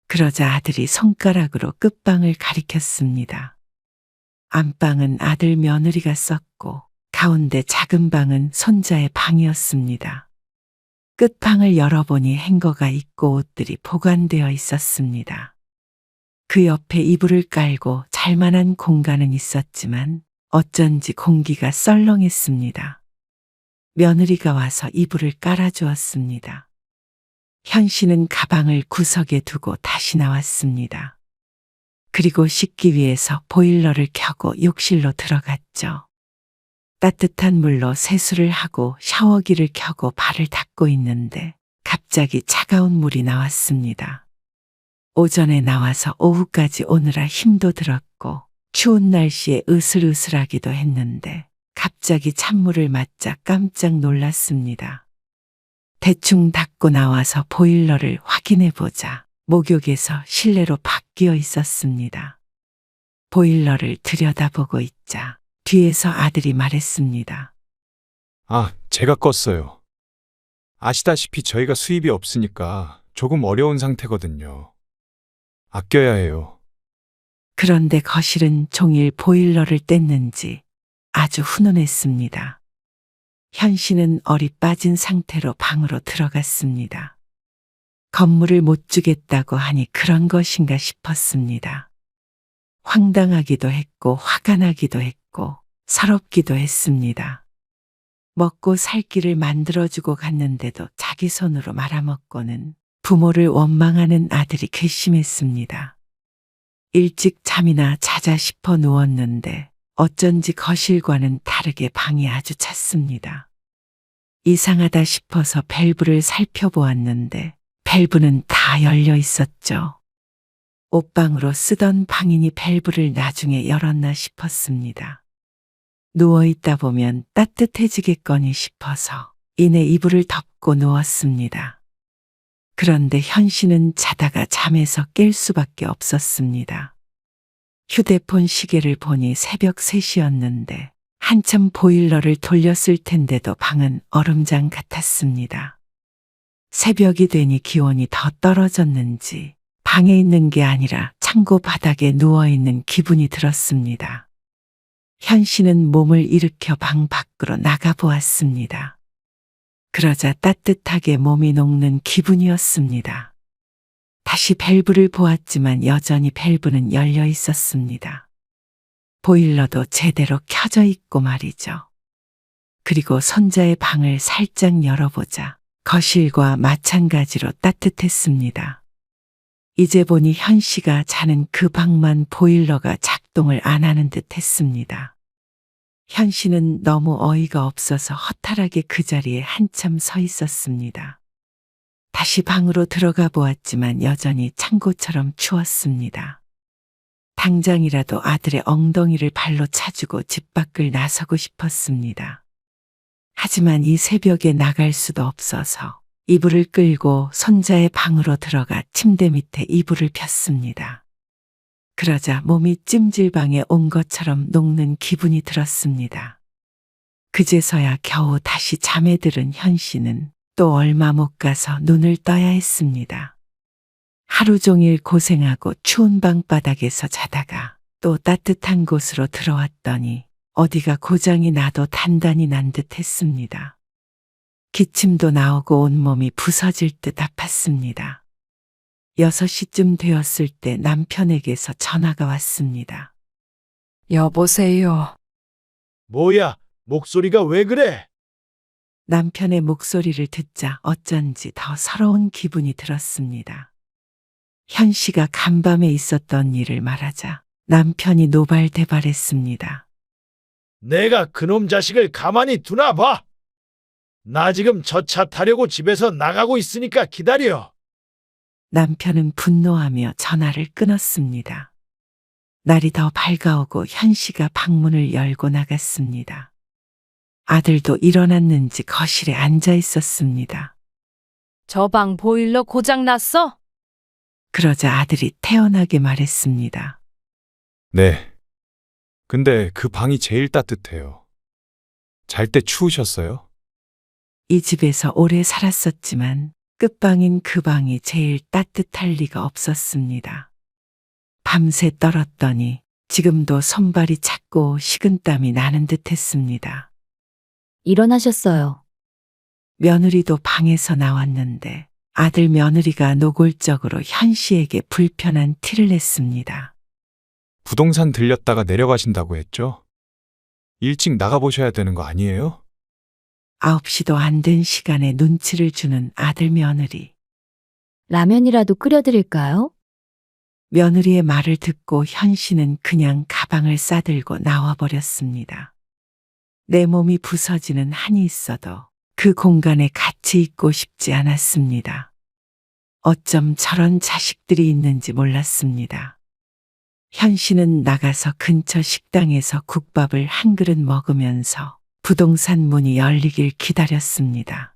그러자 아들이 손가락으로 끝방을 가리켰습니다. 안방은 아들 며느리가 썼고 가운데 작은 방은 손자의 방이었습니다. 끝방을 열어보니 행거가 있고 옷들이 보관되어 있었습니다. 그 옆에 이불을 깔고 잘만한 공간은 있었지만 어쩐지 공기가 썰렁했습니다. 며느리가 와서 이불을 깔아주었습니다. 현 씨는 가방을 구석에 두고 다시 나왔습니다. 그리고 씻기 위해서 보일러를 켜고 욕실로 들어갔죠. 따뜻한 물로 세수를 하고 샤워기를 켜고 발을 닦고 있는데 갑자기 차가운 물이 나왔습니다. 오전에 나와서 오후까지 오느라 힘도 들었고 추운 날씨에 으슬으슬하기도 했는데 갑자기 찬물을 맞자 깜짝 놀랐습니다. 대충 닦고 나와서 보일러를 확인해 보자 목욕에서 실내로 바뀌어 있었습니다. 보일러를 들여다보고 있자 뒤에서 아들이 말했습니다. 아, 제가 껐어요. 아시다시피 저희가 수입이 없으니까 조금 어려운 상태거든요. 아껴야 해요. 그런데 거실은 종일 보일러를 뗐는지 아주 훈훈했습니다. 현 씨는 얼이 빠진 상태로 방으로 들어갔습니다. 건물을 못 주겠다고 하니 그런 것인가 싶었습니다. 황당하기도 했고 화가 나기도 했고 서럽기도 했습니다. 먹고 살 길을 만들어주고 갔는데도 자기 손으로 말아먹고는 부모를 원망하는 아들이 괘씸했습니다. 일찍 잠이나 자자 싶어 누웠는데 어쩐지 거실과는 다르게 방이 아주 찼습니다. 이상하다 싶어서 밸브를 살펴보았는데 밸브는 다 열려 있었죠. 옷방으로 쓰던 방인이 밸브를 나중에 열었나 싶었습니다. 누워있다 보면 따뜻해지겠거니 싶어서 이내 이불을 덮고 누웠습니다. 그런데 현 씨는 자다가 잠에서 깰 수밖에 없었습니다. 휴대폰 시계를 보니 새벽 3시였는데 한참 보일러를 돌렸을 텐데도 방은 얼음장 같았습니다. 새벽이 되니 기온이 더 떨어졌는지 방에 있는 게 아니라 창고 바닥에 누워있는 기분이 들었습니다. 현 씨는 몸을 일으켜 방 밖으로 나가보았습니다. 그러자 따뜻하게 몸이 녹는 기분이었습니다. 다시 밸브를 보았지만 여전히 밸브는 열려 있었습니다. 보일러도 제대로 켜져 있고 말이죠. 그리고 손자의 방을 살짝 열어보자 거실과 마찬가지로 따뜻했습니다. 이제 보니 현 씨가 자는 그 방만 보일러가 작동을 안 하는 듯 했습니다. 현 씨는 너무 어이가 없어서 허탈하게 그 자리에 한참 서 있었습니다. 다시 방으로 들어가 보았지만 여전히 창고처럼 추웠습니다. 당장이라도 아들의 엉덩이를 발로 차주고 집 밖을 나서고 싶었습니다. 하지만 이 새벽에 나갈 수도 없어서 이불을 끌고 손자의 방으로 들어가 침대 밑에 이불을 폈습니다. 그러자 몸이 찜질방에 온 것처럼 녹는 기분이 들었습니다. 그제서야 겨우 다시 잠에 들은 현 씨는 또 얼마 못 가서 눈을 떠야 했습니다. 하루 종일 고생하고 추운 방바닥에서 자다가 또 따뜻한 곳으로 들어왔더니 어디가 고장이 나도 단단히 난 듯 했습니다. 기침도 나오고 온몸이 부서질 듯 아팠습니다. 6시쯤 되었을 때 남편에게서 전화가 왔습니다. 여보세요. 뭐야, 목소리가 왜 그래? 남편의 목소리를 듣자 어쩐지 더 서러운 기분이 들었습니다. 현 씨가 간밤에 있었던 일을 말하자 남편이 노발대발했습니다. 내가 그놈 자식을 가만히 두나 봐. 나 지금 저 차 타려고 집에서 나가고 있으니까 기다려. 남편은 분노하며 전화를 끊었습니다. 날이 더 밝아오고 현 씨가 방문을 열고 나갔습니다. 아들도 일어났는지 거실에 앉아 있었습니다. 저 방 보일러 고장 났어? 그러자 아들이 태연하게 말했습니다. 네. 근데 그 방이 제일 따뜻해요. 잘 때 추우셨어요? 이 집에서 오래 살았었지만 끝방인 그 방이 제일 따뜻할 리가 없었습니다. 밤새 떨었더니 지금도 손발이 찼고 식은땀이 나는 듯 했습니다. 일어나셨어요. 며느리도 방에서 나왔는데 아들 며느리가 노골적으로 현 씨에게 불편한 티를 냈습니다. 부동산 들렸다가 내려가신다고 했죠? 일찍 나가보셔야 되는 거 아니에요? 9시도 안 된 시간에 눈치를 주는 아들 며느리. 라면이라도 끓여드릴까요? 며느리의 말을 듣고 현 씨는 그냥 가방을 싸들고 나와버렸습니다. 내 몸이 부서지는 한이 있어도 그 공간에 같이 있고 싶지 않았습니다. 어쩜 저런 자식들이 있는지 몰랐습니다. 현 씨는 나가서 근처 식당에서 국밥을 한 그릇 먹으면서 부동산 문이 열리길 기다렸습니다.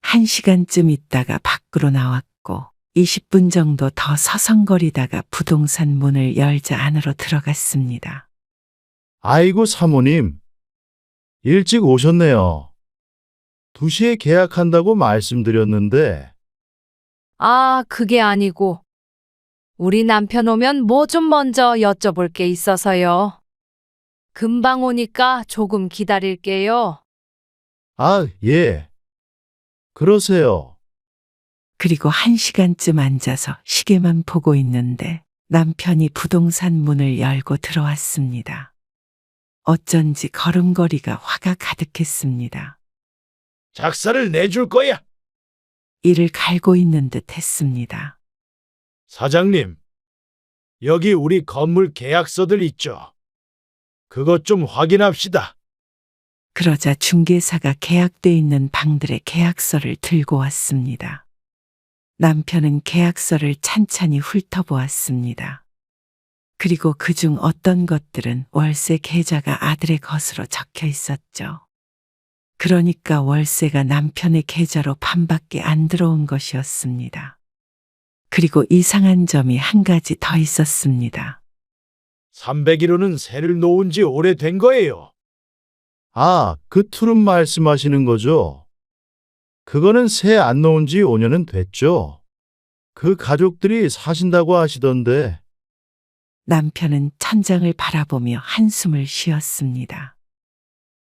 1시간쯤 있다가 밖으로 나왔고 20분 정도 더 서성거리다가 부동산 문을 열자 안으로 들어갔습니다. 아이고 사모님. 일찍 오셨네요. 2시에 계약한다고 말씀드렸는데 아, 그게 아니고. 우리 남편 오면 뭐 좀 먼저 여쭤볼 게 있어서요. 금방 오니까 조금 기다릴게요. 아, 예. 그러세요. 그리고 1시간쯤 앉아서 시계만 보고 있는데 남편이 부동산 문을 열고 들어왔습니다. 어쩐지 걸음걸이가 화가 가득했습니다. 작사를 내줄 거야. 이를 갈고 있는 듯 했습니다. 사장님, 여기 우리 건물 계약서들 있죠. 그것 좀 확인합시다. 그러자 중개사가 계약돼 있는 방들의 계약서를 들고 왔습니다. 남편은 계약서를 찬찬히 훑어보았습니다. 그리고 그중 어떤 것들은 월세 계좌가 아들의 것으로 적혀 있었죠. 그러니까 월세가 남편의 계좌로 반밖에 안 들어온 것이었습니다. 그리고 이상한 점이 한 가지 더 있었습니다. 301호는 세를 놓은 지 오래된 거예요. 아, 그 투룸 말씀하시는 거죠? 그거는 새 안 놓은 지 5년은 됐죠. 그 가족들이 사신다고 하시던데. 남편은 천장을 바라보며 한숨을 쉬었습니다.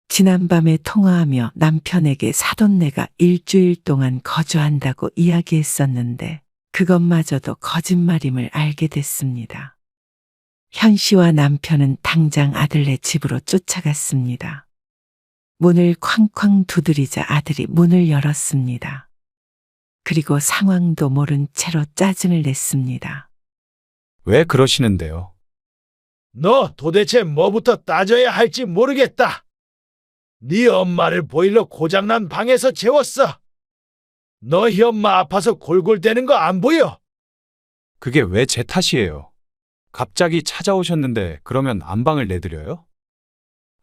지난밤에 통화하며 남편에게 사돈네가 일주일 동안 거주한다고 이야기했었는데 그것마저도 거짓말임을 알게 됐습니다. 현 씨와 남편은 당장 아들네 집으로 쫓아갔습니다. 문을 쾅쾅 두드리자 아들이 문을 열었습니다. 그리고 상황도 모른 채로 짜증을 냈습니다. 왜 그러시는데요? 너 도대체 뭐부터 따져야 할지 모르겠다. 네 엄마를 보일러 고장난 방에서 재웠어. 너희 엄마 아파서 골골대는 거 안 보여? 그게 왜 제 탓이에요? 갑자기 찾아오셨는데 그러면 안방을 내드려요?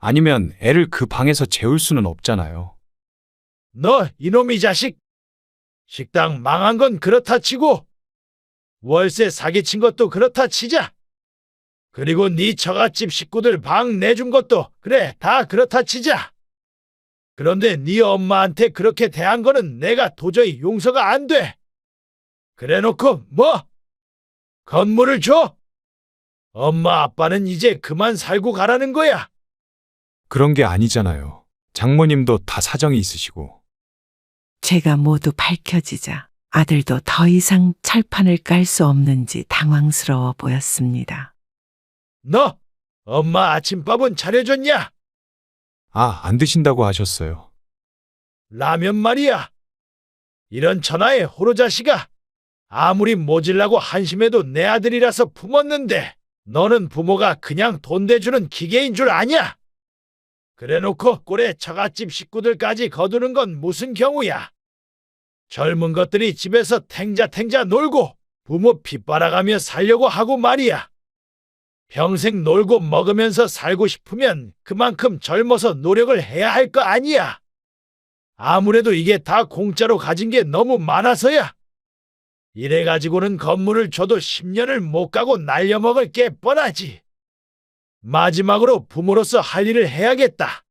아니면 애를 그 방에서 재울 수는 없잖아요. 너 이놈이 자식. 식당 망한 건 그렇다 치고 월세 사기친 것도 그렇다 치자. 그리고 네 처갓집 식구들 방 내준 것도 그래 다 그렇다 치자. 그런데 네 엄마한테 그렇게 대한 거는 내가 도저히 용서가 안 돼. 그래놓고 뭐? 건물을 줘? 엄마 아빠는 이제 그만 살고 가라는 거야. 그런 게 아니잖아요. 장모님도 다 사정이 있으시고. 죄가 모두 밝혀지자 아들도 더 이상 철판을 깔 수 없는지 당황스러워 보였습니다. 너 엄마 아침밥은 차려줬냐? 아, 안 드신다고 하셨어요. 라면 말이야. 이런 천하의 호로자식아. 아무리 모질라고 한심해도 내 아들이라서 품었는데 너는 부모가 그냥 돈 대주는 기계인 줄 아냐? 그래놓고 꼴에 처갓집 식구들까지 거두는 건 무슨 경우야? 젊은 것들이 집에서 탱자탱자 놀고 부모 핏바라가며 살려고 하고 말이야. 평생 놀고 먹으면서 살고 싶으면 그만큼 젊어서 노력을 해야 할 거 아니야. 아무래도 이게 다 공짜로 가진 게 너무 많아서야. 이래가지고는 건물을 줘도 10년을 못 가고 날려먹을 게 뻔하지. 마지막으로 부모로서 할 일을 해야겠다.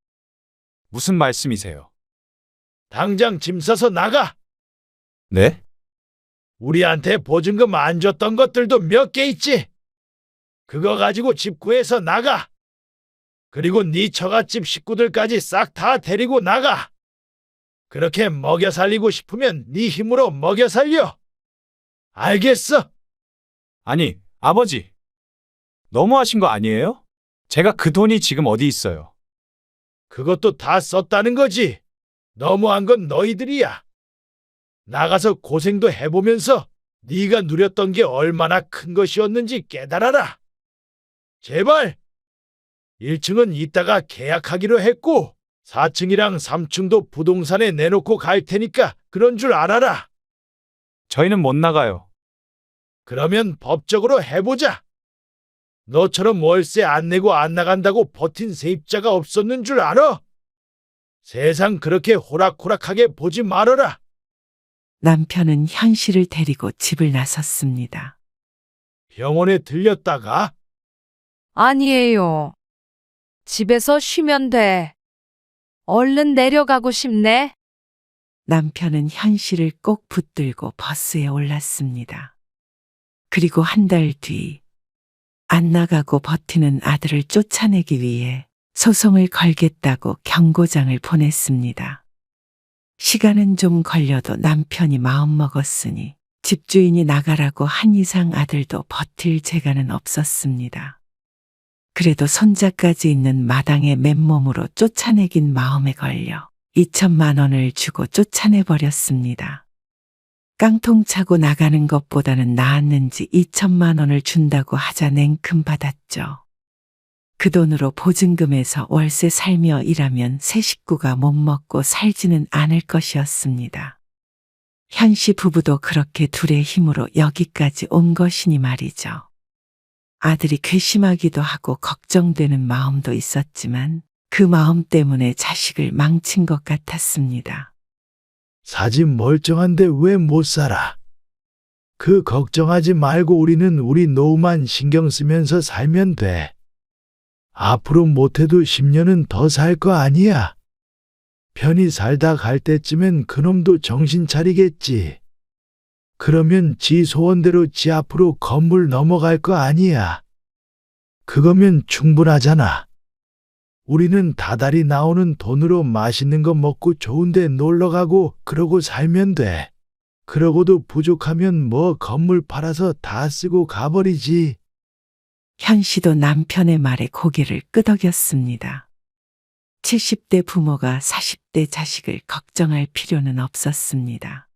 무슨 말씀이세요? 당장 짐 싸서 나가. 네? 우리한테 보증금 안 줬던 것들도 몇 개 있지. 그거 가지고 집 구해서 나가. 그리고 네 처갓집 식구들까지 싹 다 데리고 나가. 그렇게 먹여 살리고 싶으면 네 힘으로 먹여 살려. 알겠어? 아니, 아버지. 너무하신 거 아니에요? 제가 그 돈이 지금 어디 있어요? 그것도 다 썼다는 거지. 너무한 건 너희들이야. 나가서 고생도 해보면서 네가 누렸던 게 얼마나 큰 것이었는지 깨달아라. 제발. 1층은 이따가 계약하기로 했고 4층이랑 3층도 부동산에 내놓고 갈 테니까 그런 줄 알아라. 저희는 못 나가요. 그러면 법적으로 해보자. 너처럼 월세 안 내고 안 나간다고 버틴 세입자가 없었는 줄 알아? 세상 그렇게 호락호락하게 보지 말아라. 남편은 현씨를 데리고 집을 나섰습니다. 병원에 들렸다가 아니에요. 집에서 쉬면 돼. 얼른 내려가고 싶네. 남편은 현씨를 꼭 붙들고 버스에 올랐습니다. 그리고 한 달 뒤, 안 나가고 버티는 아들을 쫓아내기 위해 소송을 걸겠다고 경고장을 보냈습니다. 시간은 좀 걸려도 남편이 마음먹었으니 집주인이 나가라고 한 이상 아들도 버틸 재간은 없었습니다. 그래도 손자까지 있는 마당에 맨몸으로 쫓아내긴 마음에 걸려 2천만 원을 주고 쫓아내버렸습니다. 깡통 차고 나가는 것보다는 나았는지 2천만 원을 준다고 하자 냉큼 받았죠. 그 돈으로 보증금에서 월세 살며 일하면 세 식구가 못 먹고 살지는 않을 것이었습니다. 현씨 부부도 그렇게 둘의 힘으로 여기까지 온 것이니 말이죠. 아들이 괘씸하기도 하고 걱정되는 마음도 있었지만 그 마음 때문에 자식을 망친 것 같았습니다. 사지 멀쩡한데 왜 못 살아? 그 걱정하지 말고 우리는 우리 노후만 신경 쓰면서 살면 돼. 앞으로 못해도 10년은 더 살 거 아니야. 편히 살다 갈 때쯤엔 그놈도 정신 차리겠지. 그러면 지 소원대로 지 앞으로 건물 넘어갈 거 아니야. 그거면 충분하잖아. 우리는 다달이 나오는 돈으로 맛있는 거 먹고 좋은데 놀러 가고 그러고 살면 돼. 그러고도 부족하면 뭐 건물 팔아서 다 쓰고 가버리지. 현씨도 남편의 말에 고개를 끄덕였습니다. 70대 부모가 40대 자식을 걱정할 필요는 없었습니다.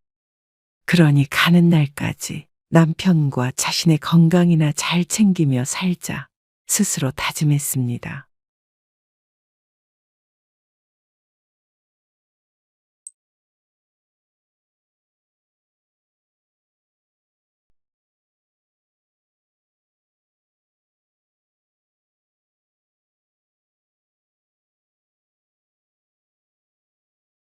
그러니 가는 날까지 남편과 자신의 건강이나 잘 챙기며 살자 스스로 다짐했습니다.